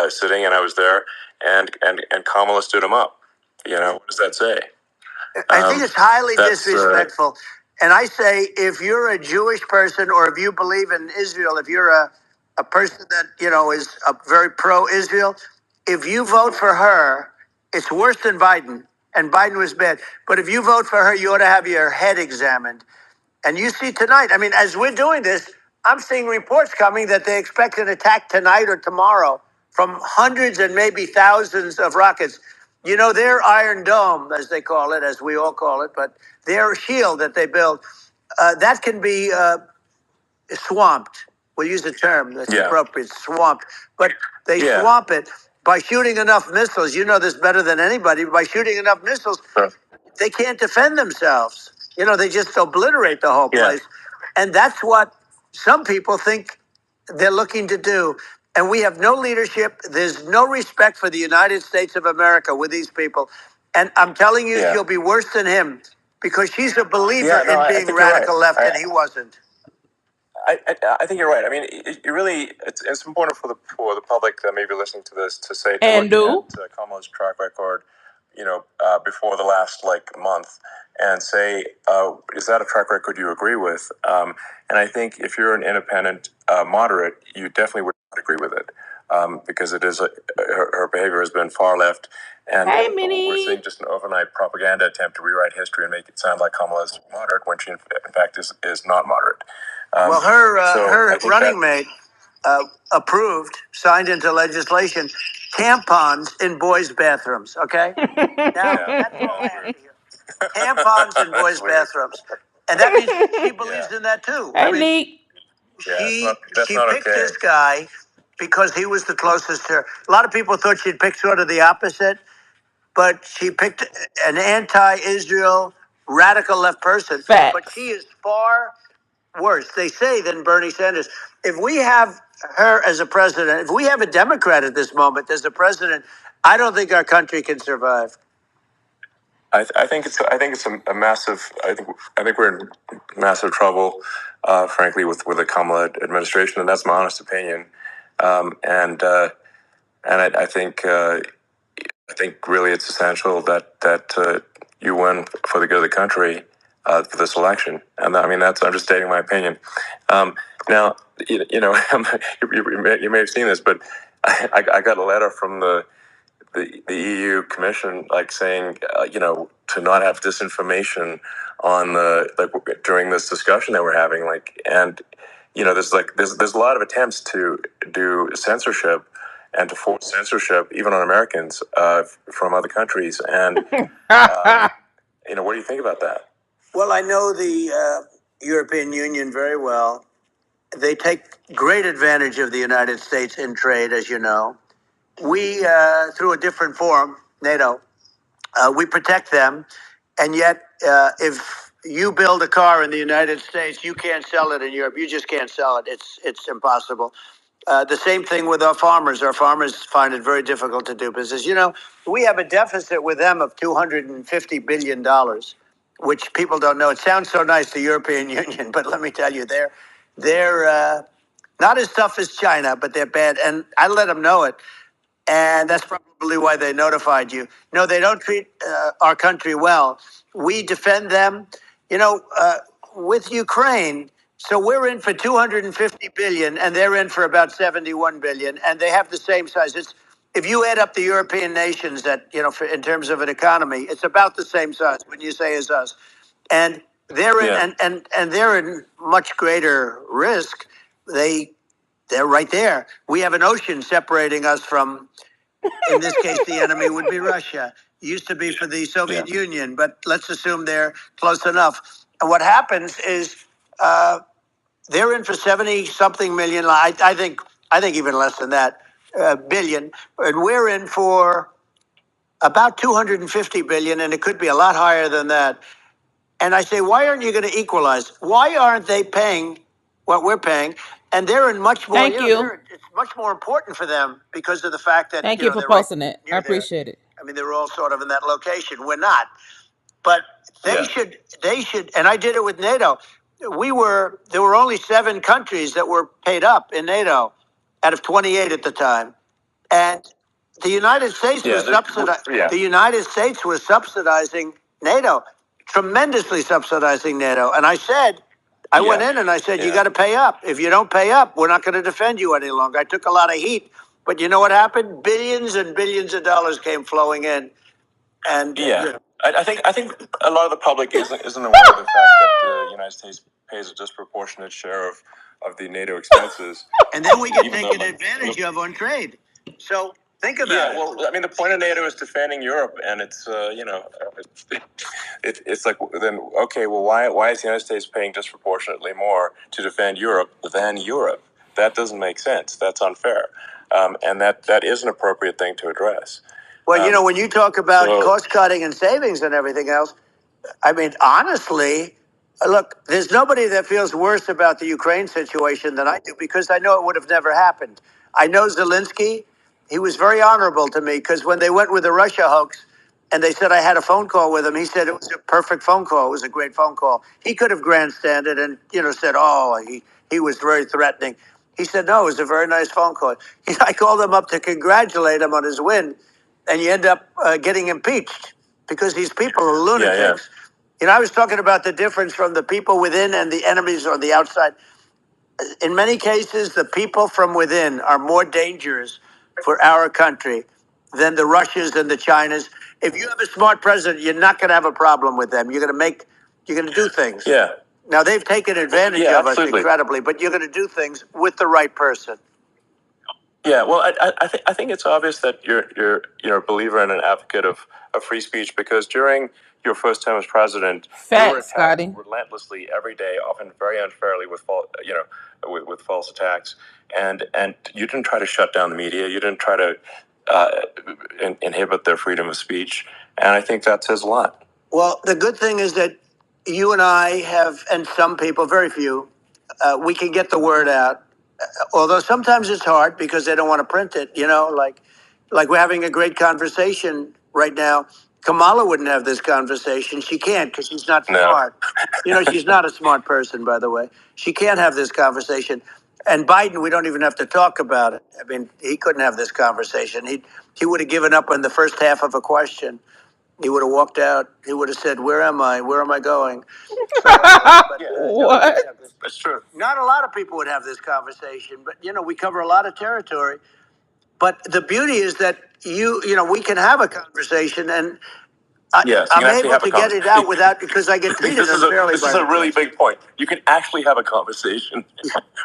sitting, and I was there, and Kamala stood him up. You know, what does that say? I think it's highly disrespectful. And I say, if you're a Jewish person or if you believe in Israel, if you're a person that, you know, is very pro-Israel, if you vote for her, it's worse than Biden. And Biden was bad. But if you vote for her, you ought to have your head examined. And you see tonight, I mean, as we're doing this, I'm seeing reports coming that they expect an attack tonight or tomorrow from hundreds and maybe thousands of rockets. You know, their Iron Dome, as they call it, as we all call it, but their shield that they build, that can be swamped. We'll use the term that's appropriate, swamped. But they swamp it by shooting enough missiles. You know this better than anybody. By shooting enough missiles, they can't defend themselves. You know, they just obliterate the whole place. And that's what some people think they're looking to do. And we have no leadership. There's no respect for the United States of America with these people. And I'm telling you, she'll be worse than him because she's a believer in being radical left, and he wasn't. I think you're right. I mean, it really it's important for the public that may be listening to this to And look do. at Kamala's track record, before the last month, and say, is that a track record you agree with? And I think if you're an independent moderate, you definitely would not agree with it, because it is her behavior has been far left, and Hey, we're Minnie. seeing just an overnight propaganda attempt to rewrite history and make it sound like Kamala is moderate when she in fact is not moderate. Well, her running mate approved, signed into legislation, tampons in boys' bathrooms. Okay, now that's all I have to hear. Tampons in boys' bathrooms, and that means she believes in that too. Hey, Neek. She picked this guy because he was the closest to her. A lot of people thought she'd pick sort of the opposite, but she picked an anti-Israel radical left person. Facts. But she is far worse, they say, than Bernie Sanders. If we have her as a president, if we have a Democrat at this moment as a president, I don't think our country can survive. I think it's a massive. I think we're in massive trouble, frankly, with the Kamala administration, and that's my honest opinion. And I think really it's essential that you win for the good of the country for this election, and I mean I'm just stating my opinion. Now, you may have seen this, but I got a letter from the EU Commission, saying, to not have disinformation on during this discussion that we're having, and there's a lot of attempts to do censorship and to force censorship even on Americans from other countries, and what do you think about that? Well, I know the European Union very well. They take great advantage of the United States in trade, as you know. We, through a different forum, NATO, we protect them. And yet, if you build a car in the United States, you can't sell it in Europe. You just can't sell it. It's impossible. The same thing with our farmers. Our farmers find it very difficult to do business. We have a deficit with them of $250 billion, which people don't know. It sounds so nice, the European Union, but let me tell you, they're not as tough as China, but they're bad. And I let them know it. And that's probably why they notified you. No, they don't treat our country well. We defend them, with Ukraine. So we're in for 250 billion, and they're in for about 71 billion, and they have the same size. If you add up the European nations that in terms of an economy, it's about the same size when you say as us, and they're in and they're in much greater risk. They're right there. We have an ocean separating us from, in this case, the enemy would be Russia. It used to be for the Soviet Union, but let's assume they're close enough. And what happens is they're in for 70 something million. I think even less than that, billion, and we're in for about 250 billion, and it could be a lot higher than that. And I say, why aren't you going to equalize? Why aren't they paying what we're paying? And they're in much more. Thank you. It's much more important for them because of the fact that Thank you for posting it. I appreciate it. I mean, they're all sort of in that location. We're not, but they should. They should. And I did it with NATO. There were only 7 countries that were paid up in NATO out of 28 at the time, and the United States was subsidizing. The United States was subsidizing NATO, tremendously subsidizing NATO. And I said, I went in and I said, you got to pay up. If you don't pay up, we're not going to defend you any longer. I took a lot of heat, but you know what happened? Billions and billions of dollars came flowing in, and I think a lot of the public isn't aware of the fact that the United States pays a disproportionate share of the NATO expenses, and then we get taken advantage of on trade. So think about it. Well, I mean, the point of NATO is defending Europe, and it's it's like, then okay, well, why is the United States paying disproportionately more to defend Europe than Europe? That doesn't make sense. That's unfair, and that is an appropriate thing to address. Well, when you talk about cost cutting and savings and everything else, I mean, honestly, look, there's nobody that feels worse about the Ukraine situation than I do, because I know it would have never happened. I know Zelensky. He was very honorable to me, because when they went with the Russia hoax, and they said I had a phone call with him. He said it was a perfect phone call. It was a great phone call. He could have grandstanded and said, "Oh, he was very threatening." He said, "No, it was a very nice phone call." I called him up to congratulate him on his win, and you end up getting impeached because these people are lunatics. I was talking about the difference from the people within and the enemies on the outside. In many cases, the people from within are more dangerous for our country than the Russians and the Chinas. If you have a smart president, you're not going to have a problem with them. You're going to do things. Yeah. Now they've taken advantage of us incredibly, but you're going to do things with the right person. Yeah, well, I think it's obvious that you're a believer and an advocate of free speech, because during your first term as president, you were Facts, attacked Scotty. relentlessly every day, often very unfairly with with false attacks, and you didn't try to shut down the media. You didn't try to inhibit their freedom of speech, and I think that says a lot. Well, the good thing is that you and I have, and some people, very few, we can get the word out. Although sometimes it's hard because they don't want to print it, like we're having a great conversation right now. Kamala wouldn't have this conversation. She can't because she's not smart. She's not a smart person, by the way. She can't have this conversation. And Biden, we don't even have to talk about it. I mean, he couldn't have this conversation. He would have given up on the first half of a question. He would have walked out. He would have said, "Where am I? Where am I going?" What? That's true. Not a lot of people would have this conversation, but we cover a lot of territory. But the beauty is that we can have a conversation, and I'm able to get it out without, because I get treated unfairly. This is a really big point. You can actually have a conversation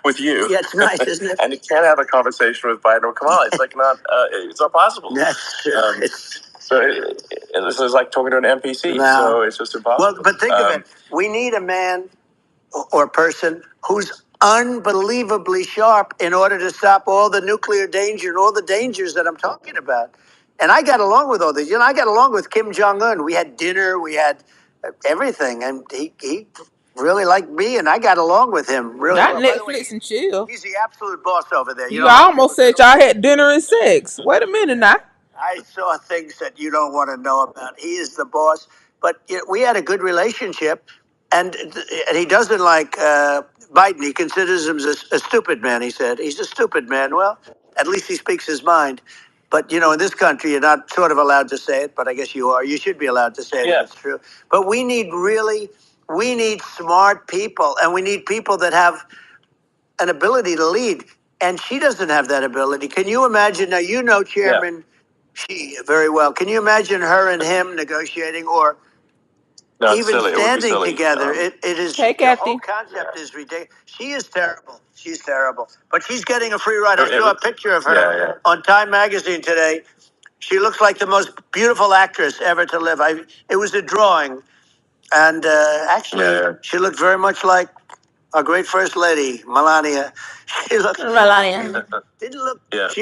with you. Yeah, it's nice, isn't it? And you can't have a conversation with Biden or Kamala. It's like it's not possible. That's so this is like talking to an NPC. No. So it's just impossible. Well, but think of it. We need a man or person who's unbelievably sharp in order to stop all the nuclear danger and all the dangers that I'm talking about. And I got along with all these. I got along with Kim Jong-un. We had dinner. We had everything. And he really liked me, and I got along with him really Not well. Netflix and chill. He's the absolute boss over there. You almost said y'all had dinner and sex. Wait a minute now. I saw things that you don't want to know about. He is the boss. But we had a good relationship, and he doesn't like Biden. He considers him a stupid man, he said. He's a stupid man. Well, at least he speaks his mind. But, in this country, you're not sort of allowed to say it, but I guess you are. You should be allowed to say it. Yeah. It's true. But we need smart people, and we need people that have an ability to lead. And she doesn't have that ability. Can you imagine? Now, Chairman Xi very well. Can you imagine her and him negotiating, or even standing together? It is, Hey, the Kathy. whole concept is ridiculous. She is terrible. She's terrible. But she's getting a free ride. I saw a picture of her on Time Magazine today. She looks like the most beautiful actress ever to live. It was a drawing. And actually, she looked very much like our great First Lady, Melania. Melania. She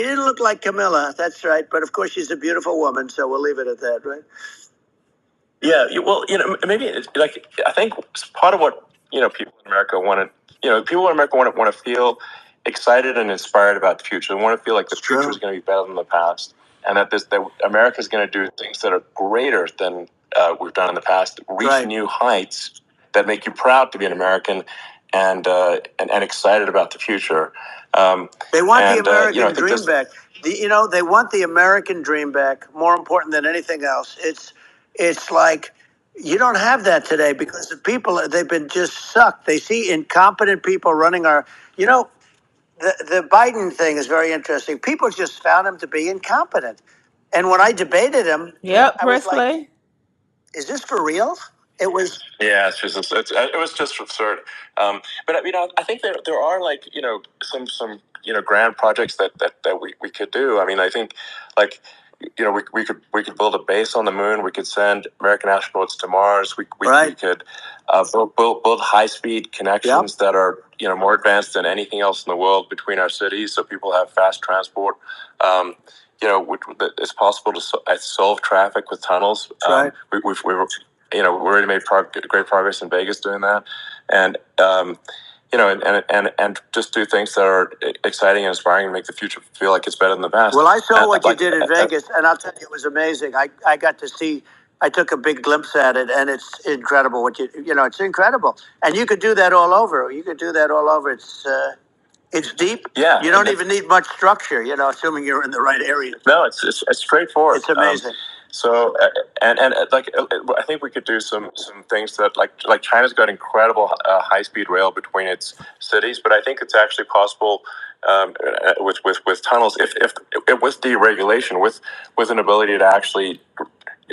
didn't look like Camilla. That's right. But of course, she's a beautiful woman, so we'll leave it at that, right? Yeah. Well, maybe it's like, I think part of what people in America want to, people in America want to feel excited and inspired about the future. They want to feel like the future is going to be better than the past, and that America is going to do things that are greater than we've done in the past, reach new heights that make you proud to be an American, and excited about the future. They want the American dream back. They want the American dream back. More important than anything else. It's like you don't have that today because the people, they've been just sucked. They see incompetent people running our. The Biden thing is very interesting. People just found him to be incompetent, and when I debated him, Yep, I was like, Presley. "Is this for real?" It was. Yeah, it was just absurd. But I think there are some grand projects that we could do. I mean, I think we could build a base on the moon. We could send American astronauts to Mars. We could build high speed connections that are more advanced than anything else in the world between our cities, so people have fast transport. It's possible to solve traffic with tunnels. We've already made great progress in Vegas doing that, and and just do things that are exciting and inspiring and make the future feel like it's better than the past. Well, I saw what you did in Vegas, and I'll tell you, it was amazing. I got to see I took a big glimpse at it, and it's incredible. It's incredible, and you could do that all over. You could do that all over. It's deep. Yeah, you don't even need much structure. Assuming you're in the right area. No, it's straightforward. It's amazing. I think we could do some things that like China's got incredible high speed rail between its cities, but I think it's actually possible with tunnels if with deregulation with an ability to actually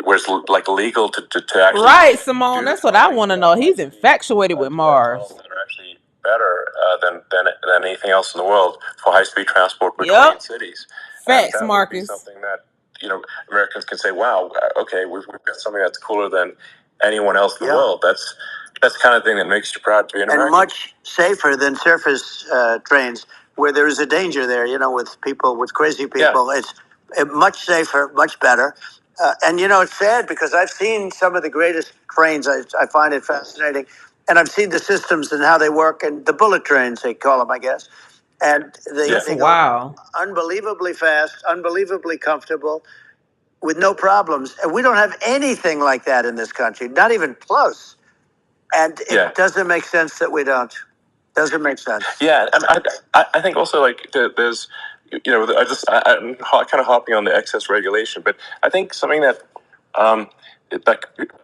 where it's like legal to actually right, Simone. That's what I want to know. He's infatuated with Mars. that are actually better than anything else in the world for high speed transport between Yep. cities. Facts, And that would be Marcus. something that Americans can say, "Wow, okay, we've got something that's cooler than anyone else in the world." That's the kind of thing that makes you proud to be an American. And much safer than surface trains, where there is a danger there. With crazy people, it's much safer, much better. And it's sad because I've seen some of the greatest trains. I find it fascinating, and I've seen the systems and how they work, and the bullet trains they call them, I guess. And they go Wow. unbelievably fast, unbelievably comfortable, with no problems. And we don't have anything like that in this country, not even close. And it doesn't make sense that we don't. Doesn't make sense. Yeah, and I think also like there's I'm kind of hopping on the excess regulation, but I think something that I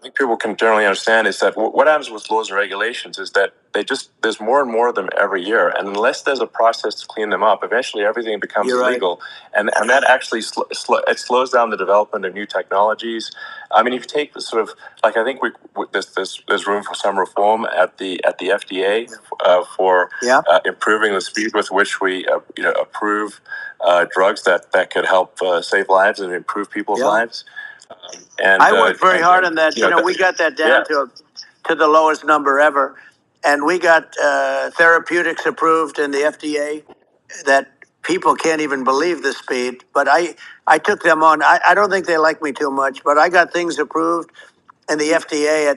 think people can generally understand is that what happens with laws and regulations is that there's more and more of them every year, and unless there's a process to clean them up, eventually everything becomes illegal, and that actually it slows down the development of new technologies. I mean, if you take the sort of like I think there's room for some reform at the FDA for improving the speed with which we approve drugs that could help save lives and improve people's lives. And I worked very hard on that. We got that down to the lowest number ever, and we got therapeutics approved in the FDA that people can't even believe the speed. But I took them on. I don't think they like me too much, but I got things approved in the FDA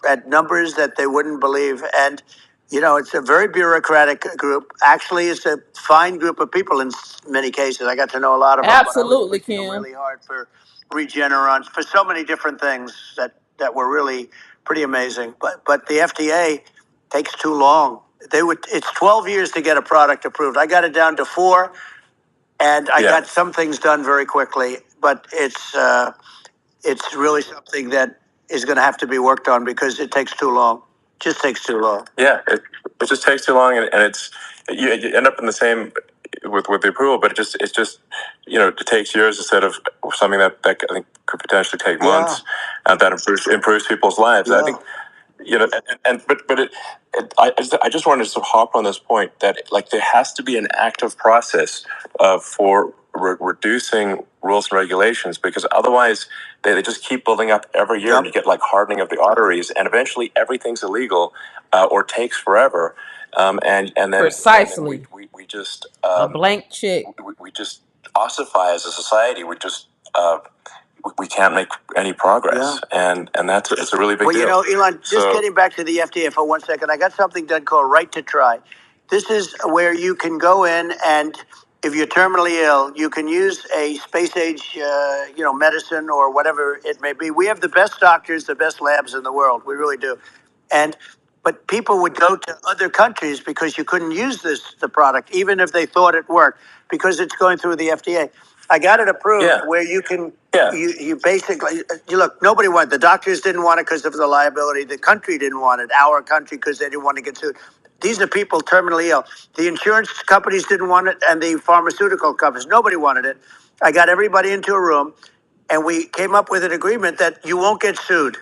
at numbers that they wouldn't believe. And it's a very bureaucratic group. Actually, it's a fine group of people in many cases. I got to know a lot of them. Absolutely, But I was Kim. really hard for Regeneron, for so many different things that were really pretty amazing. But the FDA takes too long. It's 12 years to get a product approved. I got it down to 4, and I got some things done very quickly. But it's really something that is going to have to be worked on because it takes too long. Just takes too long. Yeah, it just takes too long, and it's you end up in the same with the approval, but it just it takes years instead of something that I think could potentially take months, and that improves people's lives. I think I just wanted to sort of hop on this point that like there has to be an active process for reducing rules and regulations, because otherwise they just keep building up every year, and you get like hardening of the arteries, and eventually everything's illegal or takes forever, and then Precisely. and then we just a blank check. we just ossify as a society. We can't make any progress, and it's a really big deal. Well, Elon, just getting back to the FDA for 1 second, I got something done called Right to Try. This is where you can go in, and if you're terminally ill, you can use a space age, medicine or whatever it may be. We have the best doctors, the best labs in the world. We really do. But people would go to other countries because you couldn't use the product, even if they thought it worked, because it's going through the FDA. I got it approved where you can, you basically, look, nobody wanted, the doctors didn't want it because of the liability. The country didn't want it, our country, because they didn't want to get sued. These are people terminally ill. The insurance companies didn't want it, and the pharmaceutical companies, nobody wanted it. I got everybody into a room, and we came up with an agreement that you won't get sued.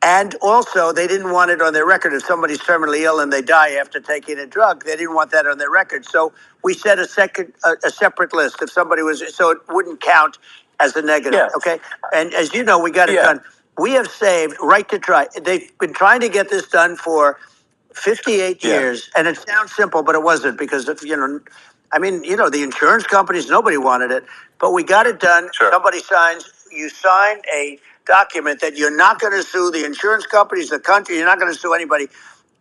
And also, they didn't want it on their record. If somebody's terminally ill and they die after taking a drug, they didn't want that on their record. So we set a separate list. If somebody was, so it wouldn't count as a negative. Okay. And as you know, we got it done. We have saved Right to Try. They've been trying to get this done for 58 years, and it sounds simple, but it wasn't, because of, the insurance companies, nobody wanted it, but we got it done. Somebody you sign a document that you're not going to sue the insurance companies, the country, you're not going to sue anybody.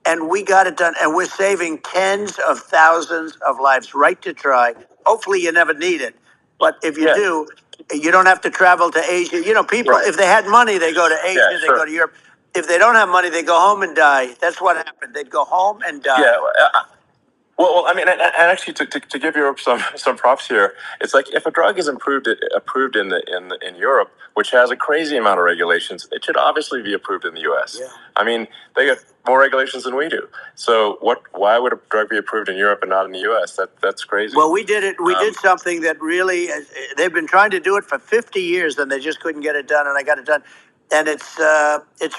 And we got it done, and we're saving tens of thousands of lives. Right to Try. Hopefully you never need it, but if you do, You don't have to travel to Asia. You know, people, Right. if they had money, they go to Asia, Yeah, they sure. go to Europe. If they don't have money, they go home and die. That's what happened. They'd go home and die. Yeah. Well, I mean, and actually, to give Europe some props here, it's like if a drug is approved in Europe, which has a crazy amount of regulations, it should obviously be approved in the U.S. Yeah. I mean, they got more regulations than we do. So why would a drug be approved in Europe and not in the U.S.? That's crazy. Well, we did it. We did something that really, they've been trying to do it for 50 years and they just couldn't get it done. And I got it done. And it's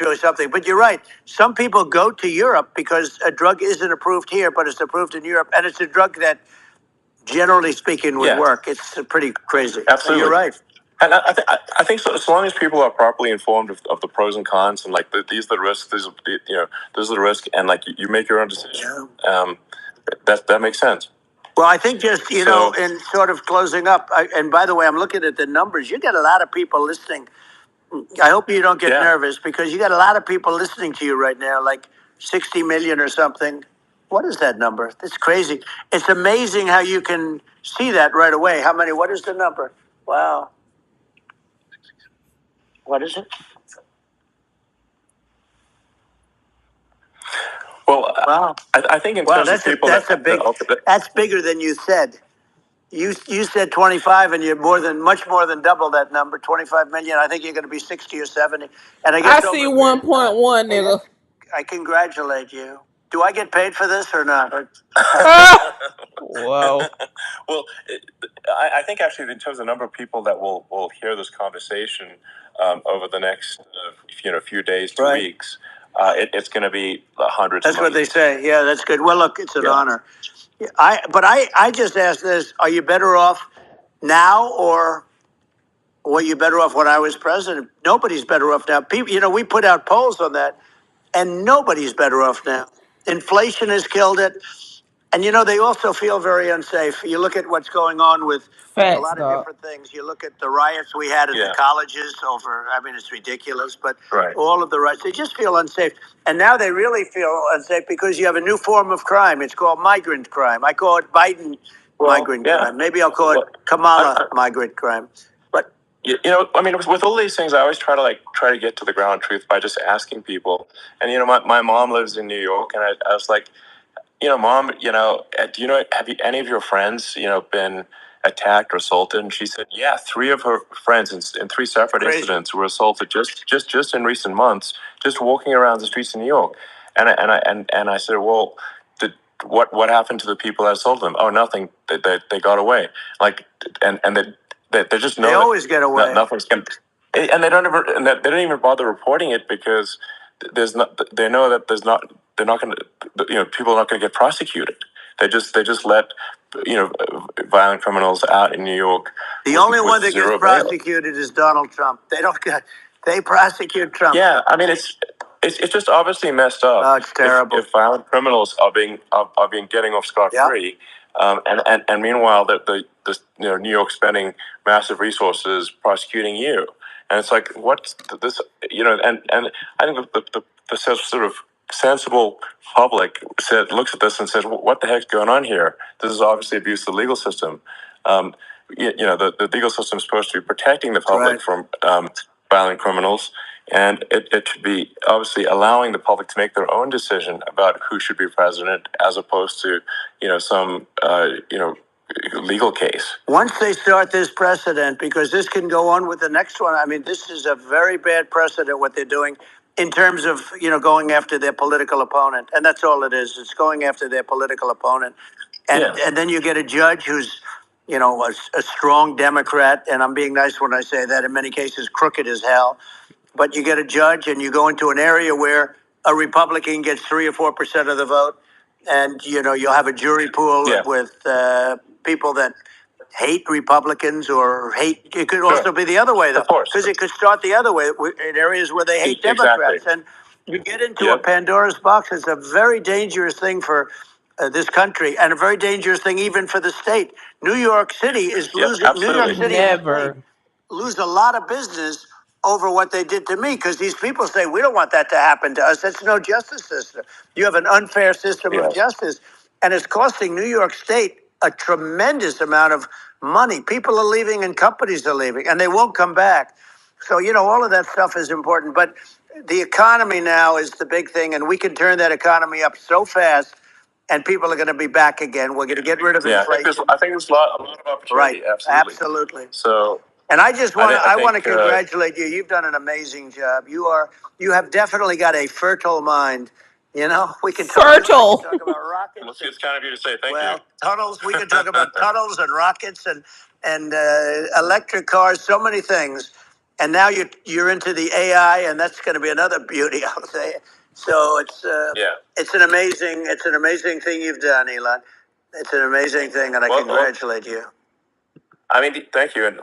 really something. But you're right. Some people go to Europe because a drug isn't approved here, but it's approved in Europe. And it's a drug that, generally speaking, would work. It's pretty crazy. Absolutely. You're right. And I think so long as people are properly informed of the pros and cons and like these are the risks, these are the risks, and like you make your own decision. Yeah. That makes sense. Well, I think just, you know, in sort of closing up, and by the way, I'm looking at the numbers. You got a lot of people listening. I hope you don't get nervous because you got a lot of people listening to you right now, like 60 million or something. What is that number? That's crazy. It's amazing how you can see that right away. How many? What is the number? Wow. What is it? Well, Wow. I think in terms of people that's bigger than you said. You said 25, and you're much more than double that number, 25 million. I think you're going to be 60 or 70. And I guess I see 1.1, nigga. I congratulate you. Do I get paid for this or not? Whoa. Well, I think actually in terms of the number of people that will hear this conversation over the next few days to weeks, it's going to be hundreds. That's what they say. Yeah, that's good. Well, look, it's an honor. I just asked this: are you better off now, or were you better off when I was president? Nobody's better off now. People, we put out polls on that, and nobody's better off now. Inflation has killed it. And, they also feel very unsafe. You look at what's going on with a lot of different things. You look at the riots we had at the colleges over, it's ridiculous, but all of the riots, they just feel unsafe. And now they really feel unsafe because you have a new form of crime. It's called migrant crime. I call it Biden migrant crime. Maybe I'll call it Kamala migrant crime. But with all these things, I always try to get to the ground truth by just asking people. And my mom lives in New York, and I was like, Mom, have any of your friends, been attacked or assaulted? And she said, yeah, 3 of her friends in 3 separate incidents were assaulted just in recent months, just walking around the streets of New York. And I said, well, what happened to the people that assaulted them? Oh, nothing. They got away. They just know they always get away. Nothing's going. And they don't even bother reporting it because they know that they're not going to, people are not going to get prosecuted. They just let, violent criminals out in New York. The only one that gets prosecuted is Donald Trump. They prosecute Trump. Yeah, it's just obviously messed up. Oh, it's terrible. If violent criminals are being getting off scot-free, and meanwhile the New York spending massive resources prosecuting you. And it's like, what's this, and I think the sort of sensible public looks at this and says, what the heck's going on here? This is obviously abuse of the legal system. The legal system is supposed to be protecting the public from violent criminals, and it should be obviously allowing the public to make their own decision about who should be president, as opposed to, some legal case. Once they start this precedent, because this can go on with the next one, this is a very bad precedent what they're doing in terms of, going after their political opponent. And that's all it is. It's going after their political opponent. And then you get a judge who's, a strong Democrat, and I'm being nice when I say that, in many cases crooked as hell. But you get a judge and you go into an area where a Republican gets 3 or 4% of the vote, and you'll have a jury pool with people that hate Republicans or hate. It could also be the other way, though, because it could start the other way in areas where they hate Democrats, and you get into a Pandora's box. It's a very dangerous thing for this country, and a very dangerous thing even for the state. New York City is losing. New York City lose a lot of business over what they did to me, because these people say, we don't want that to happen to us. That's no justice system. You have an unfair system of justice, and it's costing New York State a tremendous amount of money. People are leaving and companies are leaving, and they won't come back. So, all of that stuff is important. But the economy now is the big thing, and we can turn that economy up so fast, and people are going to be back again. We're going to get rid of inflation. I think there's a lot of opportunity. Right. Absolutely. So, and I just want to I want to think, congratulate you. You've done an amazing job. You have definitely got a fertile mind. We can Fertile. talk about rockets. Well, it's kind of you to say thank Well, you. tunnels. We can talk about tunnels and rockets and electric cars. So many things. And now you're into the AI, and that's going to be another beauty, I'll say. So it's an amazing thing you've done, Elon. It's an amazing thing, and I congratulate you. I mean, thank you. And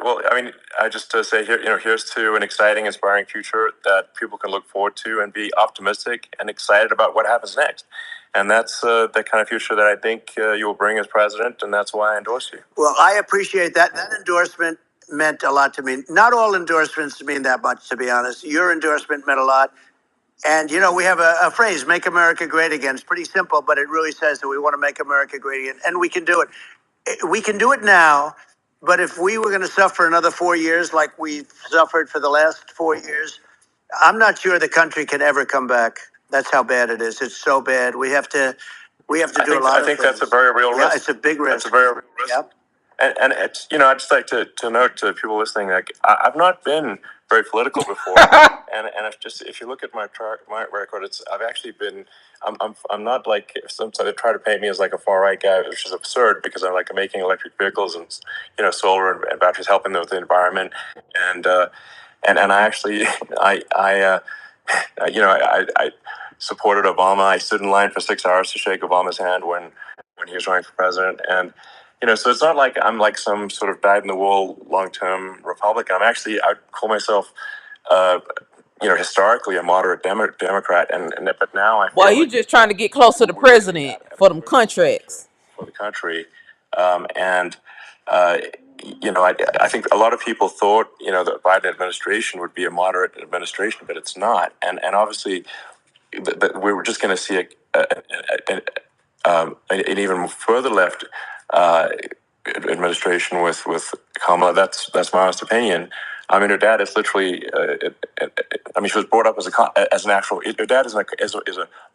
I just to say here, here's to an exciting, inspiring future that people can look forward to and be optimistic and excited about what happens next. And that's the kind of future that I think you will bring as president, and that's why I endorse you. Well, I appreciate that. That endorsement meant a lot to me. Not all endorsements mean that much, to be honest. Your endorsement meant a lot. And, we have a phrase, make America great again. It's pretty simple, but it really says that we want to make America great again. And we can do it. We can do it now. But if we were going to suffer another 4 years like we've suffered for the last 4 years, I'm not sure the country can ever come back. That's how bad it is. It's so bad. We have to do a lot of things. I think that's a very real risk. Yeah, it's a big risk. That's a very real risk. Yep. And it's, I'd just like to note to people listening, like I've not been very political before, and if you look at my record, I've actually been. I'm not like some they try to paint me as like a far right guy, which is absurd because I'm like making electric vehicles and solar and batteries, helping them with the environment, and I actually I supported Obama. I stood in line for 6 hours to shake Obama's hand when he was running for president, and. So it's not like I'm like some sort of dyed-in-the-wool long-term Republican. I call myself, historically a moderate Democrat, but now I feel Well, you just trying to get close to the president for them contracts. for the country, and I think a lot of people thought the Biden administration would be a moderate administration, but it's not, and obviously we were just going to see an even further left administration with Kamala. That's my honest opinion. I mean, her dad is literally. She was brought up as an actual. Her dad is a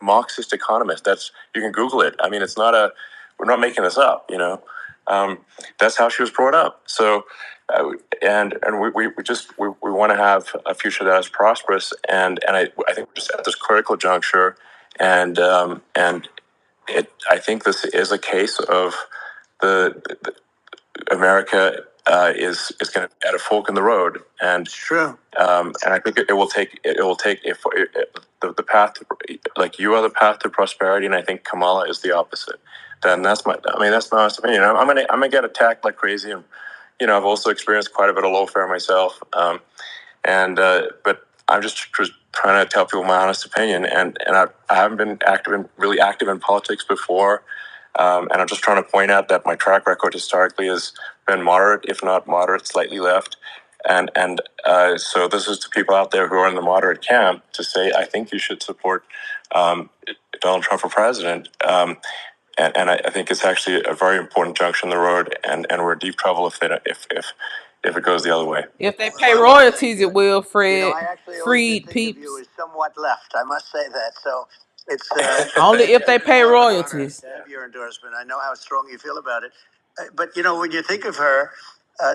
Marxist economist. You can Google it. I mean, it's not we're not making this up. That's how she was brought up. So, and we want to have a future that is prosperous. And I think we're just at this critical juncture, and I think this is a case of the America is going to at a fork in the road, and true. And I think it will take if the path to, like you are the path to prosperity, and I think Kamala is the opposite. Then that's my honest opinion. I'm gonna get attacked like crazy, and I've also experienced quite a bit of lawfare myself, but I'm just trying to tell people my honest opinion, and I haven't been really active in politics before. And I'm just trying to point out that my track record historically has been moderate, if not moderate, slightly left. And so this is to people out there who are in the moderate camp to say, I think you should support Donald Trump for president. And I think it's actually a very important junction in the road, and we're in deep trouble if it goes the other way. If they pay royalties, it will, Fred. I actually Freed think peeps. of you as somewhat left. I must say that. So it's Only if they pay royalties. Your endorsement. I know how strong you feel about it. But when you think of her,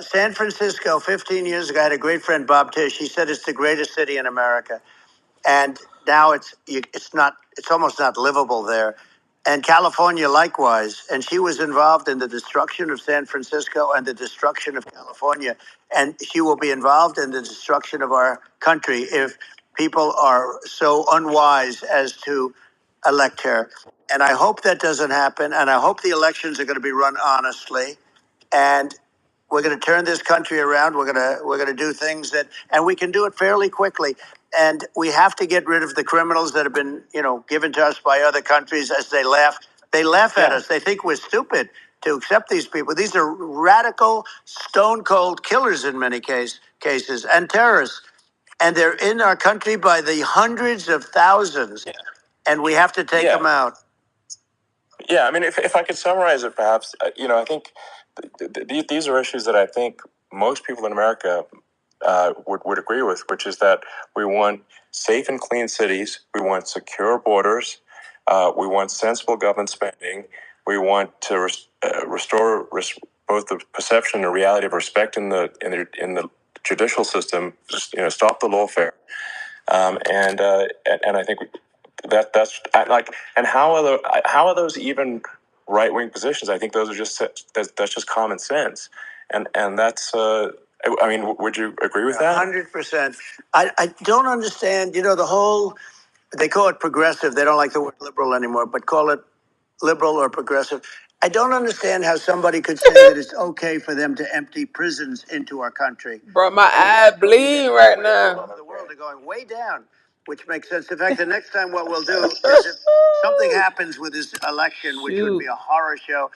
San Francisco, 15 years ago, I had a great friend, Bob Tish. He said it's the greatest city in America, and now it's almost not livable there. And California likewise. And she was involved in the destruction of San Francisco and the destruction of California. And she will be involved in the destruction of our country if people are so unwise as to elect her. And I hope that doesn't happen. And I hope the elections are going to be run honestly. And we're going to turn this country around. We're going to do things and we can do it fairly quickly. And we have to get rid of the criminals that have been, given to us by other countries as they laugh. They laugh at us. They think we're stupid to accept these people. These are radical, stone cold killers in many cases and terrorists. And they're in our country by the hundreds of thousands. Yeah. And we have to take them out. Yeah, I mean, if I could summarize it, perhaps, I think these are issues that I think most people in America would agree with, which is that we want safe and clean cities, we want secure borders, we want sensible government spending, we want to restore both the perception and reality of respect in the judicial system, just stop the lawfare, and I think that's like, and how are those even right wing positions? I think those are that's just common sense, and that's. I mean, would you agree with that? 100%. I don't understand. The whole, they call it progressive. They don't like the word liberal anymore, but call it liberal or progressive. I don't understand how somebody could say that it's okay for them to empty prisons into our country. Bro, my eye bleed right now. The world are going way down, which makes sense. In fact, the next time what we'll do is, if something happens with this election, which would be a horror show,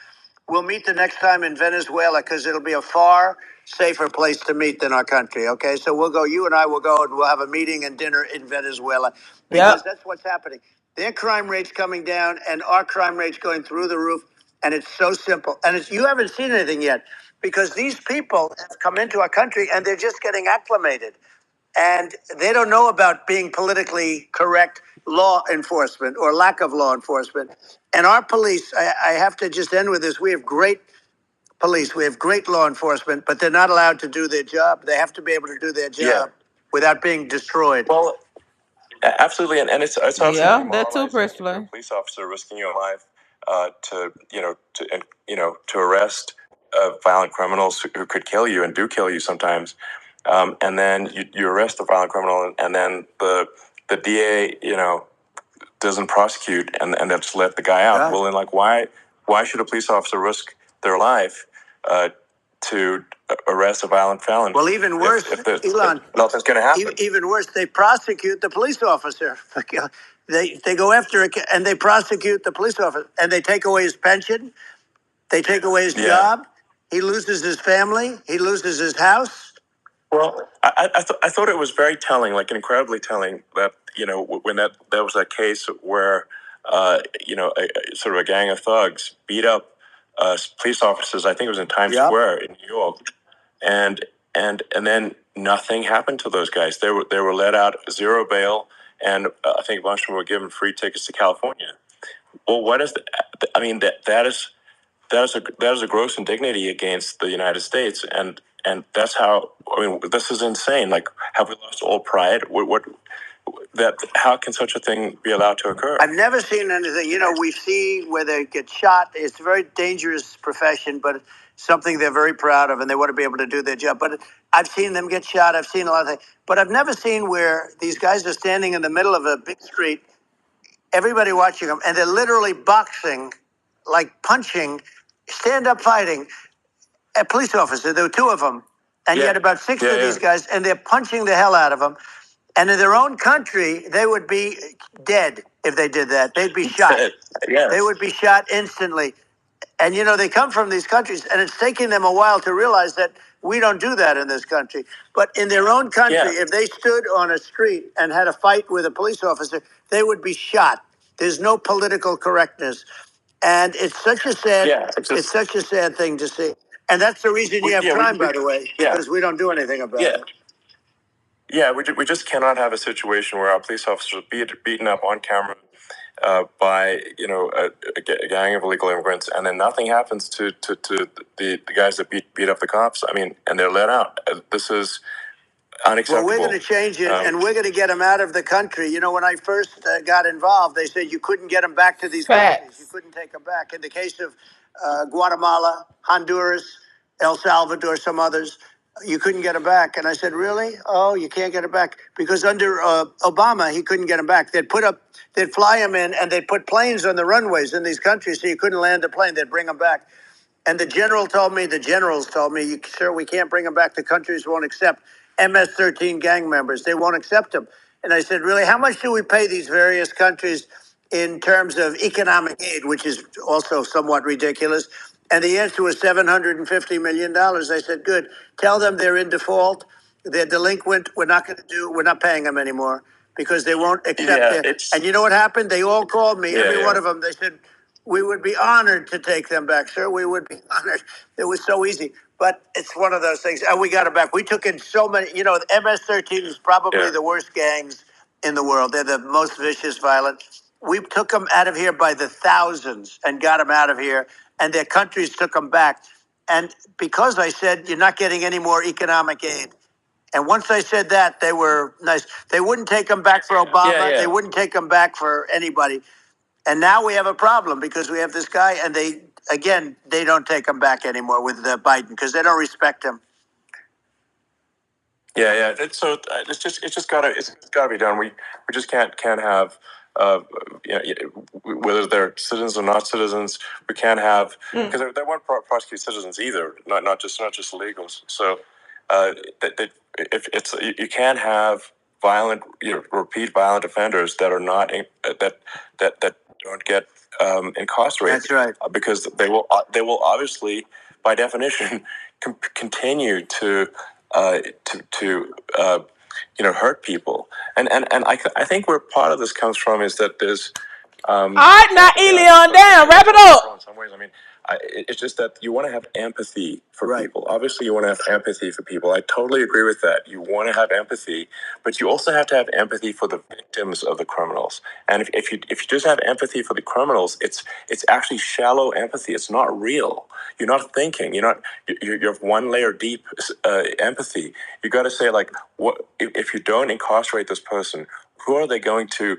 we'll meet the next time in Venezuela, because it'll be a far safer place to meet than our country. Okay, so we'll go. You and I will go, and we'll have a meeting and dinner in Venezuela, because that's what's happening. Their crime rate's coming down, and our crime rate's going through the roof. And it's so simple. And you haven't seen anything yet, because these people have come into our country and they're just getting acclimated. And they don't know about being politically correct law enforcement or lack of law enforcement. And our police, I have to just end with this. We have great police. We have great law enforcement, but they're not allowed to do their job. They have to be able to do their job without being destroyed. Well, absolutely, and it's also that too, Press Play. a police officer risking your life to arrest violent criminals who could kill you and do kill you sometimes, and then you arrest the violent criminal, and then the DA doesn't prosecute and they just let the guy out. Yeah. Well, then, like, why should a police officer risk their life to arrest a violent felon? Well, even worse, Elon, if nothing's going to happen. Even worse, they prosecute the police officer. They go after it and they prosecute the police officer, and they take away his pension. They take away his job. He loses his family. He loses his house. Well, I thought it was very telling, like incredibly telling, that when that was that case where sort of a gang of thugs beat up police officers. I think it was in Times Square in New York, and then nothing happened to those guys. They were let out, zero bail, and I think a bunch of them were given free tickets to California. Well, what is I mean, that is a gross indignity against the United States, and that's how. I mean, this is insane. Like, have we lost all pride? How can such a thing be allowed to occur? I've never seen anything. We see where they get shot. It's a very dangerous profession, but something they're very proud of, and they want to be able to do their job. But I've seen them get shot. I've seen a lot of things. But I've never seen where these guys are standing in the middle of a big street, everybody watching them, and they're literally boxing, like punching, stand-up fighting a police officer. There were two of them, and you had about six of these guys, and they're punching the hell out of them. And in their own country, they would be dead if they did that. They'd be shot. They would be shot instantly. And, they come from these countries, and it's taking them a while to realize that we don't do that in this country. But in their own country, if they stood on a street and had a fight with a police officer, they would be shot. There's no political correctness. And it's such a sad, it's such a sad thing to see. And that's the reason you have crime, by the way, because we don't do anything about it. Yeah, we just cannot have a situation where our police officers are beaten up on camera by a gang of illegal immigrants, and then nothing happens to the guys that beat up the cops. I mean, and they're let out. This is unacceptable. Well, we're going to change it, and we're going to get them out of the country. When I first got involved, they said you couldn't get them back to these countries. You couldn't take them back. In the case of Guatemala, Honduras, El Salvador, some others, you couldn't get them back. And I said, really? Oh, you can't get them back? Because under Obama, he couldn't get them back. They'd fly them in, and they'd put planes on the runways in these countries so you couldn't land a plane. They'd bring them back. And the generals told me, sir, we can't bring them back. The countries won't accept MS-13 gang members. They won't accept them. And I said, really, how much do we pay these various countries in terms of economic aid, which is also somewhat ridiculous? And the answer was $750 million. I said, good. Tell them they're in default. They're delinquent. We're not paying them anymore because they won't accept it. And you know what happened? They all called me, every one of them. They said, We would be honored to take them back, sir. We would be honored. It was so easy. But it's one of those things. And we got them back. We took in so many. You know, MS-13 is probably the worst gangs in the world. They're the most vicious, violent. We took them out of here by the thousands and got them out of here. And their countries took them back. And because I said, you're not getting any more economic aid. And once I said that, they were nice. They wouldn't take them back for Obama. Yeah. They wouldn't take them back for anybody. And now we have a problem because we have this guy, and they don't take him back anymore with Biden because they don't respect him. Yeah. It's just gotta be done. We just can't have whether they're citizens or not citizens. We can't have because they won't prosecute citizens either, not just illegals. So if it's you can't have violent repeat violent offenders that are not that don't get incarcerated. That's right. Because they will obviously by definition continue to hurt people, and I think where part of this comes from is that there's all right, now Elon, down, wrap it up. in some ways, I mean, it's just that you want to have empathy for Right. people. Obviously, you want to have empathy for people. I totally agree with that. You want to have empathy, but you also have to have empathy for the victims of the criminals. And if you just have empathy for the criminals, it's actually shallow empathy. It's not real. You're not thinking. You have one layer deep empathy. You got to say, like, what if you don't incarcerate this person? Who are they going to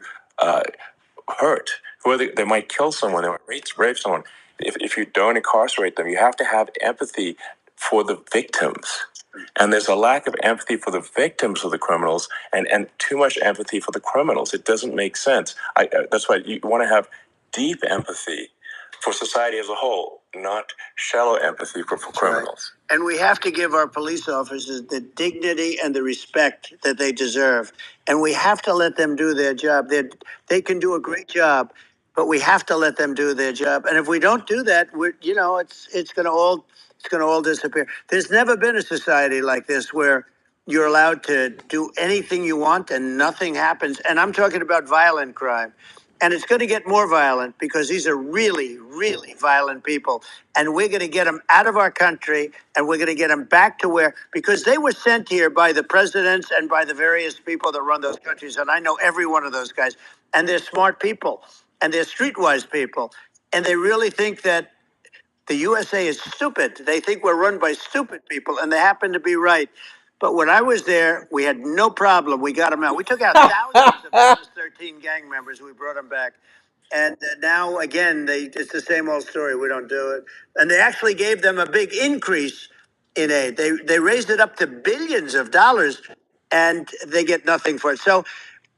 hurt? Who are they might kill someone. They might rape someone. If you don't incarcerate them, you have to have empathy for the victims. And there's a lack of empathy for the victims of the criminals, and too much empathy for the criminals. It doesn't make sense. That's why you want to have deep empathy for society as a whole, not shallow empathy for criminals. Right. And we have to give our police officers the dignity and the respect that they deserve. And we have to let them do their job. They can do a great job, but we have to let them do their job. And if we don't do that, it's going to all disappear. There's never been a society like this where you're allowed to do anything you want and nothing happens. And I'm talking about violent crime. And it's going to get more violent because these are really, really violent people. And we're going to get them out of our country, and we're going to get them back to because they were sent here by the presidents and by the various people that run those countries. And I know every one of those guys. And they're smart people, and they're streetwise people. And they really think that the USA is stupid. They think we're run by stupid people, and they happen to be right. But when I was there, we had no problem. We got them out. We took out thousands of MS-13 gang members. We brought them back. And now, again, it's the same old story. We don't do it. And they actually gave them a big increase in aid. They raised it up to billions of dollars, and they get nothing for it. So,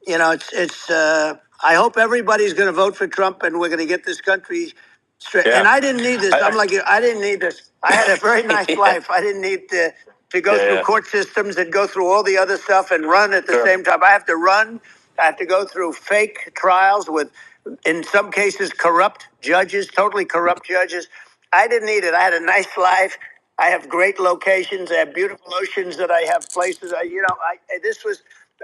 I hope everybody's going to vote for Trump, and we're going to get this country straight. Yeah. And I didn't need this. I'm like you. I didn't need this. I had a very nice life. I didn't need to go through court systems and go through all the other stuff and run at the same time. I have to run. I have to go through fake trials with, in some cases, corrupt judges, totally corrupt judges. I didn't need it. I had a nice life. I have great locations. I have beautiful oceans that I have places.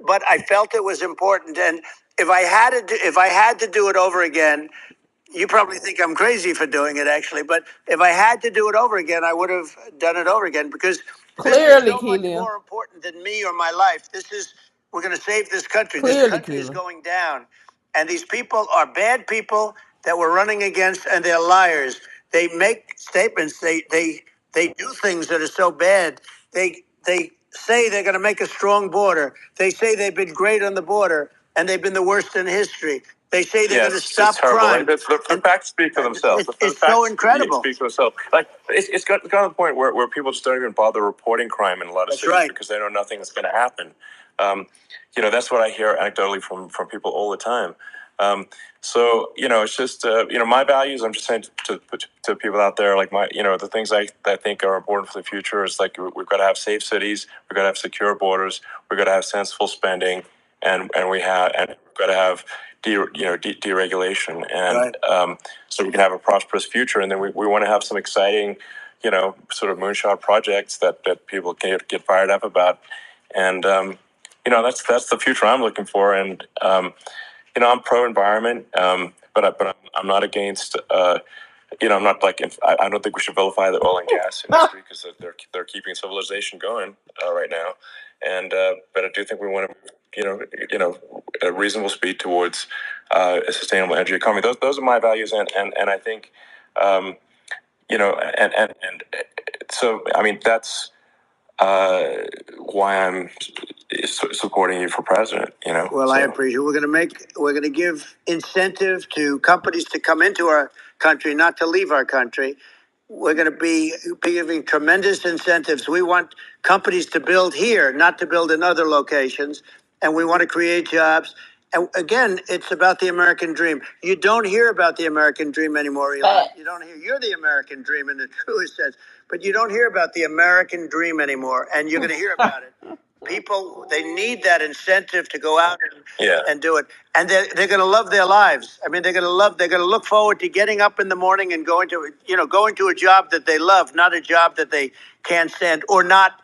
But I felt it was important. And if I had to do it over again, you probably think I'm crazy for doing it, actually. But if I had to do it over again, I would have done it over again because this is so much more important than me or my life. We're going to save this country. This country is going down. And these people are bad people that we're running against, and they're liars. They make statements. They do things that are so bad. They say they're going to make a strong border. They say they've been great on the border, and they've been the worst in history. They say they're going to stop crime. The facts speak for themselves. It's so incredible. Speak for themselves. Like it's got to the point where people just don't even bother reporting crime in a lot of cities because they know nothing is going to happen. That's what I hear anecdotally from people all the time. So it's just my values. I'm just saying to people out there, like the things I think are important for the future is like we've got to have safe cities, we've got to have secure borders, we've got to have sensible spending, and we've got to have deregulation, and so we can have a prosperous future. And then we want to have some exciting, sort of moonshot projects that people can get fired up about, and that's the future I'm looking for. And I'm pro environment, but I'm not against. I'm not like. I don't think we should vilify the oil and gas industry because they're keeping civilization going right now, and but I do think we want to. A reasonable speed towards a sustainable energy economy. Those are my values, and I think, and so I mean that's why I'm supporting you for president. Well, so. I appreciate it. We're going to give incentive to companies to come into our country, not to leave our country. We're going to be giving tremendous incentives. We want companies to build here, not to build in other locations. And we want to create jobs. And again, it's about the American dream. You don't hear about the American dream anymore, Elon. You don't hear. You're the American dream in the truest sense. But you don't hear about the American dream anymore. And you're going to hear about it. People, they need that incentive to go out and do it. And they're going to love their lives. I mean, they're going to look forward to getting up in the morning and going to a job that they love, not a job that they can't stand, or not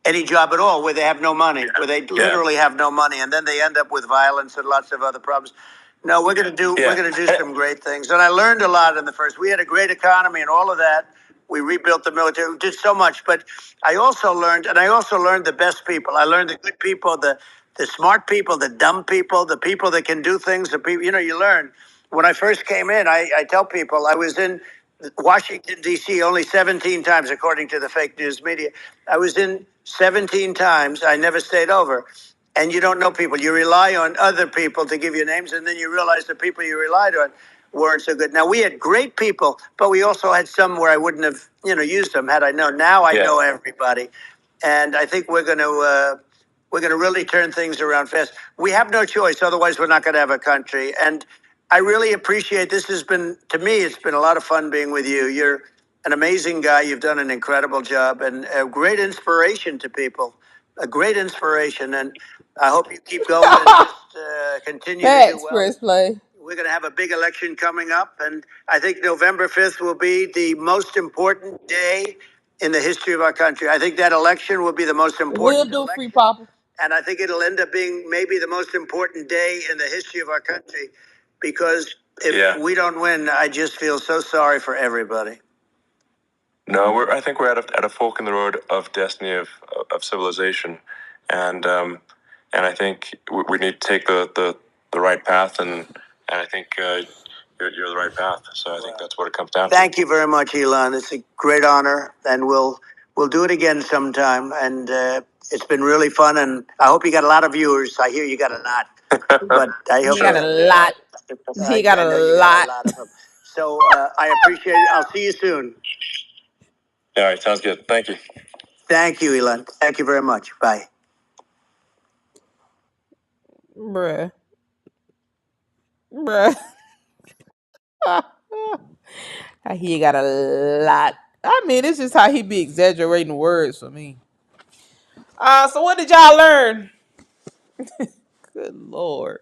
any job at all where they have no money, where they literally have no money. And then they end up with violence and lots of other problems. No, we're going to do some great things. And I learned a lot in the first. We had a great economy and all of that. We rebuilt the military. We did so much. But I also learned the best people. I learned the good people, the smart people, the dumb people, the people that can do things. The people, you learn. When I first came in, I tell people I was in Washington, D.C. only 17 times, according to the fake news media. I was in 17 times. I never stayed over. And you don't know people. You rely on other people to give you names, and then you realize the people you relied on weren't so good. Now, we had great people, but we also had some where I wouldn't have, used them had I known. Now I know everybody. And I think we're going to really turn things around fast. We have no choice. Otherwise, we're not going to have a country. And I really appreciate this. To me, it's been a lot of fun being with you. You're an amazing guy. You've done an incredible job and a great inspiration to people. A great inspiration. And I hope you keep going and just continue to do well. Press play. We're going to have a big election coming up. And I think November 5th will be the most important day in the history of our country. I think that election will be the most important election. Free Papa. And I think it'll end up being maybe the most important day in the history of our country, because if we don't win, I just feel so sorry for everybody. No, I think we're at a fork in the road of destiny of civilization, and I think we need to take the right path, and I think you're the right path. So I think that's what it comes down to. Thank you very much, Elon. It's a great honor, and we'll do it again sometime. And it's been really fun, and I hope you got a lot of viewers. I hear you got a lot, but I hope you got a lot. He got a lot. Of them. So I appreciate it. I'll see you soon. All right, sounds good. Thank you. Thank you, Elon. Thank you very much. Bye. Bruh. He got a lot. I mean, it's just how he be exaggerating words for me. So what did y'all learn? Good Lord.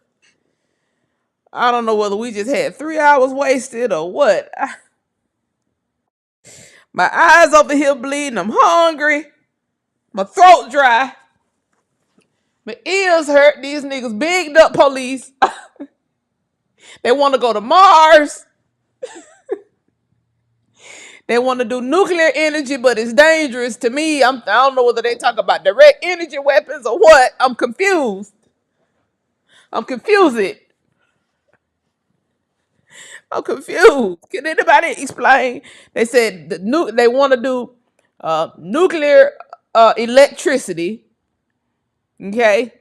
I don't know whether we just had 3 hours wasted or what. My eyes over here bleeding. I'm hungry. My throat dry. My ears hurt. These niggas bigged up police. They want to go to Mars. They want to do nuclear energy, but it's dangerous to me. I don't know whether they talk about direct energy weapons or what. I'm confused. I'm confused. Can anybody explain? They said they want to do nuclear electricity. Okay.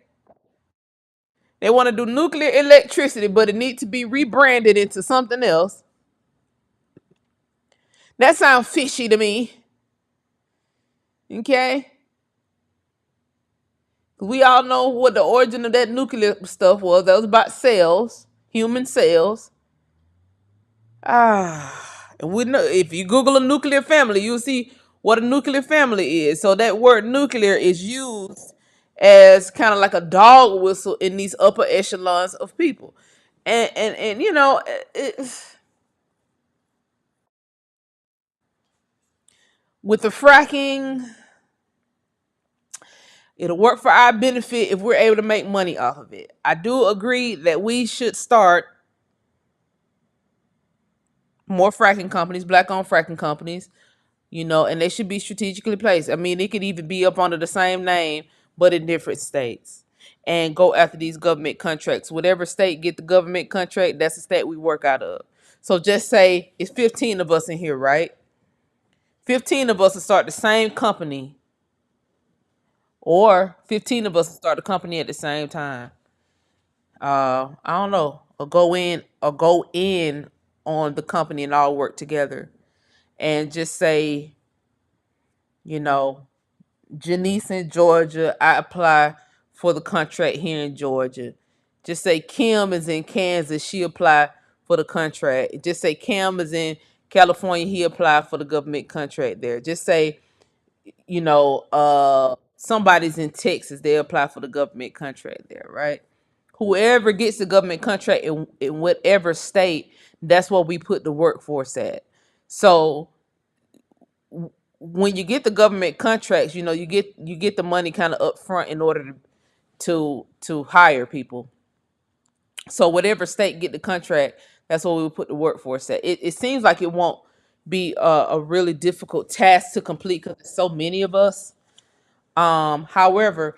They want to do nuclear electricity, but it needs to be rebranded into something else. That sounds fishy to me. Okay. We all know what the origin of that nuclear stuff was. That was about cells, human cells. And we know if you Google a nuclear family, you'll see what a nuclear family is. So that word nuclear is used as kind of like a dog whistle in these upper echelons of people. And with the fracking, it'll work for our benefit if we're able to make money off of it. I do agree that we should start more fracking companies, black-owned fracking companies, and they should be strategically placed. I mean, it could even be up under the same name, but in different states, and go after these government contracts. Whatever state get the government contract, that's the state we work out of. So just say it's 15 of us in here, right? 15 of us will start the same company, or 15 of us will start a company at the same time. I don't know, or go in on the company and all work together, and just say, you know, Janice in Georgia, I apply for the contract here in Georgia. Just say Kim is in Kansas, she apply for the contract. Just say Kim is in California, he applied for the government contract there. Just say, somebody's in Texas, they apply for the government contract there, right? Whoever gets the government contract in whatever state, that's what we put the workforce at. So when you get the government contracts, you get the money kind of upfront in order to hire people. So whatever state get the contract, that's what we would put the workforce at. It seems like it won't be a really difficult task to complete because there's so many of us. However,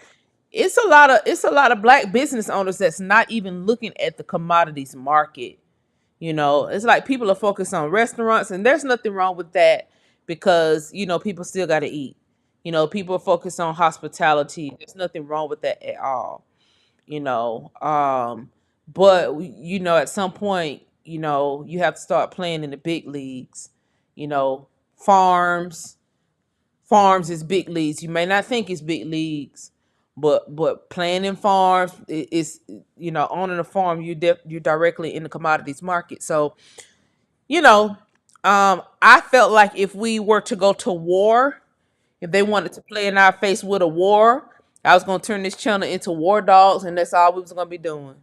it's a lot of black business owners that's not even looking at the commodities market. It's like people are focused on restaurants, and there's nothing wrong with that because people still got to eat. People are focused on hospitality. There's nothing wrong with that at all. you know but at some point, you have to start playing in the big leagues. you know farms farms is big leagues. You may not think it's big leagues, but playing in farms is, owning a farm, you're directly in the commodities market. So, you know I felt like if we were to go to war, if they wanted to play in our face with a war, I was going to turn this channel into War Dogs, and that's all we was going to be doing.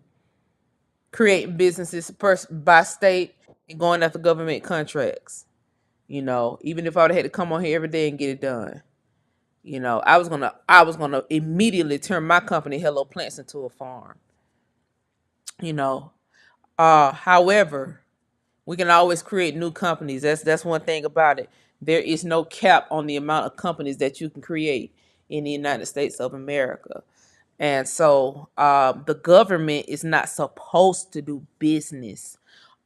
Creating businesses by state and going after government contracts. Even if I would have had to come on here every day and get it done. I was gonna immediately turn my company Hello Plants into a farm. You know. However, we can always create new companies. That's one thing about it. There is no cap on the amount of companies that you can create in the United States of America. And so the government is not supposed to do business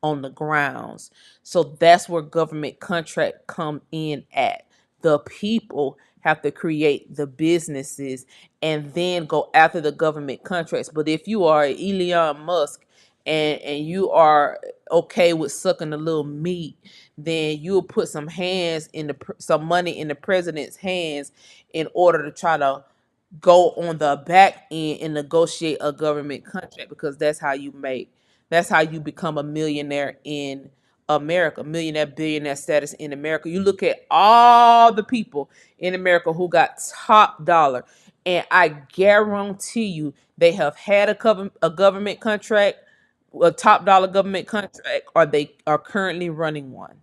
on the grounds. So that's where government contract come in at. The people have to create the businesses and then go after the government contracts. But if you are Elon Musk and you are okay with sucking a little meat, then you'll put some money in the president's hands in order to try to go on the back end and negotiate a government contract, because that's how you become a millionaire in America, millionaire, billionaire status in America. You look at all the people in America who got top dollar, and I guarantee you they have had a government contract, a top dollar government contract, or they are currently running one.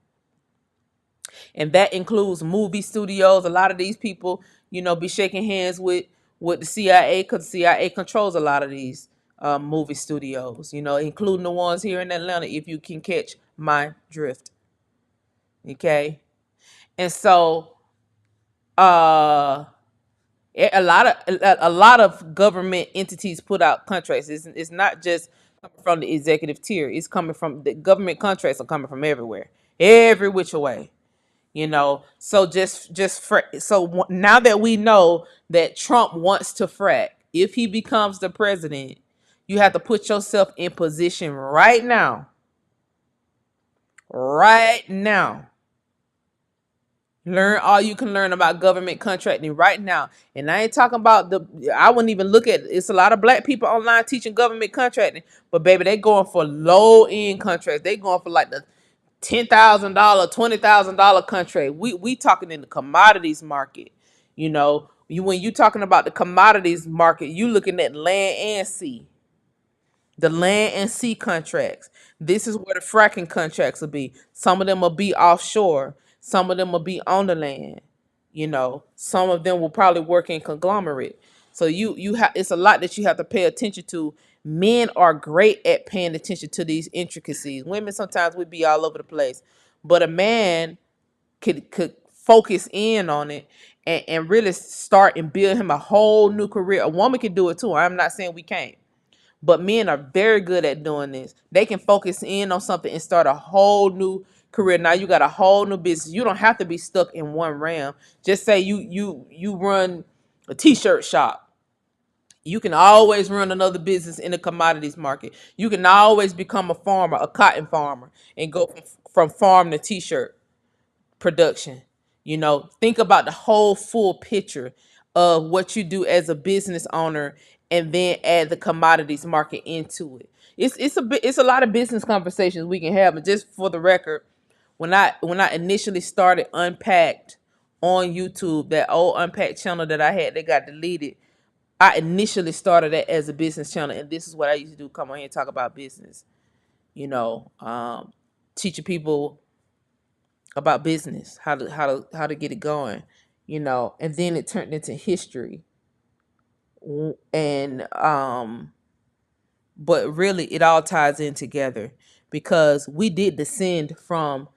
And that includes movie studios. A lot of these people, be shaking hands with the CIA, because the CIA controls a lot of these movie studios. Including the ones here in Atlanta. If you can catch my drift, okay. And so, a lot of government entities put out contracts. It's not just coming from the executive tier. It's coming from the government contracts are coming from everywhere, every which way. So now that we know that Trump wants to frack, if he becomes the president, you have to put yourself in position right now, learn all you can learn about government contracting right now. And I ain't talking about I wouldn't even look at it's a lot of black people online teaching government contracting, but baby, they going for low end contracts. They going for like the $10,000, $20,000 contract. We talking in the commodities market. When you talking about the commodities market, you looking at land and sea. The land and sea contracts. This is where the fracking contracts will be. Some of them will be offshore. Some of them will be on the land. Some of them will probably work in conglomerate. So you have it's a lot that you have to pay attention to. Men are great at paying attention to these intricacies. Women sometimes we be all over the place, but a man could focus in on it and really start and build him a whole new career. A woman can do it too. I'm not saying we can't. But men are very good at doing this. They can focus in on something and start a whole new career. Now you got a whole new business. You don't have to be stuck in one realm. Just say you run a t-shirt shop. You can always run another business in the commodities market. You can always become a farmer, a cotton farmer, and go from farm to t-shirt production. Think about the whole full picture of what you do as a business owner, and then add the commodities market into it. It's a lot of business conversations we can have. And just for the record, when I initially started Unpacked on YouTube, that old Unpacked channel that I had that got deleted, I initially started that as a business channel, and this is what I used to do: come on here and talk about business. You know, teaching people about business, how to get it going, and then it turned into history. And but really it all ties in together, because we did descend from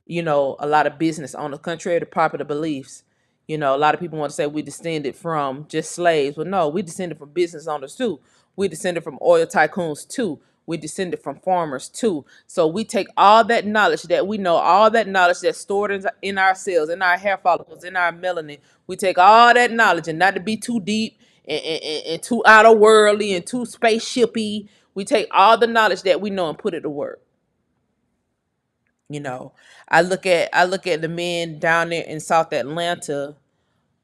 a lot of business on the contrary to popular beliefs. A lot of people want to say we descended from just slaves, but no, we descended from business owners too. We descended from oil tycoons too. We descended from farmers too. So we take all that knowledge that we know, all that knowledge that's stored in our cells, in our hair follicles, in our melanin. We take all that knowledge, and not to be too deep and too outer worldly and too spaceshipy. We take all the knowledge that we know and put it to work. You know, I look at the men down there in South Atlanta,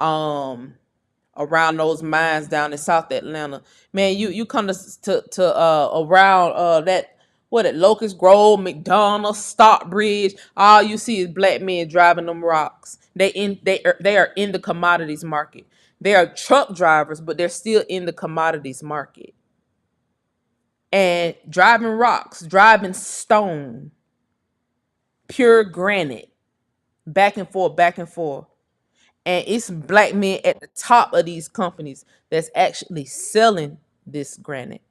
um, around those mines down in South Atlanta. Man, you come to around that, what, at Locust Grove, McDonald's, Stockbridge. All you see is black men driving them rocks. They are in the commodities market. They are truck drivers, but they're still in the commodities market. And driving rocks, driving stone, pure granite, back and forth, back and forth. And it's black men at the top of these companies that's actually selling this granite.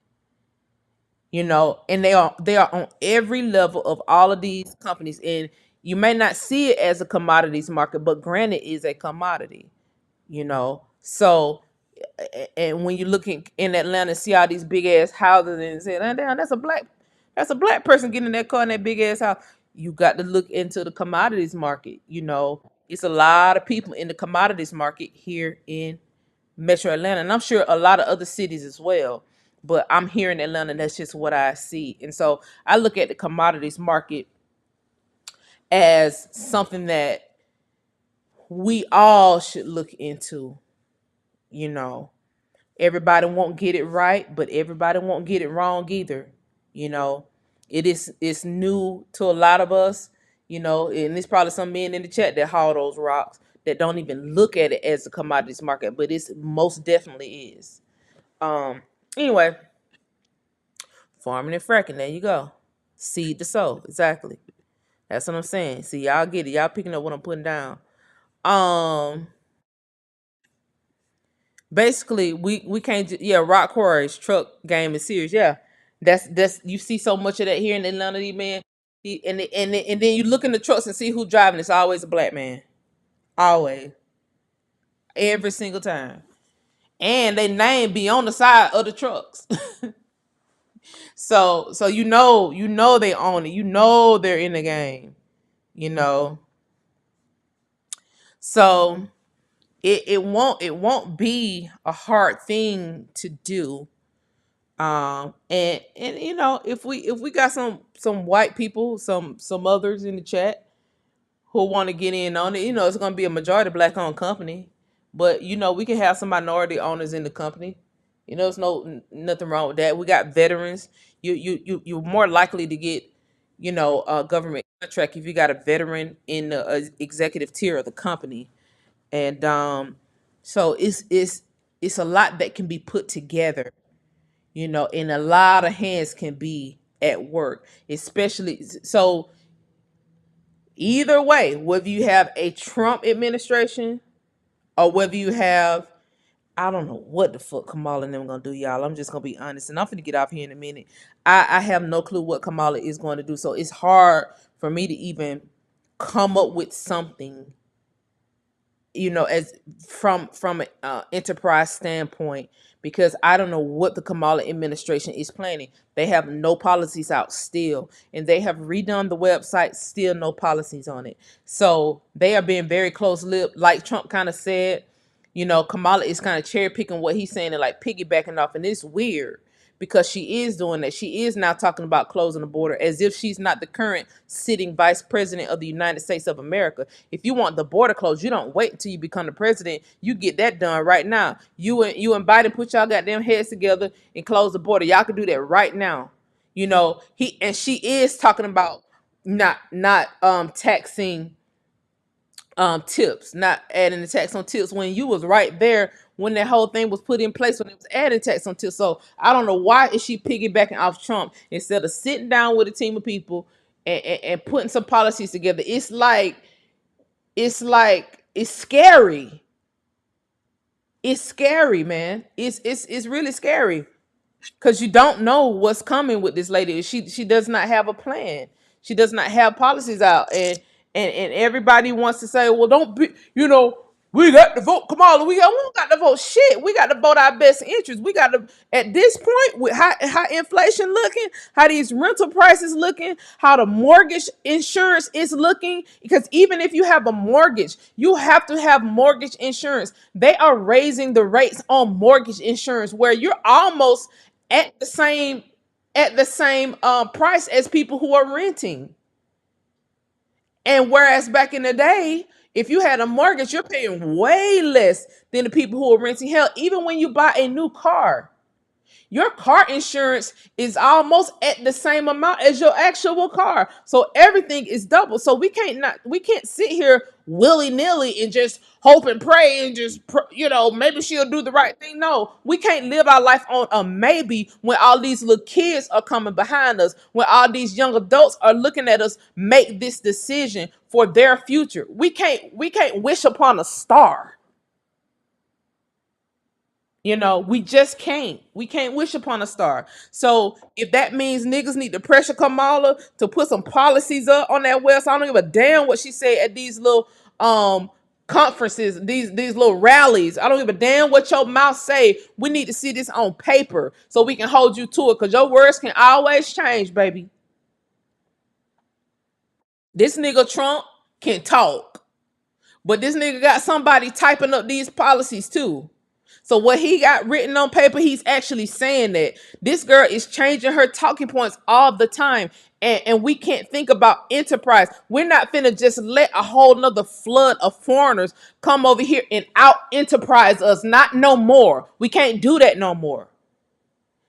And they are on every level of all of these companies. And you may not see it as a commodities market, but granite is a commodity. So, and when you're looking in Atlanta, see all these big ass houses and say, "Oh, damn, that's a black person getting in that car in that big ass house." You got to look into the commodities market. It's a lot of people in the commodities market here in Metro Atlanta, and I'm sure a lot of other cities as well. But I'm here in Atlanta, and that's just what I see. And so I look at the commodities market as something that we all should look into. You know, Everybody won't get it right, but everybody won't get it wrong either. You know, it's new to a lot of us. And there's probably some men in the chat that haul those rocks that don't even look at it as a commodities market, but it's most definitely is. Um. Anyway, farming and fracking. There you go. Seed to sow. Exactly. That's what I'm saying. See, y'all get it. Y'all picking up what I'm putting down. Um. Basically, we can't. Yeah, rock quarries, truck game is serious. Yeah, that's you see so much of that here in Atlanta, man. And then you look in the trucks and see who's driving. It's always a black man, always, every single time. And they name be on the side of the trucks. So you know they own it. You know they're in the game. You know, so it won't be a hard thing to do. And if we got some white people, some others in the chat who want to get in on it, it's gonna be a majority black owned company. But we can have some minority owners in the company. There's nothing wrong with that. We got veterans. You're more likely to get a government contract if you got a veteran in the executive tier of the company. And so it's a lot that can be put together, and a lot of hands can be at work, especially. So either way, whether you have a Trump administration or whether you have, I don't know what the fuck Kamala and them gonna do, y'all. I'm just gonna be honest, and I'm gonna get off here in a minute. I have no clue what Kamala is going to do, so it's hard for me to even come up with something, as from an enterprise standpoint, because I don't know what the Kamala administration is planning. They have no policies out still, and they have redone the website, still no policies on it. So they are being very close-lipped, like Trump kind of said. Kamala is kind of cherry picking what he's saying and like piggybacking off, and it's weird because she is doing that. She is now talking about closing the border as if she's not the current sitting vice president of the United States of America. If you want the border closed, you don't wait until you become the president. You get that done right now. You and Biden put y'all goddamn heads together and close the border. Y'all can do that right now. She is talking about not taxing tips, not adding the tax on tips, when you was right there when that whole thing was put in place, when it was adding tax on tips. So I don't know why is she piggybacking off Trump instead of sitting down with a team of people and putting some policies together. It's scary. It's scary, man. It's really scary because you don't know what's coming with this lady. She does not have a plan. She does not have policies out, and everybody wants to say, well, don't be, we got to vote Kamala. We don't got to vote shit. We got to vote our best interest. We got to, at this point, with how inflation looking, how these rental prices looking, how the mortgage insurance is looking. Because even if you have a mortgage, you have to have mortgage insurance. They are raising the rates on mortgage insurance where you're almost at the same price as people who are renting. And whereas back in the day, if you had a mortgage, you're paying way less than the people who are renting. Hell, even when you buy a new car, your car insurance is almost at the same amount as your actual car. So everything is double. So we can't sit here willy-nilly and just hope and pray and just maybe she'll do the right thing. No, we can't live our life on a maybe when all these little kids are coming behind us, when all these young adults are looking at us make this decision for their future. We can't wish upon a star. We just can't. We can't wish upon a star. So if that means niggas need to pressure Kamala to put some policies up on that website, I don't give a damn what she said at these little conferences, these little rallies. I don't give a damn what your mouth say. We need to see this on paper so we can hold you to it, because your words can always change, baby. This nigga Trump can talk, but this nigga got somebody typing up these policies too. So what he got written on paper, he's actually saying that. This girl is changing her talking points all the time. And we can't think about enterprise. We're not finna just let a whole nother flood of foreigners come over here and out enterprise us. Not no more. We can't do that no more.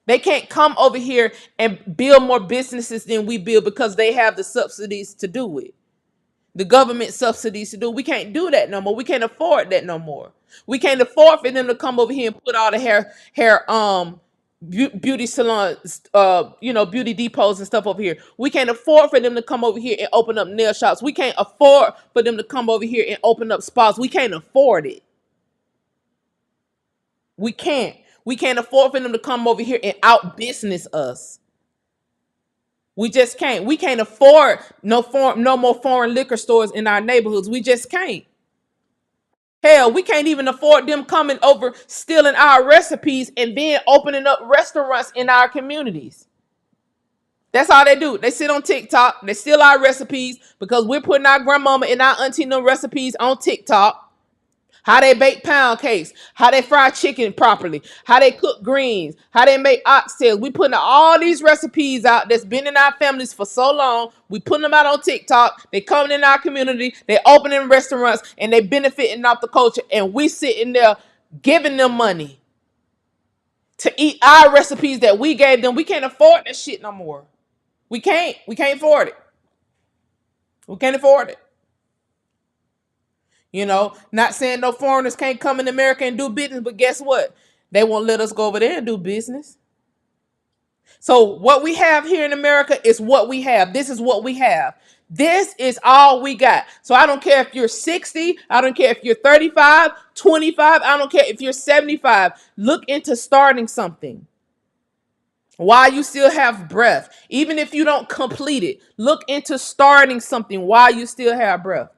They can't come over here and build more businesses than we build because they have the subsidies to do it. The government subsidies to do. We can't do that no more. We can't afford that no more. We can't afford for them to come over here and put all the beauty salons, beauty depots and stuff over here. We can't afford for them to come over here and open up nail shops. We can't afford for them to come over here and open up spas. We can't afford it. We can't. We can't afford for them to come over here and out business us. We just can't. We can't afford no more foreign liquor stores in our neighborhoods. We just can't. Hell, we can't even afford them coming over, stealing our recipes, and then opening up restaurants in our communities. That's all they do. They sit on TikTok. They steal our recipes because we're putting our grandmama and our auntie no recipes on TikTok. How they bake pound cakes, how they fry chicken properly, how they cook greens, how they make oxtails. We putting all these recipes out that's been in our families for so long. We putting them out on TikTok. They coming in our community. They opening restaurants and they benefiting off the culture. And we sitting there giving them money to eat our recipes that we gave them. We can't afford that shit no more. We can't. We can't afford it. We can't afford it. Not saying no foreigners can't come in America and do business, but guess what? They won't let us go over there and do business. So what we have here in America is what we have. This is what we have. This is all we got. So I don't care if you're 60. I don't care if you're 35, 25. I don't care if you're 75. Look into starting something. while you still have breath. Even if you don't complete it, look into starting something while you still have breath.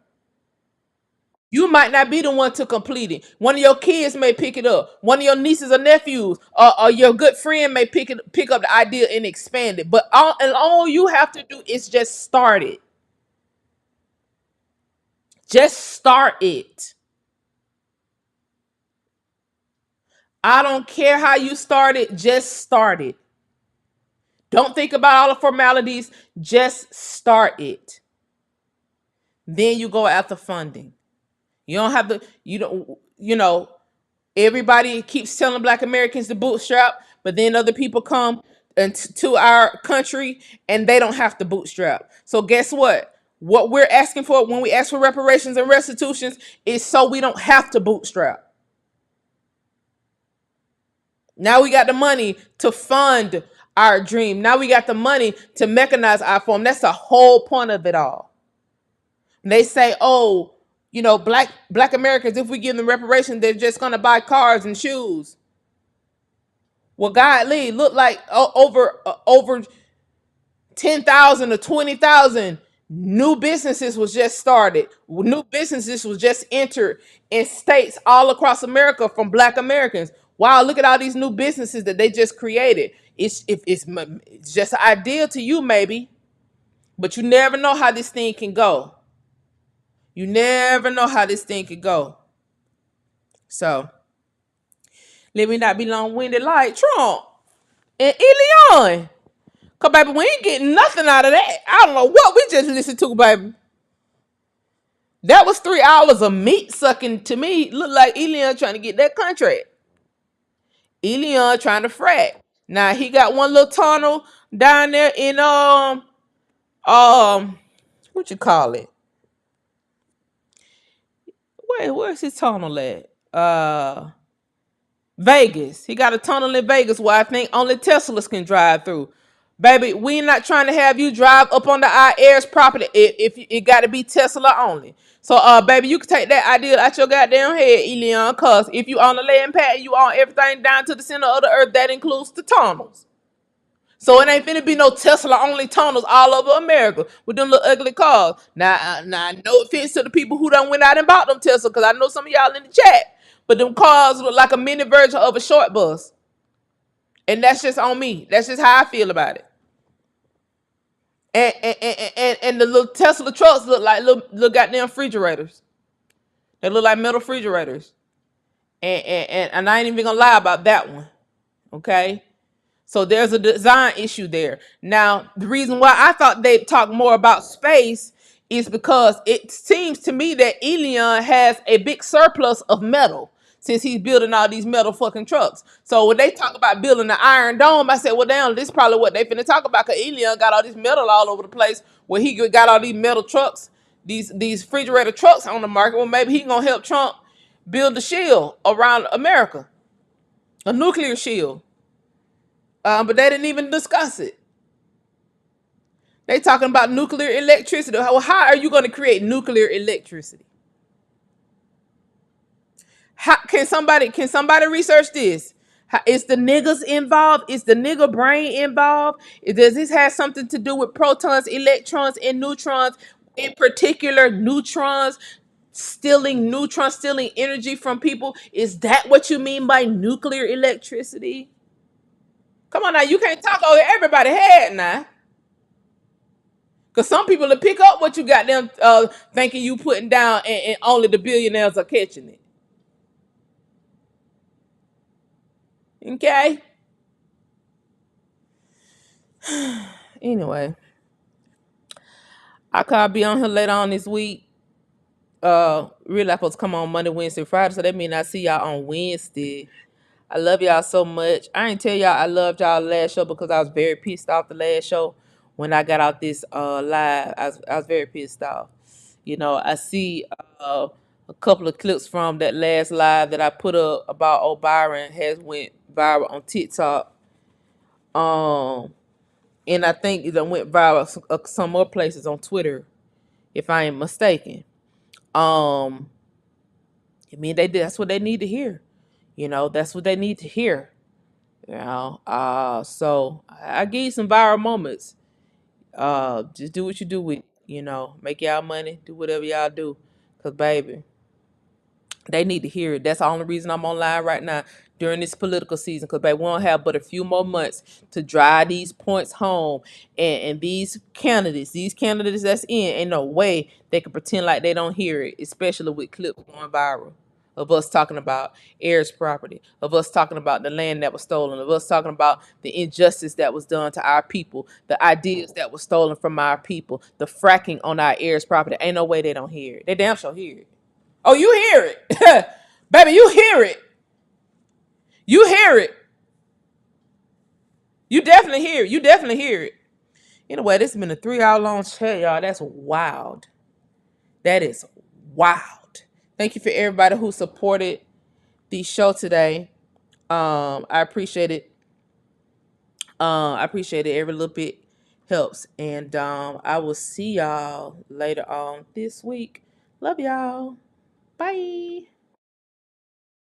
You might not be the one to complete it. One of your kids may pick it up. One of your nieces or nephews, or your good friend may pick up the idea and expand it. But all you have to do is just start it. Just start it. I don't care how you start it. Just start it. Don't think about all the formalities. Just start it. Then you go after funding. You don't have to. You don't. You know. Everybody keeps telling Black Americans to bootstrap, but then other people come to our country and they don't have to bootstrap. So guess what? What we're asking for when we ask for reparations and restitutions is so we don't have to bootstrap. Now we got the money to fund our dream. Now we got the money to mechanize our form. That's the whole point of it all. And they say, oh, black Americans, if we give them reparations, they're just gonna buy cars and shoes. Well, God Lee looked like over 10,000 or 20,000 new businesses was just started. New businesses was just entered in states all across America from Black Americans. Wow, look at all these new businesses that they just created. It's just an idea to you maybe, but you never know how this thing can go. You never know how this thing can go. So let me not be long-winded like Trump and Elon. Cause baby, we ain't getting nothing out of that. I don't know what we just listened to, baby. That was 3 hours of meat sucking to me. Look like Elon trying to get that contract. Elon trying to frat. Now he got one little tunnel down there in what you call it? Where's his tunnel at? Vegas. He got a tunnel in Vegas where I think only Teslas can drive through. Baby, we not trying to have you drive up on our heirs property if it got to be Tesla only. So, baby, you can take that idea out your goddamn head, Elon, because if you own the land patent, you own everything down to the center of the earth. That includes the tunnels. So it ain't finna be no Tesla only tunnels all over America with them little ugly cars. Now no offense to the people who done went out and bought them Tesla, because I know some of y'all in the chat. But them cars look like a mini version of a short bus. And that's just on me. That's just how I feel about it. And the little Tesla trucks look like little goddamn refrigerators. They look like metal refrigerators. And I ain't even gonna lie about that one. Okay? So there's a design issue there. Now, the reason why I thought they'd talk more about space is because it seems to me that Elon has a big surplus of metal since he's building all these metal fucking trucks. So when they talk about building the Iron Dome, I said, well, damn, this is probably what they finna talk about, because Elon got all this metal all over the place where he got all these metal trucks, these refrigerator trucks on the market. Well, maybe he gonna help Trump build a shield around America, a nuclear shield. But they didn't even discuss it. They talking about nuclear electricity. How are you going to create nuclear electricity? Can somebody research this? Is the niggas involved? Is the nigga brain involved? Does this have something to do with protons, electrons, and neutrons? In particular, stealing energy from people. Is that what you mean by nuclear electricity? Come on now, you can't talk over everybody's head now. Because some people will pick up what you got them thinking you putting down, and only the billionaires are catching it. Okay? Anyway, I could be on here later on this week. Real life supposed to come on Monday, Wednesday, Friday. So that means I see y'all on Wednesday. I love y'all so much. I ain't tell y'all I loved y'all last show because I was very pissed off the last show when I got out this live. I was very pissed off. I see a couple of clips from that last live that I put up about O'Byron has went viral on TikTok. And I think it went viral some more places on Twitter, if I ain't mistaken. I mean, that's what they need to hear. That's what they need to hear. So I give you some viral moments. Just do what you do with, make y'all money, do whatever y'all do. Cause baby, they need to hear it. That's the only reason I'm online right now during this political season. Because they won't have but a few more months to drive these points home. And these candidates that's in, ain't no way they can pretend like they don't hear it, especially with clips going viral of us talking about heirs property, of us talking about the land that was stolen, of us talking about the injustice that was done to our people, the ideas that were stolen from our people, the fracking on our heirs property. Ain't no way they don't hear it. They damn sure hear it. Oh, you hear it. Baby, you hear it. You hear it. You definitely hear it. You definitely hear it. Anyway, this has been a 3 hour long chat, y'all. That's wild. That is wild. Thank you for everybody who supported the show today. I appreciate it. I appreciate it. Every little bit helps. And I will see y'all later on this week. Love y'all. Bye.